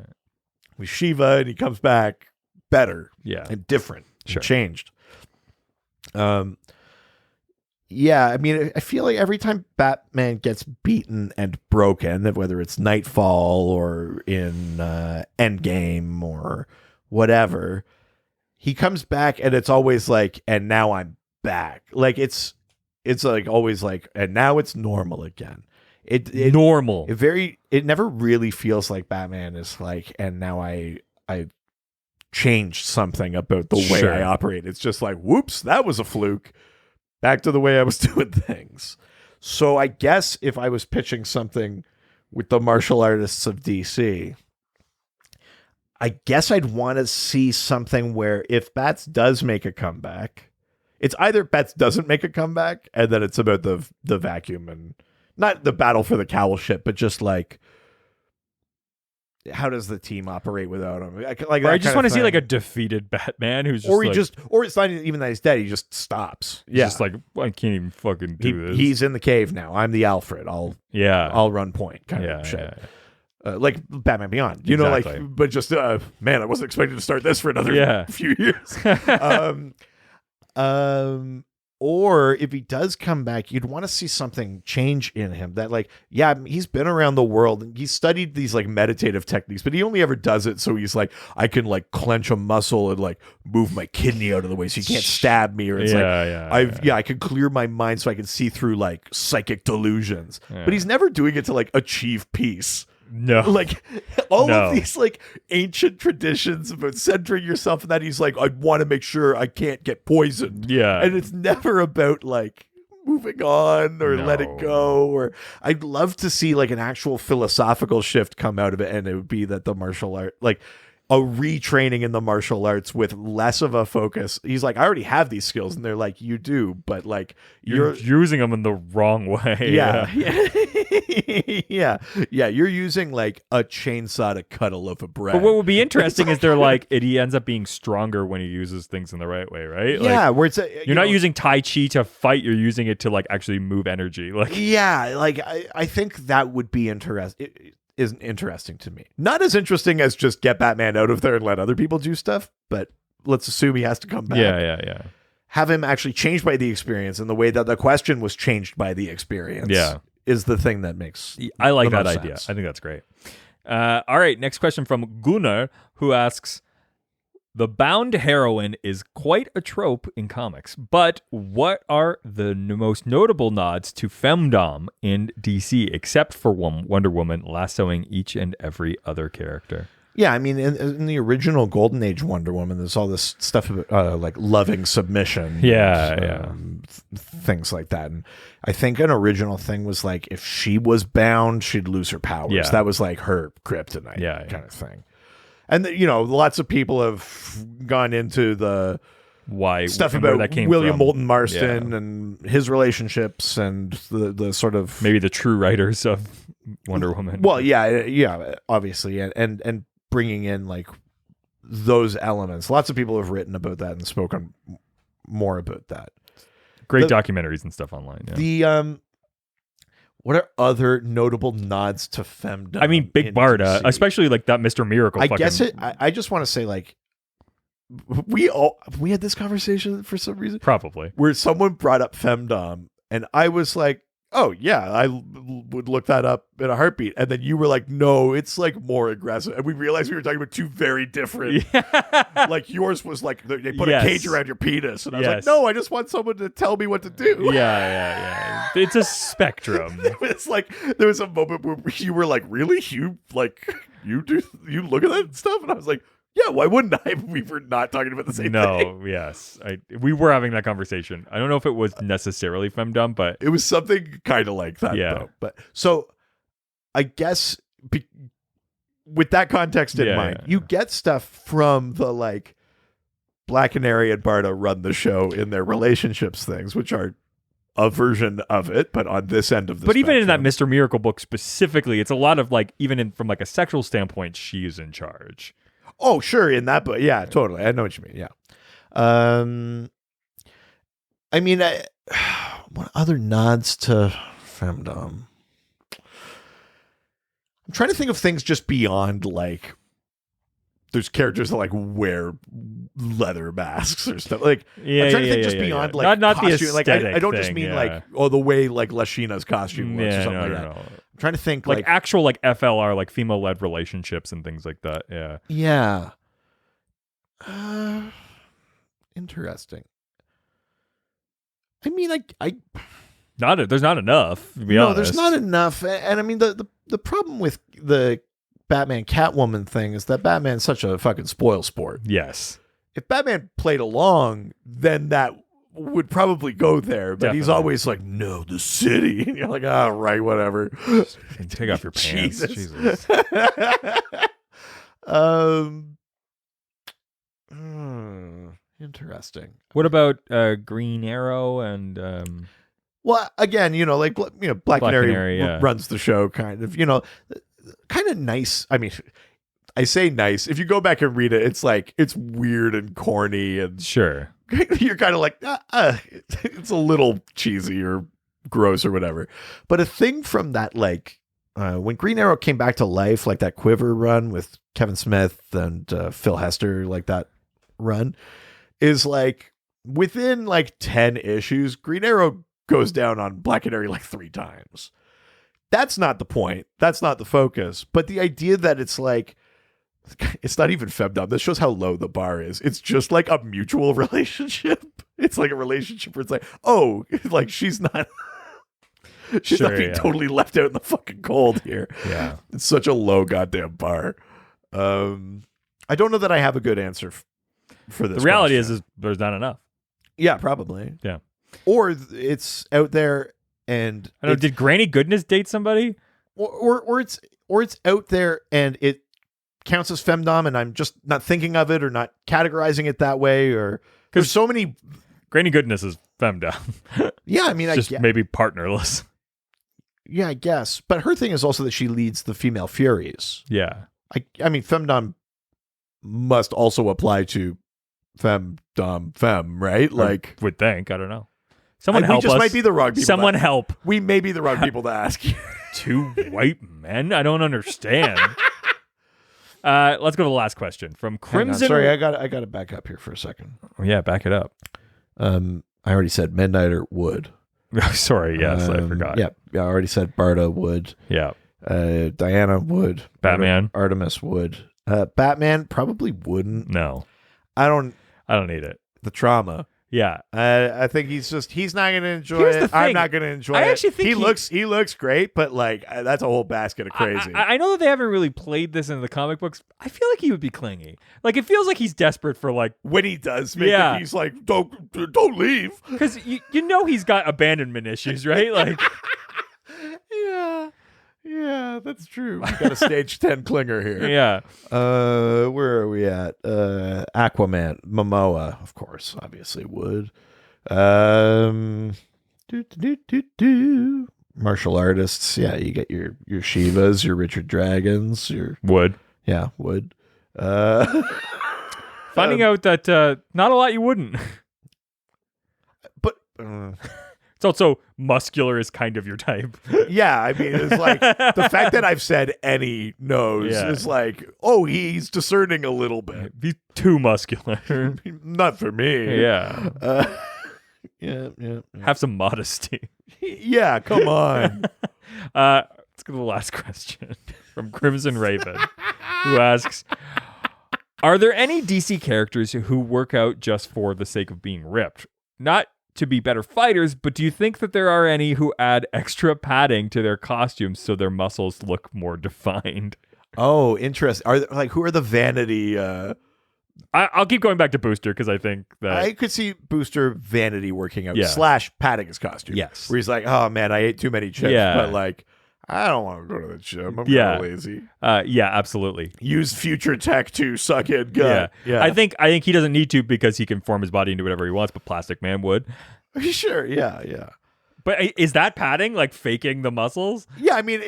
With Shiva, and he comes back better. Yeah. And different. Sure. And changed. Yeah, I mean, I feel like every time Batman gets beaten and broken, whether it's Nightfall or in Endgame or whatever, he comes back and it's always like, and now I'm back. Like it's like always like, and now it's normal again. It normal. It never really feels like Batman is like, and now I changed something about the way I operate. It's just like, whoops, that was a fluke. Back to the way I was doing things. So I guess if I was pitching something with the martial artists of DC, I guess I'd want to see something where if Bats does make a comeback, it's either Bats doesn't make a comeback and then it's about the vacuum and not the battle for the cowl ship, but just like, how does the team operate without him? Like, I just want to see like a defeated Batman who's just or it's not even that he's dead. He just stops. He's just like, well, I can't even fucking do this. He's in the cave now. I'm the Alfred. I'll run point kind of shit. Yeah. Like Batman Beyond, you know, like, but just man, I wasn't expecting to start this for another few years. Or if he does come back, you'd want to see something change in him that like, yeah, he's been around the world and he's studied these like meditative techniques, but he only ever does it so he's like, I can like clench a muscle and like move my kidney out of the way so he can't stab me, or it's I can clear my mind so I can see through like psychic delusions. But he's never doing it to like achieve peace. No, like all of these like ancient traditions about centering yourself in that, he's like, I want to make sure I can't get poisoned. Yeah. And it's never about like moving on or let it go. Or I'd love to see like an actual philosophical shift come out of it. And it would be that the martial art, like a retraining in the martial arts with less of a focus. He's like, I already have these skills. And they're like, you do, but like you're using them in the wrong way. Yeah. Yeah. You're using like a chainsaw to cut a loaf of bread. But what would be interesting is they're like, he ends up being stronger when he uses things in the right way, right? Yeah. Like, where it's you're not using Tai Chi to fight. You're using it to like actually move energy. Like, yeah. Like I think that would be interesting. Isn't interesting to me. Not as interesting as just get Batman out of there and let other people do stuff, but let's assume he has to come back. Yeah. Have him actually changed by the experience, and the way that the question was changed by the experience. Yeah. Is the thing that makes I like that idea. Sense. I think that's great. All right, next question from Gunnar, who asks, the bound heroine is quite a trope in comics, but what are the most notable nods to femdom in DC, except for Wonder Woman lassoing each and every other character? Yeah, I mean, in the original Golden Age Wonder Woman, there's all this stuff about like loving submission. Things like that. And I think an original thing was like if she was bound, she'd lose her powers. Yeah. That was like her kryptonite kind of thing. And, lots of people have gone into the stuff about that came William from. Moulton Marston and his relationships and the sort of... Maybe the true writers of Wonder Woman. Well, yeah, obviously. And bringing in like those elements. Lots of people have written about that and spoken more about that. Great documentaries and stuff online. Yeah. What are other notable nods to femdom? I mean, Big Barda, especially like that Mr. Miracle. I just want to say, like, we had this conversation for some reason, probably where someone brought up femdom, and I was like, "Oh yeah, I would look that up in a heartbeat." And then you were like, "No, it's like more aggressive." And we realized we were talking about two very different. Like yours was like they put a cage around your penis, and I was like, "No, I just want someone to tell me what to do." Yeah. It's a spectrum. It's like there was a moment where you were like, "Really? You look at that stuff?" And I was like, "Yeah, why wouldn't I?" We were not talking about the same thing. No, yes. We were having that conversation. I don't know if it was necessarily femdom, but... It was something kind of like that, though. But, so, I guess, with that context in mind, you get stuff from the, like, Black Canary and Barda run the show in their relationships things, which are a version of it, but on this end of the spectrum. Even in that Mr. Miracle book specifically, it's a lot of, like, even from, like, a sexual standpoint, she's in charge. Oh, sure, in that book. Yeah, totally. I know what you mean. Yeah. I mean, what other nods to femdom? I'm trying to think of things just beyond, like, there's characters that, like, wear leather masks or stuff. Like, I'm trying to think just beyond, like, not costume. the Like, I don't just mean, like, the way, like, Lashina's costume was or something like that. No. I'm trying to think, like actual, like, FLR, like, female-led relationships and things like that. Yeah. Yeah. Interesting. I mean, there's not enough. To be honest. There's not enough. And I mean, the problem with the Batman Catwoman thing is that Batman's such a fucking spoil sport. Yes. If Batman played along, then that would probably go there. But he's always like, no, the city. And you're like, oh, right, whatever. Take off your pants. Jesus. Interesting. What about Green Arrow and well, again, Black Canary runs the show, kind of, kind of nice. I mean, I say nice. If you go back and read it, it's like it's weird and corny and sure. You're kind of like it's a little cheesy or gross or whatever. But a thing from that, like when Green Arrow came back to life, like that Quiver run with Kevin Smith and Phil Hester, like that run is like within like 10 issues, Green Arrow goes down on Black Canary like 3 times. That's not the point. That's not the focus. But the idea that it's like, it's not even femdom. This shows how low the bar is. It's just like a mutual relationship. It's like a relationship where it's like, oh, like she's not not being totally left out in the fucking cold here. Yeah. It's such a low goddamn bar. I don't know that I have a good answer for this. The reality is there's not enough. Yeah, probably. Yeah. Or it's out there and I don't know, did Granny Goodness date somebody? Or it's out there and it counts as femdom and I'm just not thinking of it or not categorizing it that way, or there's so many. Granny Goodness is femdom. Yeah, I mean, just maybe partnerless. Yeah, I guess. But her thing is also that she leads the female Furies. Yeah. I mean, femdom must also apply to fem, right? Like, would think. I don't know. Someone help us. We just might be the wrong people. Someone help. We may be the wrong people to ask. 2 white men? I don't understand. Let's go to the last question from Crimson. Sorry, I got to back up here for a second. Oh, yeah, back it up. I already said Midnighter would. Sorry, yes, I forgot. Yeah, I already said Barda would. Yeah. Diana would. Batman. Artemis would. Batman probably wouldn't. No. I don't need it. The trauma. Yeah. I think he's not going to enjoy Here's it. the thing. I'm not going to enjoy it. I actually think he looks great, but like that's a whole basket of crazy. I know that they haven't really played this in the comic books. I feel like he would be clingy. Like it feels like he's desperate for like when he does make it, he's like, don't leave. Because you know he's got abandonment issues, right? Like Yeah, that's true. We got a stage 10 clinger here. Yeah. Where are we at? Aquaman, Momoa, of course, obviously would. Martial artists, yeah, you get your Shivas, your Richard Dragons, your would. Yeah, would. Finding out that not a lot you wouldn't. But it's also muscular is kind of your type. Yeah, I mean, it's like the fact that I've said any knows is like, oh, he's discerning a little bit. He's too muscular. Not for me. Yeah. Yeah. Have some modesty. Yeah, come on. Let's go to the last question from Crimson Raven, who asks, are there any DC characters who work out just for the sake of being ripped? Not to be better fighters, but do you think that there are any who add extra padding to their costumes so their muscles look more defined? Oh, interesting. Who are the vanity? I'll keep going back to Booster because I think that I could see Booster vanity working out / padding his costume. Yes, where he's like, oh man, I ate too many chips, but like, I don't want to go to the gym. I'm kind of lazy. Yeah, absolutely. Use future tech to suck in gut. Yeah. I think he doesn't need to because he can form his body into whatever he wants, but Plastic Man would. Sure, yeah. But is that padding, like faking the muscles? Yeah, I mean,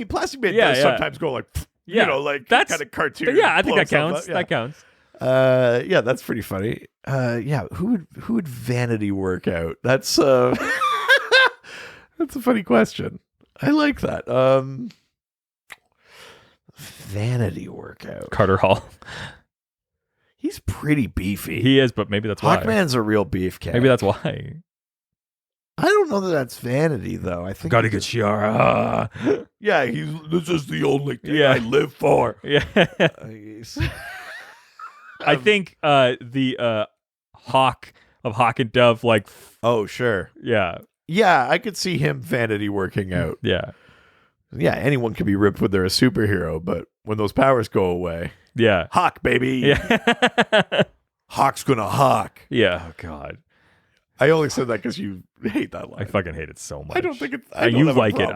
Plastic Man does sometimes go like, you know, like that's kind of cartoon. Yeah, I think that counts. That counts. Yeah, that's pretty funny. Yeah, who would vanity work out? That's that's a funny question. I like that. Vanity workout. Carter Hall. He's pretty beefy. He is, but maybe that's why. Hawkman's a real beefcake. Maybe that's why. I don't know that that's vanity, though. I think gotta get Shiara. Yeah, this is the only thing I live for. Yeah. I think the Hawk of Hawk and Dove, like. Oh, sure. Yeah. Yeah, I could see him vanity working out. Yeah. Yeah, anyone can be ripped when they're a superhero, but when those powers go away. Yeah. Hawk, baby. Yeah. Hawk's gonna hawk. Yeah. Oh, God. I only said that because you hate that line. I fucking hate it so much. I don't think it's. You like it.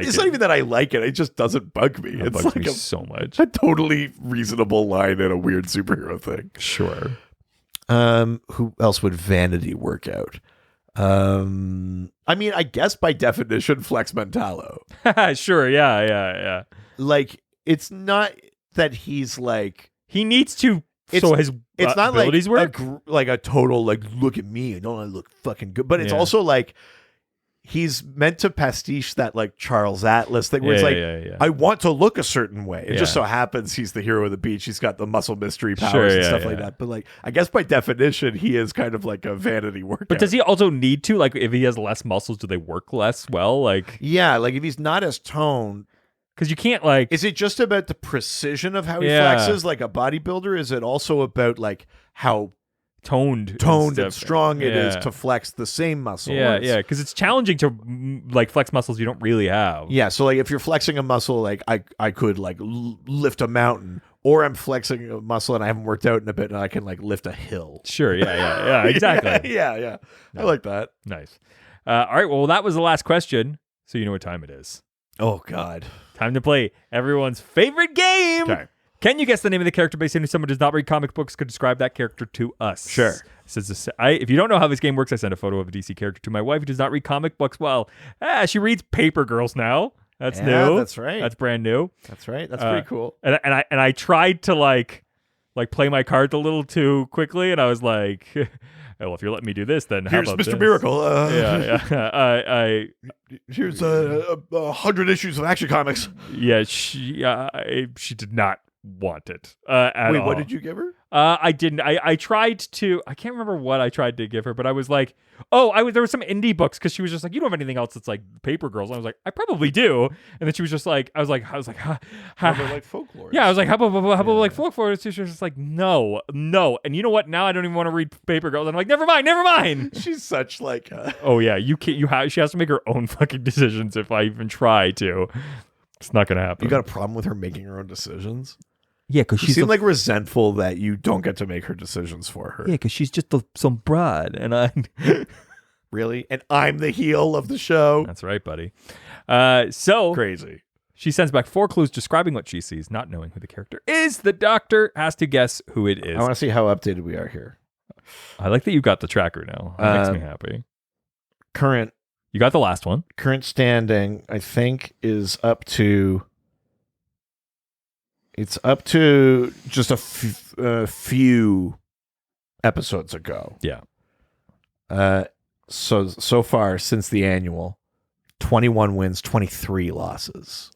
It's not even that I like it. It just doesn't bug me. It bugs me so much. A totally reasonable line in a weird superhero thing. Sure. Who else would vanity work out? I mean, I guess by definition, Flex Mentalo. Sure. Yeah. Like, it's not that he's like he needs to. So his it's not abilities like work? like a total like look at me, don't I look fucking good? But it's also like he's meant to pastiche that like Charles Atlas thing where it's like I want to look a certain way. It just so happens he's the hero of the beach. He's got the muscle mystery powers and stuff like that. But like I guess by definition he is kind of like a vanity workout. But does he also need to? Like if he has less muscles, do they work less well? Like like if he's not as toned. Because you can't like. Is it just about the precision of how he flexes like a bodybuilder? Is it also about like how toned and strong it is to flex the same muscle? Yeah, because it's challenging to like flex muscles you don't really have. Yeah, so like if you're flexing a muscle, like I could like lift a mountain, or I'm flexing a muscle and I haven't worked out in a bit and I can like lift a hill. Sure, yeah, exactly. Yeah. No. I like that. Nice. All right, well that was the last question, so you know what time it is. Oh God. Time to play everyone's favorite game. Okay. Can you guess the name of the character based on who someone who does not read comic books could describe that character to us? Sure. If you don't know how this game works, I send a photo of a DC character to my wife who does not read comic books well. She reads Paper Girls now. That's new. That's right. That's brand new. That's right. That's pretty cool. And I tried to like play my cards a little too quickly, and I was like, well, if you're letting me do this, then here's how about Mr. this? Miracle. Yeah. Here's 100 issues of Action Comics. Yeah, she did not want it at Wait, all. what did you give her? I didn't. I tried to. I can't remember what I tried to give her, but I was like, there were some indie books because she was just like, you don't have anything else that's like Paper Girls. And I was like, I probably do. And then she was just like, I was like, How about like folklore? yeah. I was like, how about like folklore? She was just like, no. And you know what? Now I don't even want to read Paper Girls. And I'm like, never mind. She's such like. Oh yeah, you can't. She has to make her own fucking decisions. If I even try to, it's not gonna happen. You got a problem with her making her own decisions? Yeah, because she seemed like resentful that you don't get to make her decisions for her. Yeah, because she's just some broad, and I really, and I'm the heel of the show. That's right, buddy. So crazy. She sends back 4 clues describing what she sees, not knowing who the character is. The doctor has to guess who it is. I want to see how updated we are here. I like that you got the tracker now. That makes me happy. You got the last one. Current standing, I think, is up to. It's up to just a few episodes ago. Yeah. So far since the annual, 21 wins, 23 losses.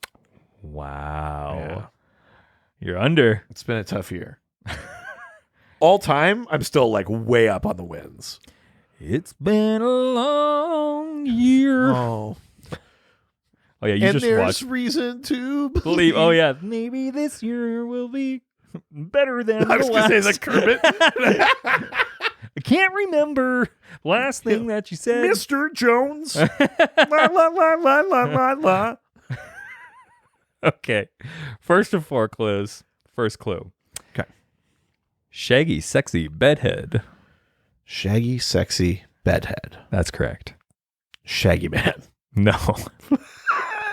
Wow. Yeah. You're under. It's been a tough year. All time, I'm still like way up on the wins. It's been a long year. Oh. Oh yeah, you and just there's watched. Reason to believe. Oh yeah, maybe this year will be better than I was going to say the Kermit. I can't remember last thing that you said, Mr. Jones. La la la la la la la. Okay, first of 4 clues. First clue. Okay. Shaggy, sexy bedhead. Shaggy, sexy bedhead. That's correct. Shaggy man. No.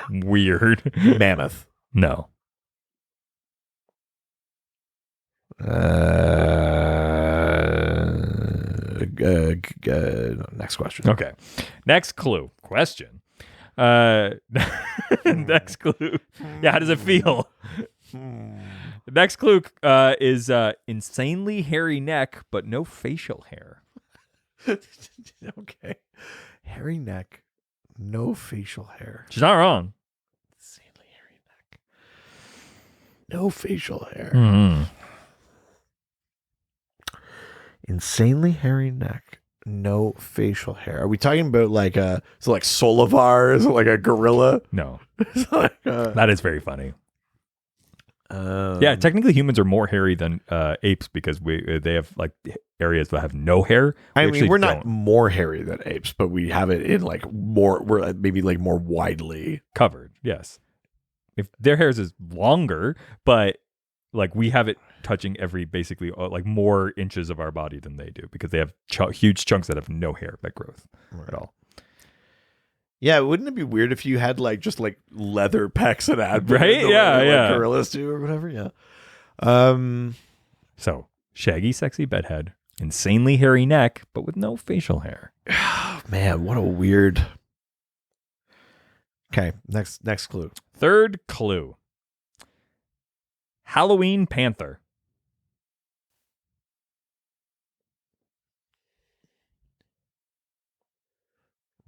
Weird. Mammoth. No. Next question. Okay. Next clue. Question. Next clue. Yeah, how does it feel? Next clue is insanely hairy neck, but no facial hair. Okay. Hairy neck, no facial hair. She's not wrong. Insanely hairy neck. No facial hair. Mm-hmm. Insanely hairy neck, no facial hair. Are we talking about like like Solivar? Is it like a gorilla? No. Like that is very funny. Yeah, technically humans are more hairy than apes because they have like areas that have no hair. I mean, we're not more hairy than apes, but we have it in like more. We're maybe like more widely covered. Yes, if their hairs is longer, but like we have it touching every basically like more inches of our body than they do because they have huge chunks that have no hair that growth at all. Yeah, wouldn't it be weird if you had like just like leather pecs and abdomen, right? Yeah, like gorillas do or whatever. Yeah. So shaggy, sexy bedhead, insanely hairy neck, but with no facial hair. Oh, man, what a weird. Okay, next clue. Third clue. Halloween panther.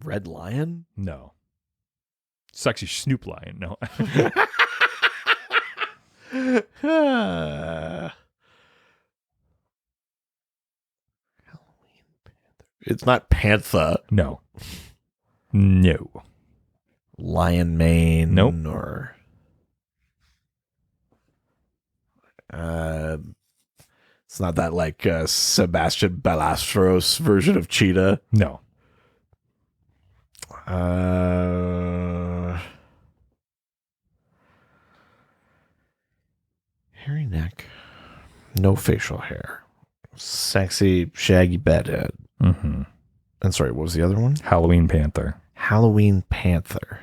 Red lion? No. Sexy Snoop lion. No. Halloween panther. It's not panther. No. Lion mane. Nope. Or it's not that like Sebastian Ballesteros version of cheetah. No. Hairy neck, no facial hair, sexy shaggy bedhead. Mm-hmm. And sorry, what was the other one? Halloween panther. Halloween panther.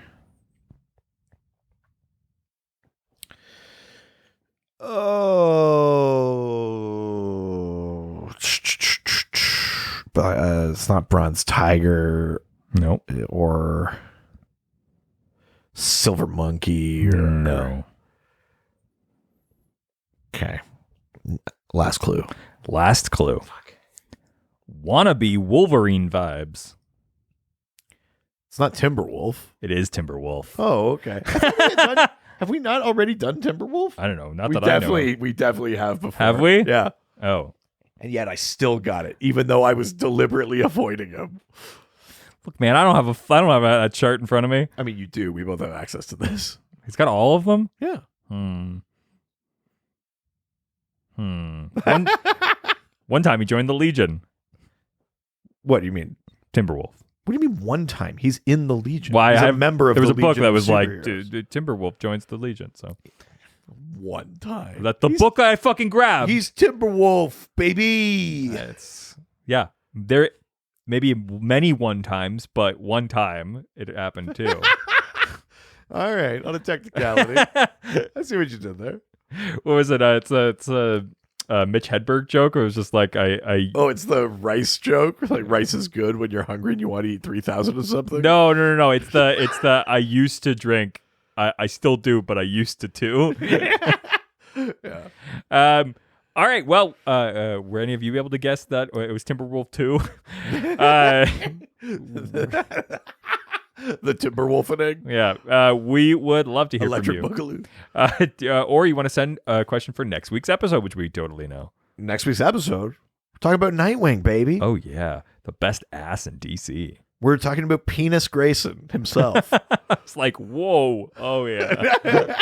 Oh, but it's not bronze tiger. Nope. Or silver monkey. Or no. Okay. Last clue. Fuck. Wannabe Wolverine vibes. It's not Timberwolf. It is Timberwolf. Oh, okay. Have we not already done Timberwolf? I don't know. Not that I know. We definitely have before. Have we? Yeah. Oh. And yet I still got it, even though I was deliberately avoiding him. Look, man, I don't have a chart in front of me. I mean, you do. We both have access to this. He's got all of them? Yeah. One time he joined the Legion. What do you mean? Timberwolf. What do you mean one time? He's in the Legion. Why? He's a member of the Legion. There was a book that was like, superheroes. Timberwolf joins the Legion. So one time. That's the book that I fucking grabbed. He's Timberwolf, baby. Yeah. There maybe many one times, but one time it happened too. All right. On a technicality. I see what you did there. What was it? It's a Mitch Hedberg joke. Or it was just like Oh, it's the rice joke. Like rice is good when you're hungry and you want to eat 3,000 or something. No. It's the I used to drink. I still do, but I used to too. Yeah. All right. Well, were any of you able to guess that it was Timberwolf 2? The Timberwolfening. Yeah. We would love to hear Electric from Boogaloo. Or you want to send a question for next week's episode, which we totally know. Next week's episode, we're talking about Nightwing, baby. Oh, yeah. The best ass in DC. We're talking about Penis Grayson himself. It's like, whoa. Oh, yeah.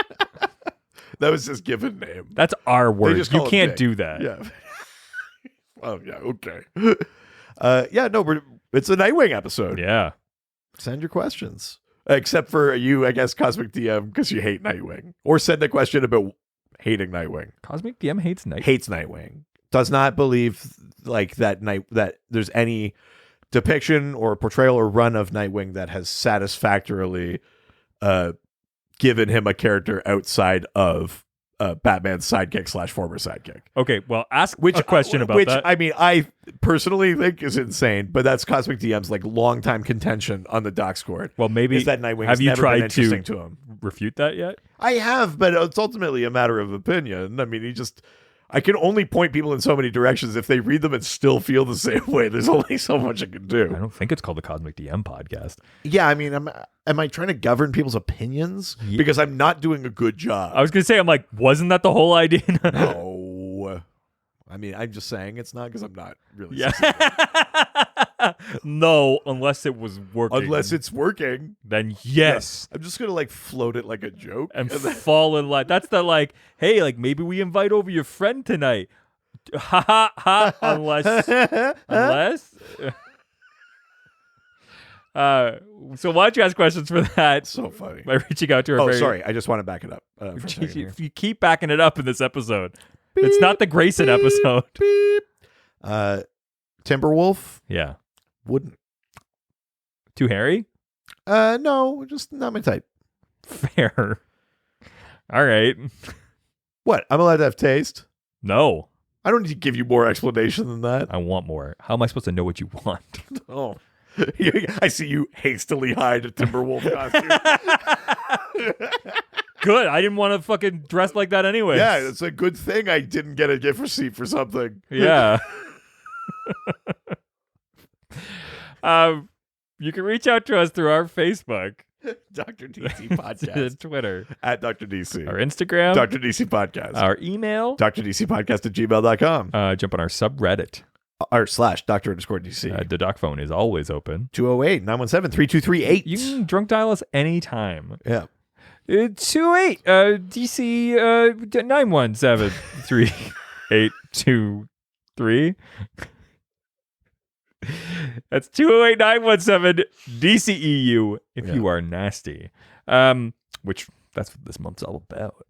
That was his given name. That's our word. just You call him can't Dick. do that. Yeah. Oh, yeah. Okay. It's a Nightwing episode. Yeah. Send your questions. Except for you, I guess, Cosmic DM, because you hate Nightwing. Or send a question about hating Nightwing. Cosmic DM hates Nightwing. Hates Nightwing. Does not believe like that there's any depiction or portrayal or run of Nightwing that has satisfactorily given him a character outside of Batman's sidekick / former sidekick. Okay, well, ask a question about which, that. I mean, I personally think is insane, but that's Cosmic DM's like longtime contention on the Docs court. Well, maybe is that Nightwing have has you never tried been interesting to him. Refute that yet? I have, but it's ultimately a matter of opinion. I mean, I can only point people in so many directions. If they read them and still feel the same way, there's only so much I can do. I don't think it's called the Cosmic DM podcast. Yeah, I mean, am I trying to govern people's opinions? Yeah. Because I'm not doing a good job. I was going to say, I'm like, wasn't that the whole idea? No. I mean, I'm just saying it's not because I'm not really No, unless it was working. Unless it's working. Then yes. Yeah. I'm just going to like float it like a joke. And fall in line. That's the like, hey, like maybe we invite over your friend tonight. Ha ha ha. Unless. So why don't you ask questions for that? So funny. By reaching out to her. Sorry. I just want to back it up. If you keep backing it up in this episode, beep, it's not the Grayson episode. Beep. Timberwolf? Yeah. Wouldn't. Too hairy? No, just not my type. Fair. All right. What? I'm allowed to have taste? No. I don't need to give you more explanation than that. I want more. How am I supposed to know what you want? Oh. I see you hastily hide a Timberwolf costume. Good. I didn't want to fucking dress like that anyway. Yeah, it's a good thing I didn't get a gift receipt for something. Yeah. You can reach out to us through our Facebook, Dr. DC Podcast, Twitter at Dr. DC, our Instagram, Dr. DC Podcast, our email, drdcpodcast@gmail.com. Jump on our subreddit, /Dr_DC. the doc phone is always open. 208-917-3238. You can drunk dial us anytime. Yeah. 28 DC 917-3823. That's 208-917 DCEU if you are nasty. Which that's what this month's all about.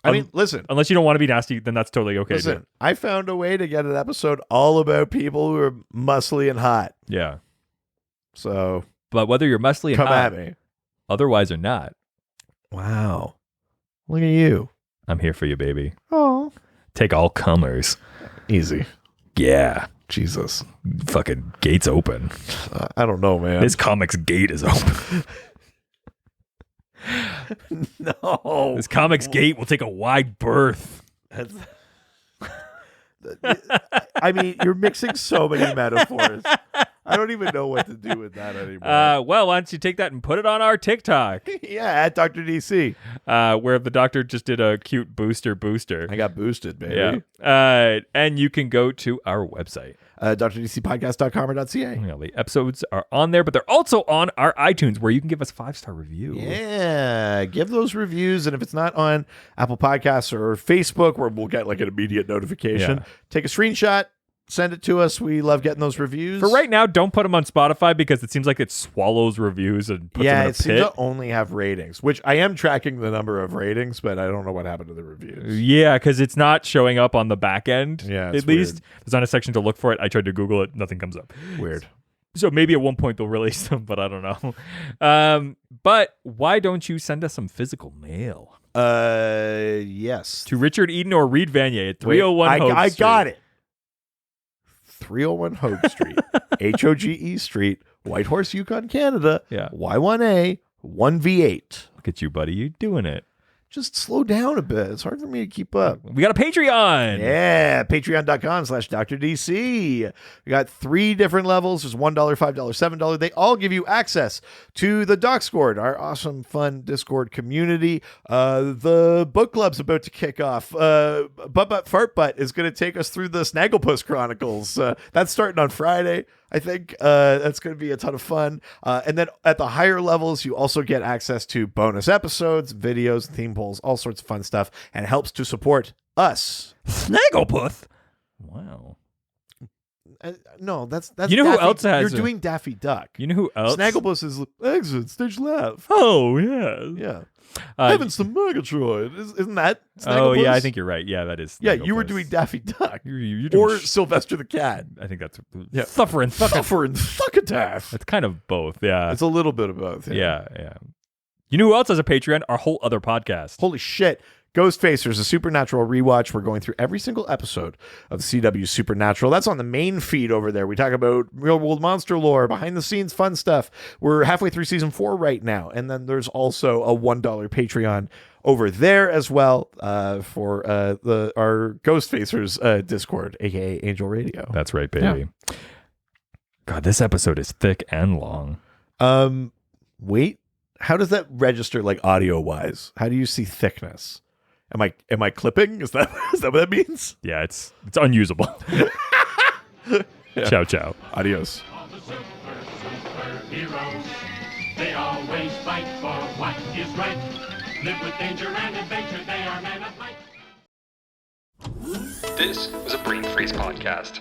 I mean, listen. Unless you don't want to be nasty, then that's totally okay. Listen, I found a way to get an episode all about people who are muscly and hot. Yeah. So, but whether you're muscly and come hot, at me. Otherwise or not. Wow. Look at you. I'm here for you, baby. Oh. Take all comers. Easy. Yeah. Jesus. Fucking gate's open. I don't know, man. This comic's gate is open. No. This comic's gate will take a wide berth. I mean, you're mixing so many metaphors. I don't even know what to do with that anymore. Well, why don't you take that and put it on our TikTok? Yeah, at Dr. DC. Where the doctor just did a cute booster. I got boosted, baby. Yeah. And you can go to our website. DrDCpodcast.com or .ca. The episodes are on there, but they're also on our iTunes where you can give us 5-star review. Yeah, give those reviews. And if it's not on Apple Podcasts or Facebook, where we'll get like an immediate notification, take a screenshot. Send it to us. We love getting those reviews. For right now, don't put them on Spotify because it seems like it swallows reviews and puts them in a pit. Seems to only have ratings, which I am tracking the number of ratings, but I don't know what happened to the reviews. Yeah, because it's not showing up on the back end. Yeah, at least there's not a section to look for it. I tried to Google it, nothing comes up. Weird. So maybe at one point they'll release them, but I don't know. But why don't you send us some physical mail? Yes. To Richard Eden or Reed Vanier at 301 Hogue Street. I got it. 301 Hogue Street, Hoge Street, Whitehorse, Yukon, Canada. Yeah. Y1A 1V8. Look at you, buddy. You're doing it. Just slow down a bit. It's hard for me to keep up. We got a Patreon. Yeah, patreon.com/DrDC. We got 3 different levels. There's $1, $5, $7. They all give you access to the Discord, our awesome, fun Discord community. The book club's about to kick off. Butt Fart Butt is going to take us through the Snagglepuss Chronicles. That's starting on Friday. I think that's going to be a ton of fun. And then at the higher levels, you also get access to bonus episodes, videos, theme polls, all sorts of fun stuff, and it helps to support us. Snagglepuss? Wow. No, that's you know Daffy, who else has you're doing Daffy Duck. You know who else? Snagglepuss is exit stage left. Oh yeah, yeah. Heavens to Murgatroyd. Isn't that Snagglepuss? Oh yeah, I think you're right. Yeah, that is. Yeah, you were doing Daffy Duck you're or Sylvester the Cat. I think that's Thuffer and Thuckataff. It's kind of both. Yeah, it's a little bit of both. Yeah. You know who else has a Patreon? Our whole other podcast. Holy shit. Ghostfacers, a Supernatural rewatch. We're going through every single episode of the CW Supernatural. That's on the main feed over there. We talk about real world monster lore, behind the scenes fun stuff. We're halfway through season 4 right now. And then there's also a $1 Patreon over there as well for our Ghostfacers Discord, aka Angel Radio. That's right, baby. Yeah. God, this episode is thick and long. Wait, how does that register like audio wise? How do you see thickness? Am I clipping? Is that what that means? Yeah, it's unusable. Yeah. Ciao. Adios. All the superheroes, they always fight for what is right. Live with danger and adventure, they are men of might. This was a Brain Freeze podcast.